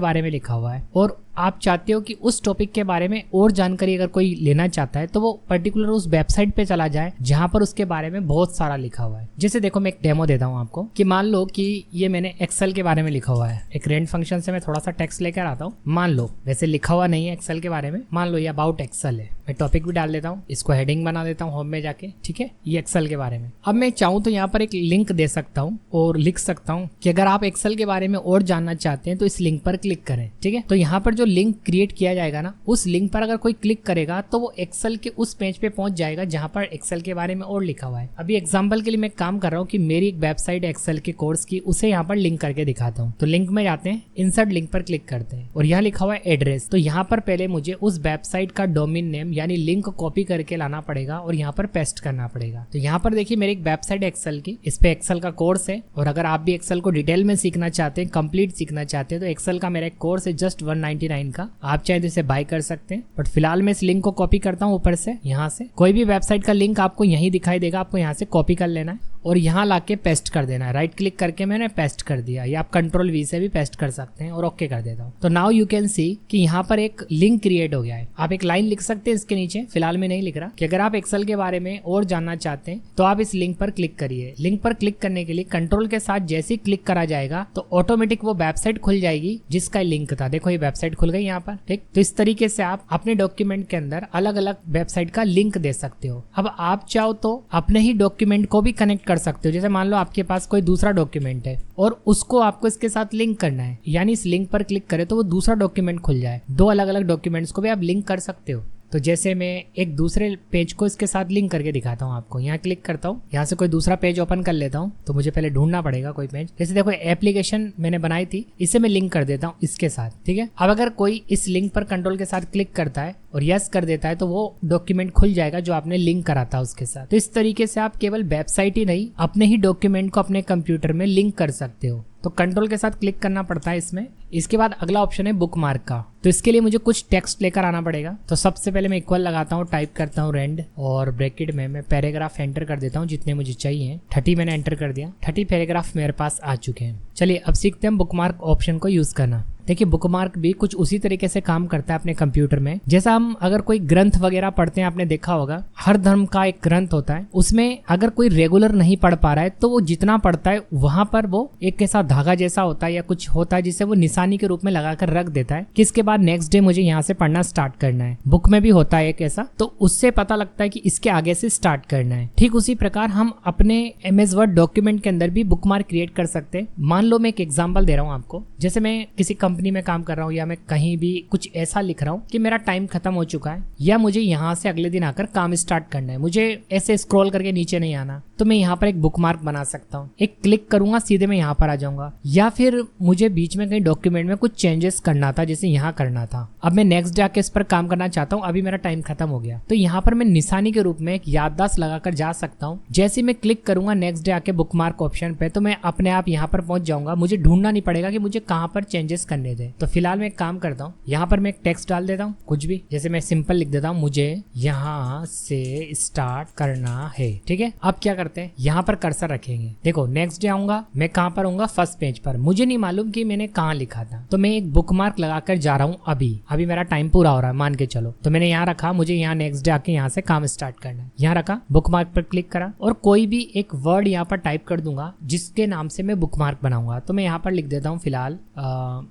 बारे में लिखा हुआ है और आप चाहते हो कि उस टॉपिक के बारे में और जानकारी अगर कोई लेना चाहता है तो वो पर्टिकुलर उस वेबसाइट पे चला जाए जहां पर उसके बारे में बहुत सारा लिखा हुआ है। जैसे देखो मैं एक डेमो देता हूं आपको कि मान लो कि ये मैंने एक्सेल के बारे में लिखा हुआ है। एक रेंड फंक्शन से मैं थोड़ा सा टेक्स्ट लेकर आता हूँ। मान लो वैसे लिखा हुआ नहीं है एक्सेल के बारे में, मान लो ये अबाउट एक्सेल है। मैं टॉपिक भी डाल देता हूँ, इसको हेडिंग बना देता हूँ होम में जाके, ठीक है, ये एक्सेल के बारे में। अब मैं चाहूँ तो यहाँ पर एक लिंक दे सकता हूँ और लिख सकता हूँ कि अगर आप एक्सेल के बारे में और जानना चाहते हैं तो इस लिंक पर क्लिक करें, ठीक है। तो यहाँ पर जो लिंक क्रिएट किया जाएगा ना, उस लिंक पर अगर कोई क्लिक करेगा तो वो एक्सेल के उस पेज पे पहुंच जाएगा जहां पर एक्सेल के बारे में और लिखा हुआ है। अभी एग्जांपल के लिए मैं काम कर रहा हूँ कि मेरी एक वेबसाइट एक्सेल के कोर्स की, उसे यहाँ पर लिंक करके दिखाता हूँ। तो लिंक में जाते हैं, इंसर्ट लिंक पर क्लिक करते हैं और यहाँ लिखा हुआ है एड्रेस। तो यहाँ पर पहले मुझे उस वेबसाइट का डोमेन नेम यानी लिंक कॉपी करके लाना पड़ेगा और यहाँ पर पेस्ट करना पड़ेगा। तो यहाँ पर देखिए मेरी एक वेबसाइट एक्सेल की, इस पे एक्सेल का कोर्स है। और अगर आप भी एक्सेल को डिटेल में सीखना चाहते हैं, कंप्लीट सीखना चाहते हैं, तो एक्सेल का मेरा एक कोर्स है जस्ट 199 का, आप चाहे तो इसे बाय कर सकते हैं। बट फिलहाल मैं इस लिंक को कॉपी करता हूँ ऊपर से। यहाँ से कोई भी वेबसाइट का लिंक आपको यहीं दिखाई देगा, आपको यहाँ से कॉपी कर लेना है और यहाँ लाके पेस्ट कर देना है। राइट क्लिक करके मैंने पेस्ट कर दिया, या आप कंट्रोल V से भी पेस्ट कर सकते हैं और ओके कर देता हूँ। तो नाउ यू कैन सी कि यहाँ पर एक लिंक क्रिएट हो गया है। आप एक लाइन लिख सकते हैं इसके नीचे, फिलहाल मैं नहीं लिख रहा, कि अगर आप एक्सेल के बारे में और जानना चाहते हैं तो आप इस लिंक पर क्लिक करिए। लिंक पर क्लिक करने के लिए कंट्रोल के साथ जैसे ही क्लिक करा जाएगा तो ऑटोमेटिक वो वेबसाइट खुल जाएगी जिसका लिंक था। देखो ये वेबसाइट खुल गई यहाँ पर, ठीक। तो इस तरीके से आप अपने डॉक्यूमेंट के अंदर अलग अलग वेबसाइट का लिंक दे सकते हो। अब आप चाहो तो अपने ही डॉक्यूमेंट को भी कनेक्ट कर सकते हो। जैसे मान लो आपके पास कोई दूसरा डॉक्यूमेंट है और उसको आपको इसके साथ लिंक करना है, यानी इस लिंक पर क्लिक करें तो वो दूसरा डॉक्यूमेंट खुल जाए। दो अलग अलग डॉक्यूमेंट्स को भी आप लिंक कर सकते हो। तो जैसे मैं एक दूसरे पेज को इसके साथ लिंक करके दिखाता हूँ आपको। यहाँ क्लिक करता हूँ, यहाँ से कोई दूसरा पेज ओपन कर लेता हूँ। तो मुझे पहले ढूंढना पड़ेगा कोई पेज। जैसे देखो एप्लीकेशन मैंने बनाई थी, इसे मैं लिंक कर देता हूँ इसके साथ, ठीक है। अब अगर कोई इस लिंक पर कंट्रोल के साथ क्लिक करता है और यस कर देता है तो वो डॉक्यूमेंट खुल जाएगा जो आपने लिंक करा था उसके साथ। तो इस तरीके से आप केवल वेबसाइट ही नहीं, अपने ही डॉक्यूमेंट को अपने कंप्यूटर में लिंक कर सकते हो। तो कंट्रोल के साथ क्लिक करना पड़ता है इसमें। इसके बाद अगला ऑप्शन है बुकमार्क का। तो इसके लिए मुझे कुछ टेक्स्ट लेकर आना पड़ेगा। तो सबसे पहले मैं इक्वल लगाता हूँ, टाइप करता हूँ रेंड और ब्रैकेट में मैं पैराग्राफ एंटर कर देता हूँ जितने मुझे चाहिए। 30 मैंने एंटर कर दिया, 30 पैराग्राफ मेरे पास आ चुके हैं। चलिए अब सीखते हैं बुकमार्क ऑप्शन को यूज करना। देखिए बुकमार्क भी कुछ उसी तरीके से काम करता है अपने कंप्यूटर में। जैसा हम अगर कोई ग्रंथ वगैरह पढ़ते हैं, आपने देखा होगा हर धर्म का एक ग्रंथ होता है, उसमें अगर कोई रेगुलर नहीं पढ़ पा रहा है तो वो जितना पढ़ता है वहां पर वो एक ऐसा धागा जैसा होता है या कुछ होता है जिसे वो निशानी के रूप में लगाकर रख देता है कि इसके बाद नेक्स्ट डे मुझे यहाँ से पढ़ना स्टार्ट करना है। बुक में भी होता है एक ऐसा, तो उससे पता लगता है कि इसके आगे से स्टार्ट करना है। ठीक उसी प्रकार हम अपने MS वर्ड डॉक्यूमेंट के अंदर भी बुकमार्क क्रिएट कर सकते हैं। मान लो मैं एक एग्जाम्पल दे रहा हूँ आपको। जैसे मैं किसी कंपनी में काम कर रहा हूँ या मैं कहीं भी कुछ ऐसा लिख रहा हूँ कि मेरा टाइम खत्म हो चुका है या मुझे यहाँ से अगले दिन आकर काम स्टार्ट करना है, मुझे ऐसे स्क्रॉल करके नीचे नहीं आना, तो मैं यहाँ पर एक बुकमार्क बना सकता हूँ। एक क्लिक करूंगा सीधे मैं यहाँ पर आ जाऊंगा। या फिर मुझे बीच में कहीं डॉक्यूमेंट में कुछ चेंजेस करना था, जैसे यहाँ करना था, अब मैं नेक्स्ट डे आके इस पर काम करना चाहता हूँ, अभी मेरा टाइम खत्म हो गया, तो यहाँ पर मैं निशानी के रूप में एक याददाश्त लगाकर जा सकता हूँ। जैसे मैं क्लिक करूंगा नेक्स्ट डे आके बुकमार्क ऑप्शन पे, तो मैं अपने आप यहाँ पर पहुंच जाऊंगा, मुझे ढूंढना नहीं पड़ेगा कि मुझे कहाँ पर चेंजेस करने थे। तो फिलहाल मैं एक काम करता हूँ, यहाँ पर मैं एक टेक्स्ट डाल देता हूँ, कुछ भी, जैसे मैं सिंपल लिख देता हूँ, मुझे यहाँ से स्टार्ट करना है। ठीक है, अब क्या करते हैं, यहाँ पर कर्सर रखेंगे। देखो नेक्स्ट डे आऊंगा, मैं कहाँ पर आऊंगा, फर्स्ट पेज पर। मुझे नहीं मालूम कि मैंने कहाँ लिखा था, तो मैं एक बुकमार्क लगाकर जा रहा हूँ। अभी मेरा टाइम पूरा हो रहा है मान के चलो, तो मैंने यहाँ रखा, मुझे यहाँ नेक्स्ट डे आके यहाँ से काम स्टार्ट करना है। यहाँ रखा, बुकमार्क पर क्लिक करा और कोई भी एक वर्ड यहाँ पर टाइप कर दूंगा जिसके नाम से मैं बुकमार्क बनाऊंगा। तो मैं यहाँ पर लिख देता हूँ फिलहाल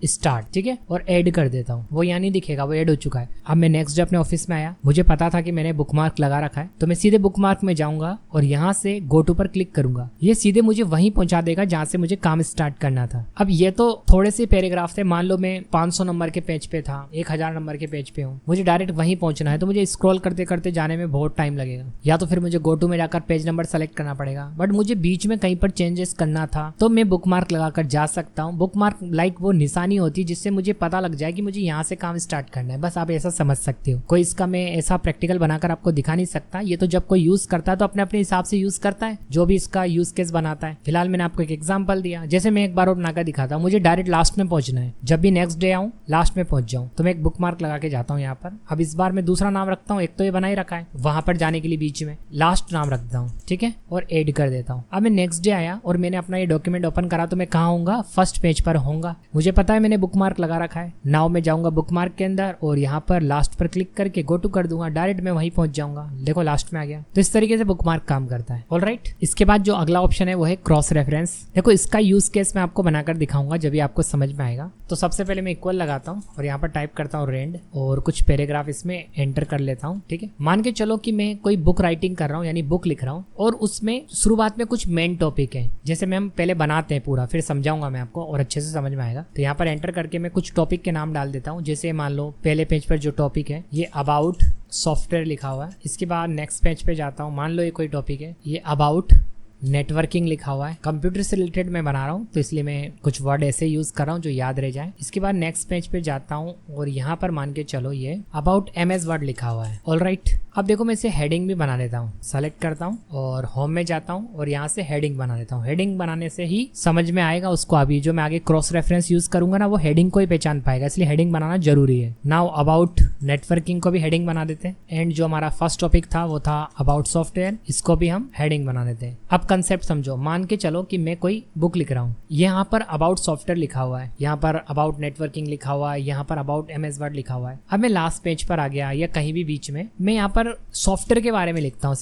स्टार्ट। ठीक है, और ऐड कर देता हूँ, वो यहाँ नहीं दिखेगा, वो ऐड हो चुका है। अब मैं नेक्स्ट डे अपने ऑफिस में आया, मुझे पता था कि मैंने बुकमार्क लगा रखा है, तो मैं सीधे बुकमार्क में जाऊंगा और यहाँ से गो टू पर क्लिक करूंगा। ये सीधे मुझे वहीं पहुंचा देगा जहाँ से मुझे काम स्टार्ट करना था। अब ये तो थोड़े से पैराग्राफ थे, मान लो मैं 500 नंबर के पेज पे था, 1000 नंबर के पेज पे हूँ, मुझे डायरेक्ट वहीं पहुंचना है, तो मुझे स्क्रॉल करते करते जाने में बहुत टाइम लगेगा, या तो फिर मुझे गो टू में जाकर पेज नंबर सेलेक्ट करना पड़ेगा। बट मुझे बीच में कहीं पर चेंजेस करना था, तो मैं बुकमार्क लगाकर जा सकता हूँ। बुकमार्क लाइक वो निशानी होती है जिससे मुझे पता लग जाए कि मुझे यहाँ से काम स्टार्ट करना है, बस आप ऐसा समझ सकते हो। कोई इसका मैं ऐसा प्रैक्टिकल बनाकर आपको दिखा नहीं सकता, ये तो जब कोई यूज करता है तो अपने अपने हिसाब से यूज करता है, जो भी इसका यूज केस बनाता है। फिलहाल मैंने आपको एक एग्जांपल दिया, जैसे मैं एक बार और बनाकर दिखाता हूँ, मुझे डायरेक्ट लास्ट में पहुंचना है, जब भी नेक्स्ट डे आऊँ लास्ट में पहुंच जाऊँ, तो मैं एक बुकमार्क लगा के जाता हूँ यहाँ पर। अब इस बार मैं दूसरा नाम रखता हूँ, एक तो ये बना ही रखा है, वहां पर जाने के लिए बीच में लास्ट नाम रखता हूँ। ठीक है, और ऐड कर देता हूँ। अब मैं नेक्स्ट डे आया और मैंने अपना ये डॉक्यूमेंट ओपन करा, तो मैं कहाँ होऊंगा, फर्स्ट पेज पर होऊंगा। मुझे पता है मैंने बुकमार्क लगा रखा है। नाउ मैं जाऊंगा बुकमार्क के अंदर और यहाँ पर लास्ट पर क्लिक करके गो टू कर दूंगा, डायरेक्ट मैं वहीं पहुंच जाऊंगा। देखो लास्ट में आ गया। तो इस तरीके से बुकमार्क काम करता है। ऑलराइट, इसके बाद जो अगला ऑप्शन है वो है क्रॉस रेफरेंस। देखो इसका यूज केस मैं आपको बनाकर दिखाऊंगा जब भी आपको समझ में आएगा। तो सबसे पहले मैं इक्वल लगाता हूँ और यहाँ पर टाइप करता हूँ रेंड और कुछ पैराग्राफ इसमें एंटर कर लेता हूँ। ठीक है, मान के चलो कि मैं कोई बुक राइटिंग कर रहा हूँ, यानी बुक लिख रहा हूँ, और उसमें शुरुआत में कुछ मेन टॉपिक है, जैसे मैं हम पहले बनाते हैं पूरा, फिर समझाऊंगा मैं आपको और अच्छे से समझ में आएगा। तो यहाँ पर एंटर करके मैं कुछ टॉपिक के नाम डाल देता हूँ। जैसे मान लो पहले पेज पर जो टॉपिक है ये अबाउट सॉफ्टवेयर लिखा हुआ है। इसके बाद नेक्स्ट पेज पे जाता हूँ, मान लो ये कोई टॉपिक है, ये अबाउट नेटवर्किंग लिखा हुआ है। कंप्यूटर से रिलेटेड मैं बना रहा हूँ तो इसलिए मैं कुछ वर्ड ऐसे यूज कर रहा हूँ जो याद रह जाए। इसके बाद नेक्स्ट पेज पे जाता हूँ और यहाँ पर मान के चलो ये अबाउट MS वर्ड लिखा हुआ है। ऑलराइट, अब देखो मैं इसे हेडिंग भी बना देता हूँ। सेलेक्ट करता हूँ और होम में जाता हूँ और यहाँ से हेडिंग बना देता हूँ। हेडिंग बनाने से ही समझ में आएगा उसको। अभी जो मैं आगे क्रॉस रेफरेंस यूज करूंगा ना, वो हेडिंग को ही पहचान पाएगा, इसलिए हेडिंग बनाना जरूरी है। नाउ अबाउट नेटवर्किंग को भी हेडिंग बना देते हैं। एंड जो हमारा फर्स्ट टॉपिक था वो था अबाउट सॉफ्टवेयर, इसको भी हम हेडिंग बना देते हैं। अब कंसेप्ट समझो, मान के चलो कि मैं कोई बुक लिख रहा हूँ, यहाँ पर अबाउट सॉफ्टवेयर लिखा हुआ है, यहाँ पर अबाउट नेटवर्किंग लिखा हुआ है, यहाँ पर अबाउट MS वर्ड लिखा हुआ है। अब मैं लास्ट पेज पर आ गया या कहीं भी बीच में, मैं यहाँ पर सॉफ्टवेयर के बारे में लिखता हूँ,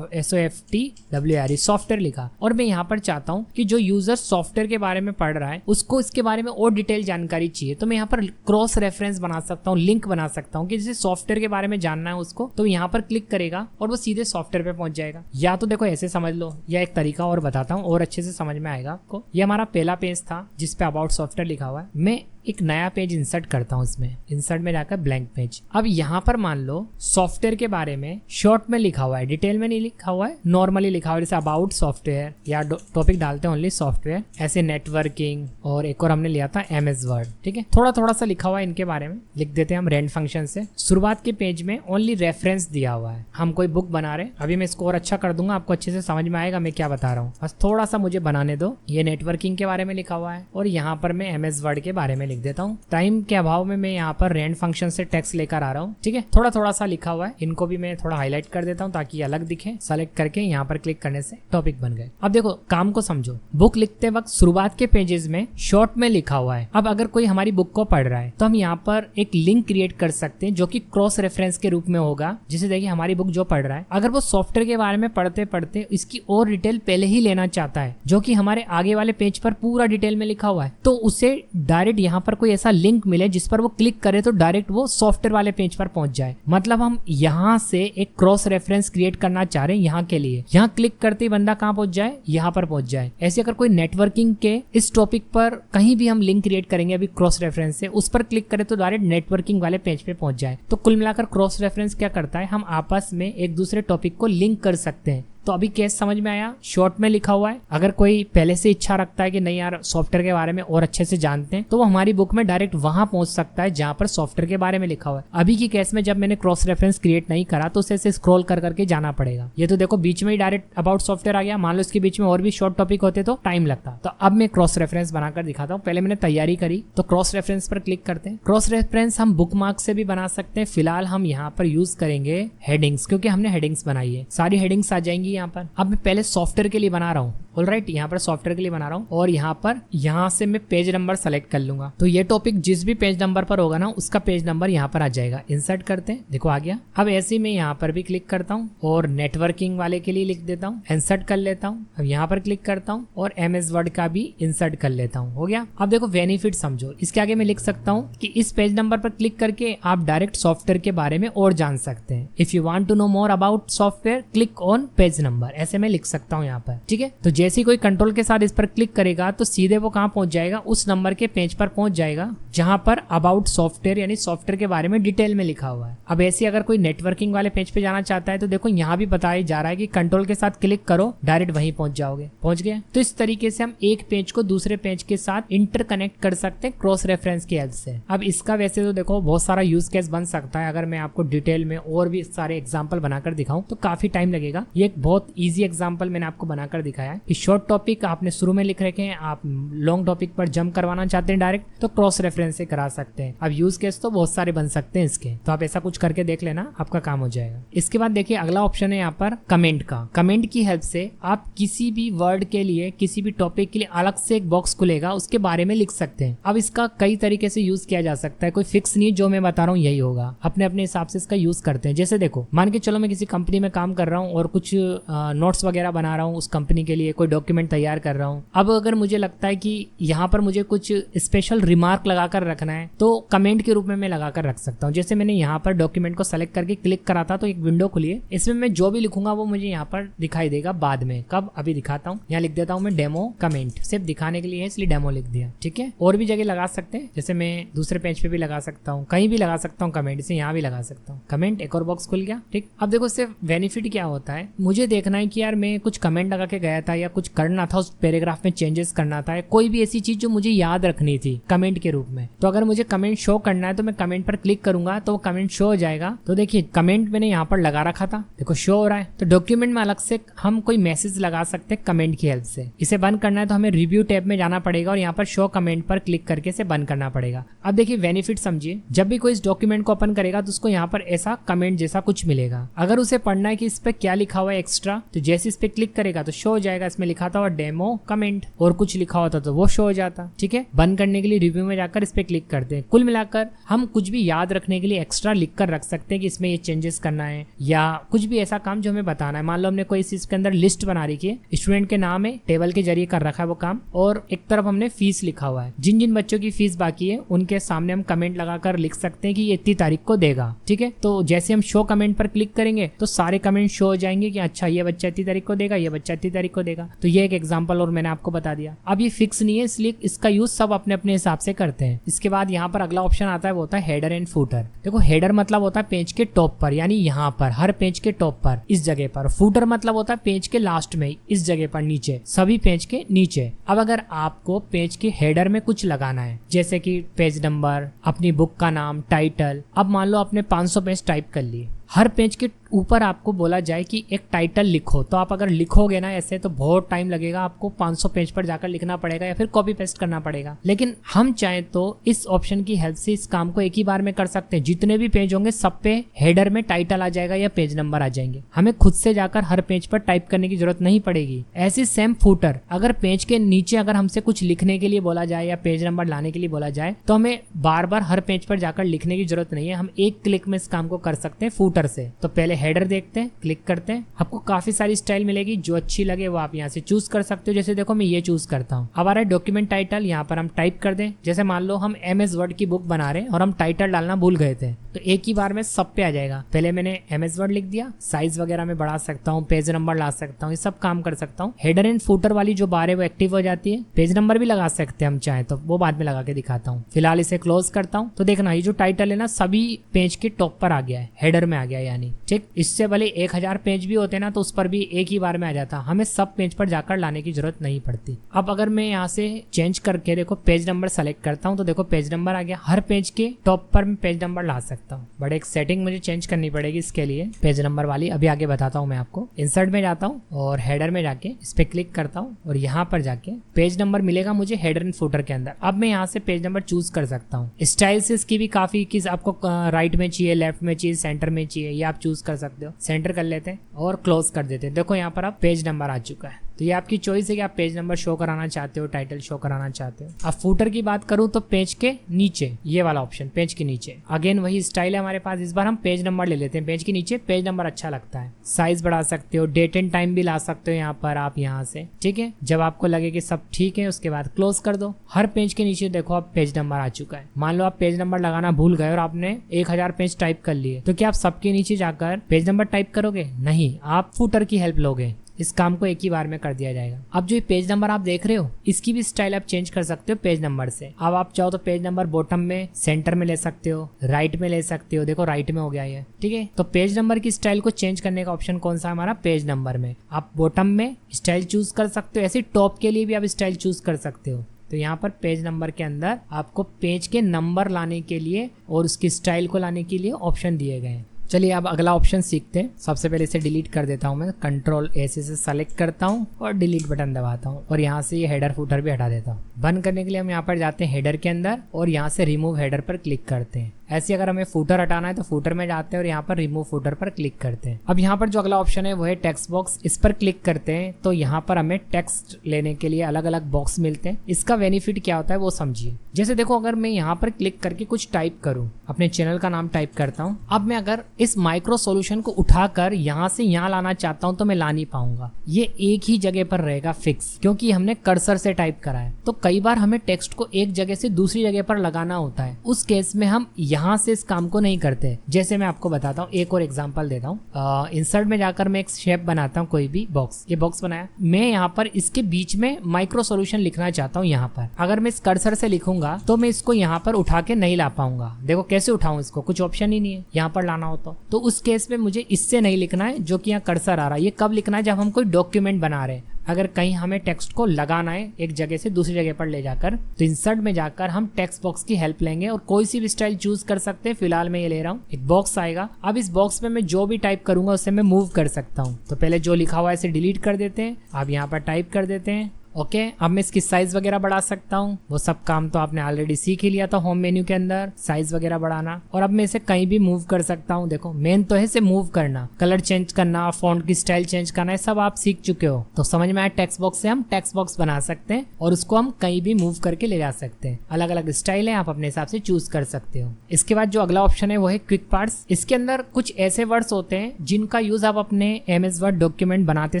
SOFTWRE सॉफ्टवेयर लिखा, और मैं यहाँ पर चाहता हूँ कि जो यूजर सॉफ्टवेयर के बारे में पढ़ रहा है उसको इसके बारे में और डिटेल जानकारी चाहिए, तो मैं यहाँ पर क्रॉस रेफरेंस बना सकता हूँ, लिंक बना सकता हूँ कि जैसे सॉफ्टवेयर के बारे में जानना है उसको, तो यहाँ पर क्लिक करेगा और वो सीधे सॉफ्टवेयर पे पहुंच जाएगा। या तो देखो ऐसे समझ लो, या एक तरीका और बताता हूँ और अच्छे से समझ में आएगा आपको। ये हमारा पहला पेज था जिसपे अबाउट सॉफ्टवेयर लिखा हुआ है। मैं एक नया पेज इंसर्ट करता हूँ, इसमें इंसर्ट में जाकर ब्लैंक पेज। अब यहाँ पर मान लो सॉफ्टवेयर के बारे में शॉर्ट में लिखा हुआ है, डिटेल में नहीं लिखा हुआ है, नॉर्मली लिखा हुआ है, जैसे अबाउट सॉफ्टवेयर, या टॉपिक डालते हैं ओनली सॉफ्टवेयर, ऐसे नेटवर्किंग, और एक और हमने लिया था MS वर्ड। ठीक है, थोड़ा थोड़ा सा लिखा हुआ है इनके बारे में, लिख देते हैं हम रेंड फंक्शन से। शुरुआत के पेज में ओनली रेफरेंस दिया हुआ है, हम कोई बुक बना रहे हैं। अभी मैं इसको और अच्छा कर दूंगा, आपको अच्छे से समझ में आएगा मैं क्या बता रहा हूँ, बस थोड़ा सा मुझे बनाने दो। ये नेटवर्किंग के बारे में लिखा हुआ है और यहाँ पर मैं MS वर्ड के बारे में लिख देता हूँ। टाइम के अभाव में मैं यहाँ पर रेंड फंक्शन से टेक्स्ट लेकर आ रहा हूँ। ठीक है, थोड़ा थोड़ा सा लिखा हुआ है, इनको भी मैं थोड़ा हाईलाइट कर देता हूँ ताकि अलग दिखे। सेलेक्ट करके यहाँ पर क्लिक करने से टॉपिक बन गए। अब देखो काम को समझो, बुक लिखते वक्त शुरुआत के पेजेस में शॉर्ट में लिखा हुआ है। अब अगर कोई हमारी बुक को पढ़ रहा है तो हम यहाँ पर एक लिंक क्रिएट कर सकते हैं जो कि क्रॉस रेफरेंस के रूप में होगा। जैसे देखिए हमारी बुक जो पढ़ रहा है, अगर वो सॉफ्टवेयर के बारे में पढ़ते पढ़ते इसकी और डिटेल पहले ही लेना चाहता है, जो कि हमारे आगे वाले पेज पर पूरा डिटेल में लिखा हुआ है, तो उसे डायरेक्ट यहाँ पर कोई ऐसा लिंक मिले जिस पर वो क्लिक करे तो डायरेक्ट वो सॉफ्टवेयर वाले पेज पर पहुंच जाए। मतलब हम यहाँ से एक क्रॉस रेफरेंस क्रिएट करना चाह रहे हैं यहाँ के लिए, यहाँ क्लिक करते ही बंदा कहाँ पहुंच जाए, यहाँ पर पहुंच जाए। ऐसे अगर कोई नेटवर्किंग के इस टॉपिक पर कहीं भी हम लिंक क्रिएट करेंगे अभी क्रॉस रेफरेंस से, उस पर क्लिक करें तो डायरेक्ट नेटवर्किंग वाले पेज पे पहुंच जाए। तो कुल मिलाकर क्रॉस रेफरेंस क्या करता है, हम आपस में एक दूसरे टॉपिक को लिंक कर सकते हैं। तो अभी केस समझ में आया, शॉर्ट में लिखा हुआ है। अगर कोई पहले से इच्छा रखता है कि नहीं यार सॉफ्टवेयर के बारे में और अच्छे से जानते हैं, तो वो हमारी बुक में डायरेक्ट वहां पहुंच सकता है जहां पर सॉफ्टवेयर के बारे में लिखा हुआ है। अभी की केस में जब मैंने क्रॉस रेफरेंस क्रिएट नहीं करा तो उसे स्क्रॉल कर करके जाना पड़ेगा। ये तो देखो बीच में ही डायरेक्ट अबाउट सॉफ्टवेयर आ गया। मान लो इसके बीच में और भी शॉर्ट टॉपिक होते तो टाइम लगता। तो अब मैं क्रॉस रेफरेंस बनाकर दिखाता हूँ। पहले मैंने तैयारी करी, तो क्रॉस रेफरेंस पर क्लिक करते हैं। क्रॉस रेफरेंस हम बुक मार्क से भी बना सकते हैं। फिलहाल हम यहाँ पर यूज करेंगे हेडिंग्स, क्योंकि हमने हेडिंग्स बनाई है। सारी हेडिंग्स आ जाएंगी यहाँ पर। अब मैं पहले सॉफ्टवेयर के लिए बना रहा हूँ। ऑलराइट, यहाँ पर सॉफ्टवेयर के लिए बना रहा हूँ और यहाँ पर यहाँ से मैं पेज नंबर सेलेक्ट कर लूंगा। तो ये टॉपिक जिस भी पेज नंबर पर होगा ना, उसका पेज नंबर यहाँ पर आ जाएगा। इंसर्ट करते हैं, देखो आ गया। अब ऐसे ही मैं यहाँ पर भी क्लिक करता हूँ और नेटवर्किंग वाले के लिए लिख देता हूँ, इंसर्ट कर लेता हूँ। अब यहाँ पर क्लिक करता हूँ और MS वर्ड का भी इंसर्ट कर लेता हूँ। हो गया। अब देखो बेनिफिट समझो। इसके आगे मैं लिख सकता हूँ कि इस पेज नंबर पर क्लिक करके आप डायरेक्ट सॉफ्टवेयर के बारे में और जान सकते हैं। If you want to know more about software click on page number, ऐसे मैं लिख सकता हूँ यहाँ पर। ठीक है, तो जैसे ही कोई कंट्रोल के साथ इस पर क्लिक करेगा तो सीधे वो कहाँ पहुंच जाएगा, उस नंबर के पेज पर पहुंच जाएगा जहां पर अबाउट सॉफ्टवेयर यानी सॉफ्टवेयर के बारे में डिटेल में लिखा हुआ है। अब ऐसे अगर कोई नेटवर्किंग वाले पेज पे जाना चाहता है तो देखो यहाँ भी बताया जा रहा है कि कंट्रोल के साथ क्लिक करो, डायरेक्ट वहीं पहुंच जाओगे। पहुंच गए। तो इस तरीके से हम एक पेज को दूसरे पेज के साथ इंटरकनेक्ट कर सकते हैं क्रॉस रेफरेंस की हेल्प से। अब इसका वैसे तो देखो बहुत सारा यूज केस बन सकता है। अगर मैं आपको डिटेल में और भी सारे एग्जाम्पल बनाकर दिखाऊं तो काफी टाइम लगेगा। ये एक बहुत ईजी एग्जाम्पल मैंने आपको बनाकर दिखाया है कि शॉर्ट टॉपिक आपने शुरू में लिख रखे हैं, आप लॉन्ग टॉपिक पर जंप करवाना चाहते हैं डायरेक्ट, तो क्रॉस रेफरेंस से करा सकते हैं। अब यूज केस तो बहुत सारे बन सकते हैं इसके, तो आप ऐसा कुछ करके देख लेना, आपका काम हो जाएगा। इसके बाद देखिए अगला ऑप्शन है यहाँ पर कमेंट का। कमेंट की हेल्प से आप किसी भी वर्ड के लिए, किसी भी टॉपिक के लिए अलग से एक बॉक्स खुलेगा, उसके बारे में लिख सकते हैं। अब इसका कई तरीके से यूज किया जा सकता है, कोई फिक्स नहीं, जो मैं बता रहा हूँ यही होगा। अपने अपने हिसाब से इसका यूज करते हैं। जैसे देखो मान के चलो मैं किसी कंपनी में काम कर रहा हूँ और कुछ नोट्स वगैरह बना रहा हूँ उस कंपनी के लिए, कोई डॉक्यूमेंट तैयार कर रहा हूँ। अब अगर मुझे लगता है कि यहाँ पर मुझे कुछ स्पेशल रिमार्क लगाकर रखना है तो कमेंट के रूप में मैं लगाकर रख सकता हूँ। जैसे मैंने यहाँ पर डॉक्यूमेंट को सेलेक्ट करके क्लिक करा था तो एक विंडो खुली है, इसमें मैं जो भी लिखूंगा वो मुझे यहाँ पर दिखाई देगा बाद में। कब, अभी दिखाता हूँ। यहाँ लिख देता हूँ मैं डेमो कमेंट, सिर्फ दिखाने के लिए है इसलिए डेमो लिख दिया। ठीक है, और भी जगह लगा सकते हैं, जैसे मैं दूसरे पेज पे भी लगा सकता हूँ, कहीं भी लगा सकता हूँ कमेंट, इसे यहाँ भी लगा सकता हूँ कमेंट। एक और बॉक्स खुल गया। ठीक, अब देखो इससे बेनिफिट क्या होता है, मुझे देखना है कि यार मैं कुछ कमेंट लगा के गया था या कुछ करना था, उस पैराग्राफ में चेंजेस करना था, कोई भी ऐसी चीज जो मुझे याद रखनी थी कमेंट के रूप में। तो अगर मुझे कमेंट शो करना है तो मैं कमेंट पर क्लिक करूंगा तो वो कमेंट शो हो जाएगा। तो देखिए कमेंट मैंने यहाँ पर लगा रखा था, देखो शो हो रहा है। तो डॉक्यूमेंट में अलग से हम कोई मैसेज लगा सकते हैं कमेंट की हेल्प से। इसे बंद करना है तो हमें रिव्यू टैब में जाना पड़ेगा और यहाँ पर शो कमेंट पर क्लिक करके इसे बंद करना पड़ेगा। अब देखिए बेनिफिट समझिए, जब भी कोई इस डॉक्यूमेंट को ओपन करेगा तो उसको यहाँ पर ऐसा कमेंट जैसा कुछ मिलेगा। अगर उसे पढ़ना है कि इस पे क्या लिखा हुआ है एक्स्ट्रा, तो जैसे इस पे क्लिक करेगा तो शो हो जाएगा। इसमें लिखा था डेमो कमेंट और कुछ लिखा होता तो वो शो हो जाता। ठीक है, बंद करने के लिए रिव्यू में जाकर इस पे क्लिक करते हैं। कुल मिलाकर हम कुछ भी याद रखने के लिए एक्स्ट्रा लिख कर रख सकते हैं कि इसमें ये चेंजेस करना है या कुछ भी ऐसा काम जो हमें बताना है। मान लो हमने कोई इसके अंदर लिस्ट बना रखी है, स्टूडेंट के नाम है, टेबल के जरिए कर रखा है वो काम, और एक तरफ हमने फीस लिखा हुआ है, जिन जिन बच्चों की फीस बाकी है उनके सामने हम कमेंट लगाकर लिख सकते हैं कि ये इतनी तारीख को देगा। ठीक है, तो जैसे हम शो कमेंट पर क्लिक करेंगे तो सारे कमेंट शो हो जाएंगे कि अच्छा ये बच्चा इतनी तारीख को देगा, ये बच्चा इतनी तारीख को देगा। तो ये एक एग्जाम्पल और मैंने आपको बता दिया। अब ये फिक्स नहीं है इसलिए इसका यूज सब अपने अपने हिसाब से करते हैं। इसके बाद यहाँ पर अगला ऑप्शन आता है, वो होता है हेडर एंड फूटर। देखो हेडर मतलब होता है पेज के टॉप पर, यानी यहाँ पर हर पेज के टॉप पर इस जगह पर। फूटर मतलब होता है पेज के लास्ट में इस जगह पर नीचे, सभी पेज के नीचे। अब अगर आपको पेज के हेडर में कुछ लगाना है जैसे कि पेज नंबर, अपनी बुक का नाम, टाइटल। अब मान लो आपने 500 पेज टाइप कर लिए, हर पेज के ऊपर आपको बोला जाए कि एक टाइटल लिखो, तो आप अगर लिखोगे ना ऐसे तो बहुत टाइम लगेगा, आपको 500 पेज पर जाकर लिखना पड़ेगा या फिर कॉपी पेस्ट करना पड़ेगा। लेकिन हम चाहें तो इस ऑप्शन की हेल्प से इस काम को एक ही बार में कर सकते हैं। जितने भी पेज होंगे सब पे हेडर में टाइटल आ जाएगा या पेज नंबर आ जाएंगे, हमें खुद से जाकर हर पेज पर टाइप करने की जरूरत नहीं पड़ेगी। ऐसे सेम फूटर, अगर पेज के नीचे अगर हमसे कुछ लिखने के लिए बोला जाए या पेज नंबर लाने के लिए बोला जाए तो हमें बार बार हर पेज पर जाकर लिखने की जरूरत नहीं है, हम एक क्लिक में इस काम को कर सकते हैं फूटर कर्सर से। तो पहले हेडर देखते हैं, क्लिक करते हैं, आपको काफी सारी स्टाइल मिलेगी, जो अच्छी लगे वो आप यहाँ से चूज कर सकते हो। जैसे देखो मैं ये चूज करता हूँ। अब आ रहा है डॉक्यूमेंट टाइटल, यहाँ पर हम टाइप कर दें। जैसे मान लो हम MS वर्ड की बुक बना रहे हैं और हम टाइटल डालना भूल गए थे, तो एक ही बार में सब पे आ जाएगा। पहले मैंने MS वर्ड लिख दिया, साइज वगैरह में बढ़ा सकता हूँ, पेज नंबर ला सकता हूँ, ये सब काम कर सकता हूँ। हेडर एंड फुटर वाली जो बार है वो एक्टिव हो जाती है। पेज नंबर भी लगा सकते हैं हम चाहे तो, वो बाद में लगा के दिखाता हूँ। फिलहाल इसे क्लोज करता हूँ। तो देखना ये जो टाइटल है ना सभी पेज के टॉप पर आ गया है, हेडर में आ गया यानी। ठीक, इससे भले 1000 पेज भी होते ना तो उस पर भी एक ही बार में आ जाता, हमें सब पेज पर जाकर लाने की जरूरत नहीं पड़ती। अब अगर मैं यहाँ से चेंज करके देखो पेज नंबर सेलेक्ट करता हूँ तो देखो पेज नंबर आ गया। हर पेज के टॉप पर मैं पेज नंबर ला सकता हूँ, बट एक सेटिंग मुझे चेंज करनी पड़ेगी इसके लिए, पेज नंबर वाली अभी आगे बताता हूँ मैं आपको। इंसर्ट में जाता हूँ और हेडर में जाके इस पे क्लिक करता हूँ और यहाँ पर जाके पेज नंबर मिलेगा मुझे हेडर एंड फुटर के अंदर। अब मैं यहाँ से पेज नंबर चूज कर सकता हूँ। स्टाइल से इसकी भी काफी, किस आपको राइट में चाहिए, लेफ्ट में चाहिए, सेंटर में चाहिए, ये आप चूज कर सकते हो। सेंटर कर लेते हैं और क्लोज कर देते हैं। देखो यहाँ पर आप पेज नंबर आ चुका है। तो ये आपकी चॉइस है कि आप पेज नंबर शो कराना चाहते हो, टाइटल शो कराना चाहते हो। अब फुटर की बात करूं तो पेज के नीचे ये वाला ऑप्शन, पेज के नीचे अगेन वही स्टाइल है हमारे पास। इस बार हम पेज नंबर ले लेते हैं, पेज के नीचे पेज नंबर अच्छा लगता है। साइज बढ़ा सकते हो, डेट एंड टाइम भी ला सकते हो यहाँ पर आप यहाँ से। ठीक है, जब आपको लगे कि सब ठीक है उसके बाद क्लोज कर दो। हर पेज के नीचे देखो आप पेज नंबर आ चुका है। मान लो आप पेज नंबर लगाना भूल गए और आपने 1000 पेज टाइप कर लिए, तो क्या आप सबके नीचे जाकर पेज नंबर टाइप करोगे? नहीं, आप फुटर की हेल्प लोगे। इस काम को एक ही बार में कर दिया जाएगा। अब जो ये पेज नंबर आप देख रहे हो इसकी भी स्टाइल आप चेंज कर सकते हो पेज नंबर से। अब आप चाहो तो पेज नंबर बॉटम में, सेंटर में ले सकते हो, राइट में ले सकते हो। देखो राइट में हो गया ये। ठीक है, तो पेज नंबर की स्टाइल को चेंज करने का ऑप्शन कौन सा है हमारा? पेज नंबर में। आप बॉटम में स्टाइल चूज कर सकते हो, ऐसे टॉप के लिए भी आप स्टाइल चूज कर सकते हो। तो यहाँ पर पेज नंबर के अंदर आपको पेज के नंबर लाने के लिए और उसकी स्टाइल को लाने के लिए ऑप्शन दिए गए हैं। चलिए अब अगला ऑप्शन सीखते हैं। सबसे पहले इसे डिलीट कर देता हूँ मैं, Ctrl+A से सेलेक्ट करता हूँ और डिलीट बटन दबाता हूँ और यहाँ से ये हेडर फुटर भी हटा देता हूँ। बंद करने के लिए हम यहाँ पर जाते हैं हेडर के अंदर और यहाँ से रिमूव हेडर पर क्लिक करते हैं। ऐसे अगर हमें फुटर हटाना है तो फुटर में जाते हैं और यहाँ पर रिमूव फुटर पर क्लिक करते हैं। अब यहाँ पर जो अगला ऑप्शन है वो है टेक्स्ट बॉक्स। इस पर क्लिक करते हैं तो यहाँ पर हमें टेक्स्ट लेने के लिए अलग अलग बॉक्स मिलते हैं। इसका बेनिफिट क्या होता है वो समझिए। जैसे देखो अगर मैं यहाँ पर क्लिक करके कुछ टाइप करूँ, अपने चैनल का नाम टाइप करता हूँ। अब मैं अगर इस माइक्रो सॉल्यूशन को उठाकर यहाँ से यहाँ लाना चाहता हूँ तो मैं ला नहीं पाऊंगा, ये एक ही जगह पर रहेगा फिक्स, क्योंकि हमने कर्सर से टाइप करा है। तो कई बार हमें टेक्स्ट को एक जगह से दूसरी जगह पर लगाना होता है, उस केस में हम यहाँ से इस काम को नहीं करते। जैसे मैं आपको बताता हूँ, एक और एग्जांपल देता हूँ। इंसर्ट में जाकर मैं एक शेप बनाता हूँ, कोई भी बॉक्स, ये बॉक्स बनाया। मैं यहाँ पर इसके बीच में माइक्रो सॉल्यूशन लिखना चाहता हूँ। यहाँ पर अगर मैं इस कर्सर से लिखूंगा तो मैं इसको यहाँ पर उठा के नहीं ला पाऊंगा। देखो कैसे उठाऊं इसको, कुछ ऑप्शन ही नहीं है यहाँ पर लाना हो तो उस केस में मुझे इससे नहीं लिखना है जो कि यहाँ कर्सर आ रहा है। ये कब लिखना है? जब हम कोई डॉक्यूमेंट बना रहे हैं। अगर कहीं हमें टेक्स्ट को लगाना है एक जगह से दूसरी जगह पर ले जाकर, तो इंसर्ट में जाकर हम टेक्स्ट बॉक्स की हेल्प लेंगे और कोई सी भी स्टाइल चूज कर सकते हैं। फिलहाल मैं ये ले रहा हूँ, एक बॉक्स आएगा। अब इस बॉक्स में मैं जो भी टाइप करूंगा उससे मैं मूव कर सकता हूँ। तो पहले जो लिखा हुआ है इसे डिलीट कर देते हैं, अब यहाँ पर टाइप कर देते हैं। ओके, अब मैं इसकी साइज वगैरह बढ़ा सकता हूँ। वो सब काम तो आपने ऑलरेडी सीख ही लिया था होम मेन्यू के अंदर, साइज वगैरह बढ़ाना। और अब मैं इसे कहीं भी मूव कर सकता हूँ। देखो मेन तो है इसे मूव करना, कलर चेंज करना, फॉन्ट की स्टाइल चेंज करना, ये सब आप सीख चुके हो। तो समझ में आया, टेक्स्ट बॉक्स से हम टेक्स्ट बॉक्स बना सकते हैं और उसको हम कहीं भी मूव करके ले जा सकते हैं। अलग अलग स्टाइल है, आप अपने हिसाब से चूज कर सकते हो। इसके बाद जो अगला ऑप्शन है वो है क्विक पार्ट्स। इसके अंदर कुछ ऐसे वर्ड्स होते हैं जिनका यूज आप अपने MS वर्ड डॉक्यूमेंट बनाते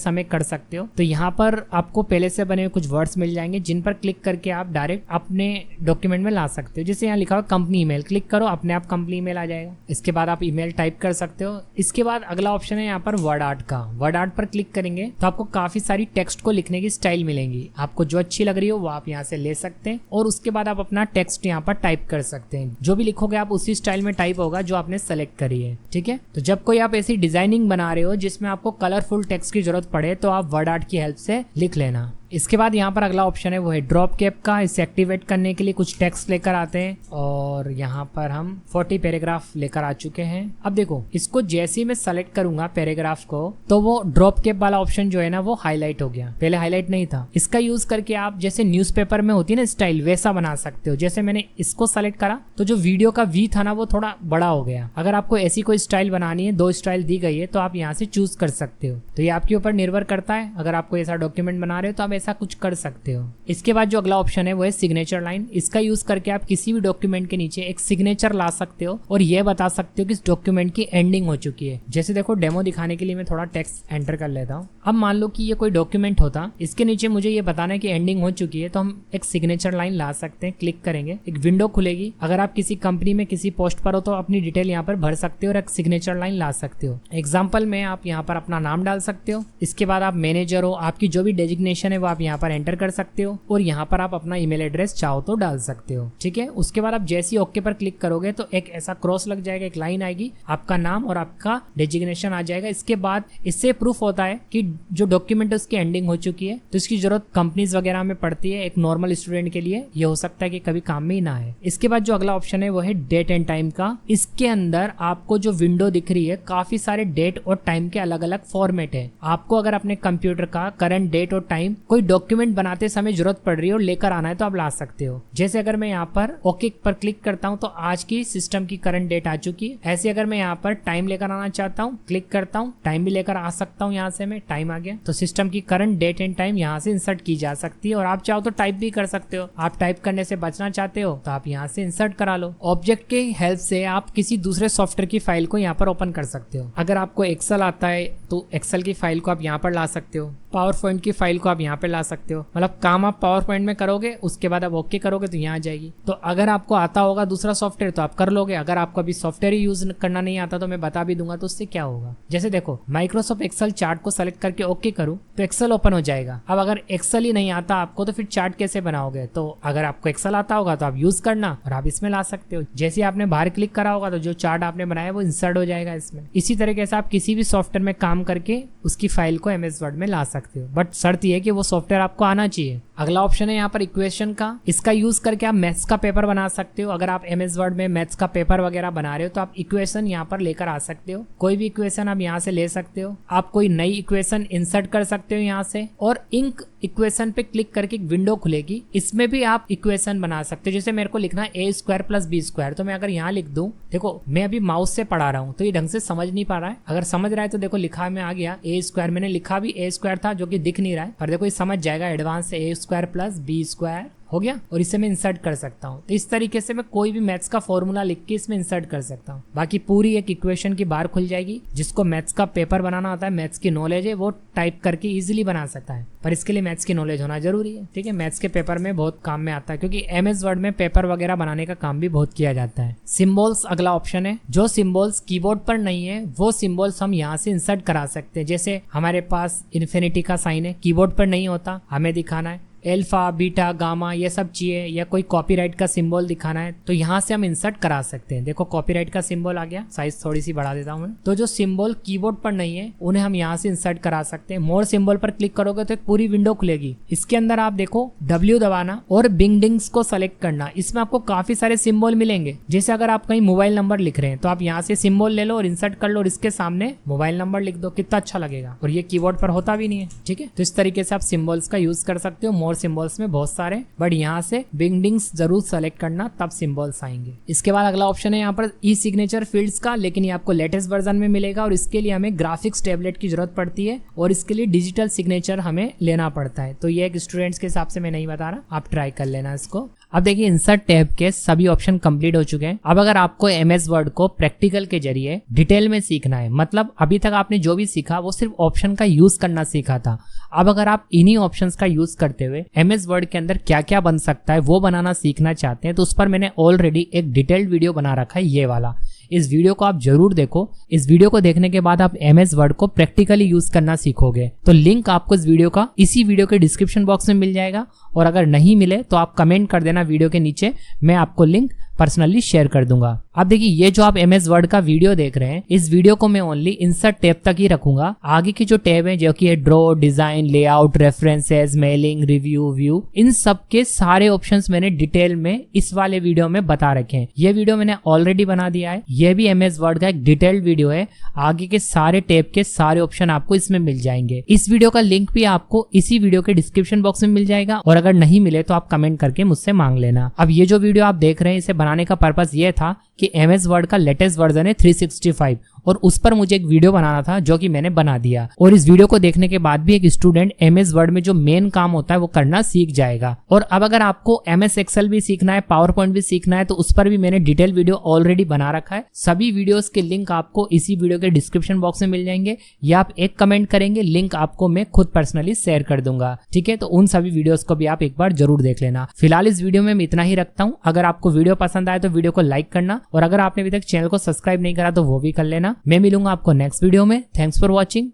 समय कर सकते हो। तो यहाँ पर आपको पहले से बने हुए कुछ वर्ड्स मिल जाएंगे जिन पर क्लिक करके आप डायरेक्ट अपने डॉक्यूमेंट में ला सकते हो। जैसे यहाँ लिखा हुआ कंपनी ईमेल, क्लिक करो अपने आप कंपनी ईमेल आ जाएगा। इसके बाद आप ईमेल टाइप कर सकते हो। इसके बाद अगला ऑप्शन है यहाँ पर वर्ड आर्ट का। वर्ड आर्ट पर क्लिक करेंगे तो आपको काफी सारी टेक्स्ट को लिखने की स्टाइल मिलेंगी। आपको जो अच्छी लग रही हो वो आप यहाँ से ले सकते हैं और उसके बाद आप अपना टेक्स्ट यहाँ पर टाइप कर सकते हैं। जो भी लिखोगे आप उसी स्टाइल में टाइप होगा जो आपने सेलेक्ट करी है। ठीक है, तो जब कोई आप ऐसी डिजाइनिंग बना रहे हो जिसमें आपको कलरफुल टेक्स्ट की जरूरत पड़े तो आप वर्ड आर्ट की हेल्प से लिख लेना। इसके बाद यहाँ पर अगला ऑप्शन है वो है ड्रॉप कैप का। इसे एक्टिवेट करने के लिए कुछ टेक्स्ट लेकर आते हैं और यहाँ पर हम 40 पैराग्राफ लेकर आ चुके हैं। अब देखो इसको जैसे ही मैं सेलेक्ट करूंगा पैराग्राफ को तो वो ड्रॉप कैप वाला ऑप्शन जो है ना वो हाईलाइट हो गया, पहले हाईलाइट नहीं था। इसका यूज करके आप जैसे न्यूज़पेपर में होती है ना स्टाइल, वैसा बना सकते हो। जैसे मैंने इसको सेलेक्ट करा तो जो वीडियो का वी था ना वो थोड़ा बड़ा हो गया। अगर आपको ऐसी कोई स्टाइल बनानी है, 2 स्टाइल दी गई है, तो आप यहाँ से चूज कर सकते हो। तो ये आपके ऊपर निर्भर करता है। अगर आपको ऐसा डॉक्यूमेंट बना रहे हो तो आप ऐसे ऐसा कुछ कर सकते हो। इसके बाद जो अगला ऑप्शन है वो है सिग्नेचर लाइन। इसका यूज करके आप किसी भी डॉक्यूमेंट के नीचे एक सिग्नेचर ला सकते हो और ये बता सकते हो कि इस डॉक्यूमेंट की एंडिंग हो चुकी है। जैसे देखो डेमो दिखाने के लिए मैं थोड़ा टेक्स्ट एंटर कर लेता हूँ। अब मान लो कि ये कोई डॉक्यूमेंट होता, इसके नीचे मुझे ये बताना है कि एंडिंग हो चुकी है, तो हम एक सिग्नेचर लाइन ला सकते हैं। क्लिक करेंगे, एक विंडो खुलेगी। अगर आप किसी कंपनी में किसी पोस्ट पर हो तो अपनी डिटेल यहाँ पर भर सकते हो और एक सिग्नेचर लाइन ला सकते हो। एग्जाम्पल में आप यहाँ पर अपना नाम डाल सकते हो। इसके बाद आप मैनेजर हो, आपकी जो भी डेजिग्नेशन है वो आप यहाँ पर एंटर कर सकते हो और यहाँ पर आप अपना ईमेल एड्रेस चाहो तो डाल सकते हो। ठीक है, उसके बाद आप जैसे ही ओके पर क्लिक करोगे तो एक ऐसा क्रॉस लग जाएगा, एक लाइन आएगी, आपका नाम और आपका डेजिग्नेशन आ जाएगा। इसके बाद इससे प्रूफ होता है कि जो डॉक्यूमेंट है उसकी एंडिंग हो चुकी है, तो इसकी जरूरत कंपनीज वगैरह में पड़ती है। एक नॉर्मल स्टूडेंट के लिए ये हो सकता है कि कभी काम में ही ना है। इसके बाद जो अगला ऑप्शन है वो है डेट एंड टाइम का। इसके अंदर आपको जो विंडो दिख रही है काफी सारे डेट और टाइम के अलग अलग फॉर्मेट है। आपको अगर अपने कंप्यूटर का करंट डेट और टाइम कोई डॉक्यूमेंट बनाते समय जरूरत पड़ रही है और लेकर आना है तो आप ला सकते हो। जैसे अगर मैं यहाँ पर ओके पर क्लिक करता हूँ तो आज की सिस्टम की करंट डेट आ चुकी है। ऐसे अगर मैं यहाँ पर टाइम लेकर आना चाहता हूँ, क्लिक करता हूँ, टाइम भी लेकर आ सकता हूँ। यहाँ से मैं टाइम आ गया तो सिस्टम की करंट डेट एंड टाइम यहाँ से इंसर्ट की जा सकती है। और आप चाहो तो टाइप भी कर सकते हो। आप टाइप करने से बचना चाहते हो तो आप यहाँ से इंसर्ट करा लो। ऑब्जेक्ट के हेल्प से आप किसी दूसरे सॉफ्टवेयर की फाइल को यहाँ पर ओपन कर सकते हो। अगर आपको एक्सेल आता है तो एक्सेल की फाइल को आप यहाँ पर ला सकते हो। पावर पॉइंट की फाइल को आप यहाँ पे ला सकते हो। मतलब काम आप पावर पॉइंट में करोगे, उसके बाद आप ओके करोगे तो यहाँ आ जाएगी। तो अगर आपको आता होगा दूसरा सॉफ्टवेयर तो आप कर लोगे। अगर आपको अभी सॉफ्टवेयर यूज करना नहीं आता तो मैं बता भी दूंगा तो उससे क्या होगा। जैसे देखो माइक्रोसॉफ्ट एक्सेल चार्ट को सेलेक्ट करके ओके करूँ तो एक्सेल ओपन हो जाएगा। अब अगर एक्सेल ही नहीं आता आपको तो फिर चार्ट कैसे बनाओगे। तो अगर आपको एक्सेल आता होगा तो आप यूज करना और आप इसमें ला सकते हो। जैसे आपने बाहर क्लिक करा होगा तो जो चार्ट आपने बनाया वो इंसर्ट हो जाएगा इसमें। इसी तरीके से आप किसी भी सॉफ्टवेयर में काम करके उसकी फाइल को MS वर्ड में ला सकते हो, बट शर्त ये है कि वो सॉफ्टवेयर आपको आना चाहिए। अगला ऑप्शन है यहाँ पर इक्वेशन का। इसका यूज करके आप मैथ्स का पेपर बना सकते हो। अगर आप MS वर्ड में मैथ्स का पेपर वगैरह बना रहे हो तो आप इक्वेशन यहाँ पर लेकर आ सकते हो। कोई भी इक्वेशन आप यहाँ से ले सकते हो। आप कोई नई इक्वेशन इंसर्ट कर सकते हो यहाँ से और इंक इक्वेशन पे क्लिक करके एक विंडो खुलेगी। इसमें भी आप इक्वेशन बना सकते हो। जैसे मेरे को लिखना है a² + b², तो मैं अगर यहाँ लिख दूं, देखो मैं अभी माउस से पढ़ा रहा हूँ तो ये ढंग से समझ नहीं पा रहा है। अगर समझ रहा है तो देखो लिखा में आ गया a²। मैंने लिखा भी a² था जो कि दिख नहीं रहा है, पर देखो ये समझ जाएगा। एडवांस से a² + b² हो गया और इसे मैं इंसर्ट कर सकता हूँ। तो इस तरीके से मैं कोई भी मैथ्स का फॉर्मूला लिख के इसमें इंसर्ट कर सकता हूँ। बाकी पूरी एक इक्वेशन की बार खुल जाएगी। जिसको मैथ्स का पेपर बनाना होता है, मैथ्स की नॉलेज है, वो टाइप करके इजीली बना सकता है, पर इसके लिए मैथ्स की नॉलेज होना जरूरी है। ठीक है, मैथ्स के पेपर में बहुत काम में आता है क्योंकि MS वर्ड में पेपर वगैरह बनाने का काम भी बहुत किया जाता है। सिंबल्स अगला ऑप्शन है। जो सिंबल्स कीबोर्ड पर नहीं है वो सिंबल्स हम यहाँ से इंसर्ट करा सकते हैं। जैसे हमारे पास इन्फिनिटी का साइन है, कीबोर्ड पर नहीं होता, हमें दिखाना है अल्फा, बीटा, गामा ये सब चाहिए, या कोई कॉपीराइट का सिंबल दिखाना है तो यहाँ से हम इंसर्ट करा सकते हैं। देखो कॉपीराइट का सिंबल आ गया, साइज थोड़ी सी बढ़ा देता हूँ मैं। तो जो सिंबल कीबोर्ड पर नहीं है उन्हें हम यहाँ से इंसर्ट करा सकते हैं। मोर सिंबल पर क्लिक करोगे तो एक पूरी विंडो खुलेगी। इसके अंदर आप देखो W दबाना और बिंगडिंग्स को सेलेक्ट करना। इसमें आपको काफी सारे सिंबल मिलेंगे। जैसे अगर आप कहीं मोबाइल नंबर लिख रहे हैं तो आप यहाँ से सिंबल ले लो और इंसर्ट कर लो और इसके सामने मोबाइल नंबर लिख दो, कितना अच्छा लगेगा। और ये कीबोर्ड पर होता भी नहीं है। ठीक है, तो इस तरीके से आप सिंबल्स का यूज कर सकते हो। मोर सिंबल्स में बहुत सारे, बट यहाँ से बिंगडिंग्स जरूर सेलेक्ट करना, तब सिंबल्स आएंगे। इसके बाद अगला ऑप्शन है यहाँ पर ई सिग्नेचर फील्ड्स का, लेकिन ये आपको लेटेस्ट वर्जन में मिलेगा और इसके लिए हमें ग्राफिक्स टैबलेट की जरूरत पड़ती है और इसके लिए डिजिटल सिग्नेचर हमें लेना पड़ता है। तो ये एक स्टूडेंट्स के हिसाब से मैं नहीं बता रहा, आप ट्राई कर लेना इसको। अब देखिए इंसर्ट टैब के सभी ऑप्शन कंप्लीट हो चुके हैं। अब अगर आपको MS वर्ड को प्रैक्टिकल के जरिए डिटेल में सीखना है, मतलब अभी तक आपने जो भी सीखा वो सिर्फ ऑप्शन का यूज करना सीखा था। अब अगर आप इन्हीं ऑप्शंस का यूज करते हुए MS वर्ड के अंदर क्या क्या बन सकता है वो बनाना सीखना चाहते हैं तो उस पर मैंने ऑलरेडी एक डिटेल्ड वीडियो बना रखा है, ये वाला। इस वीडियो को आप जरूर देखो। इस वीडियो को देखने के बाद आप MS वर्ड को प्रैक्टिकली यूज करना सीखोगे। तो लिंक आपको इस वीडियो का इसी वीडियो के डिस्क्रिप्शन बॉक्स में मिल जाएगा, और अगर नहीं मिले तो आप कमेंट कर देना वीडियो के नीचे, मैं आपको लिंक पर्सनली शेयर कर दूंगा। अब देखिए ये जो आप MS वर्ड का वीडियो देख रहे हैं, इस वीडियो को मैं ओनली इंसर्ट टैब तक ही रखूंगा। आगे की जो टैब है जो कि है draw, design, layout, references, mailing, review, view, इन सब के सारे ऑप्शंस मैंने डिटेल में इस वाले वीडियो में बता रखे हैं। ये वीडियो मैंने ऑलरेडी बना दिया है। ये भी MS वर्ड का एक डिटेल्ड वीडियो है। आगे के सारे टैब के सारे ऑप्शन आपको इसमें मिल जाएंगे। इस वीडियो का लिंक भी आपको इसी वीडियो के डिस्क्रिप्शन बॉक्स में मिल जाएगा, और अगर नहीं मिले तो आप कमेंट करके मुझसे मांग लेना। अब ये जो वीडियो आप देख रहे हैं इसे बनाने का पर्पस ये था कि MS वर्ड का लेटेस्ट वर्जन है 365 और उस पर मुझे एक वीडियो बनाना था जो कि मैंने बना दिया। और इस वीडियो को देखने के बाद भी एक स्टूडेंट MS वर्ड में जो मेन काम होता है वो करना सीख जाएगा। और अब अगर आपको MS एक्सेल भी सीखना है, पावर पॉइंट भी सीखना है, तो उस पर भी मैंने डिटेल वीडियो ऑलरेडी बना रखा है। सभी वीडियोस के लिंक आपको इसी वीडियो के डिस्क्रिप्शन बॉक्स में मिल जाएंगे, या आप एक कमेंट करेंगे, लिंक आपको मैं खुद पर्सनली शेयर कर दूंगा। ठीक है, तो उन सभी वीडियोस को भी आप एक बार जरूर देख लेना। फिलहाल इस वीडियो में मैं इतना ही रखता हूँ। अगर आपको वीडियो पसंद आए तो वीडियो को लाइक करना, और अगर आपने अभी तक चैनल को सब्सक्राइब नहीं करा तो वो भी कर लेना। मैं मिलूंगा आपको नेक्स्ट वीडियो में। Thanks for watching.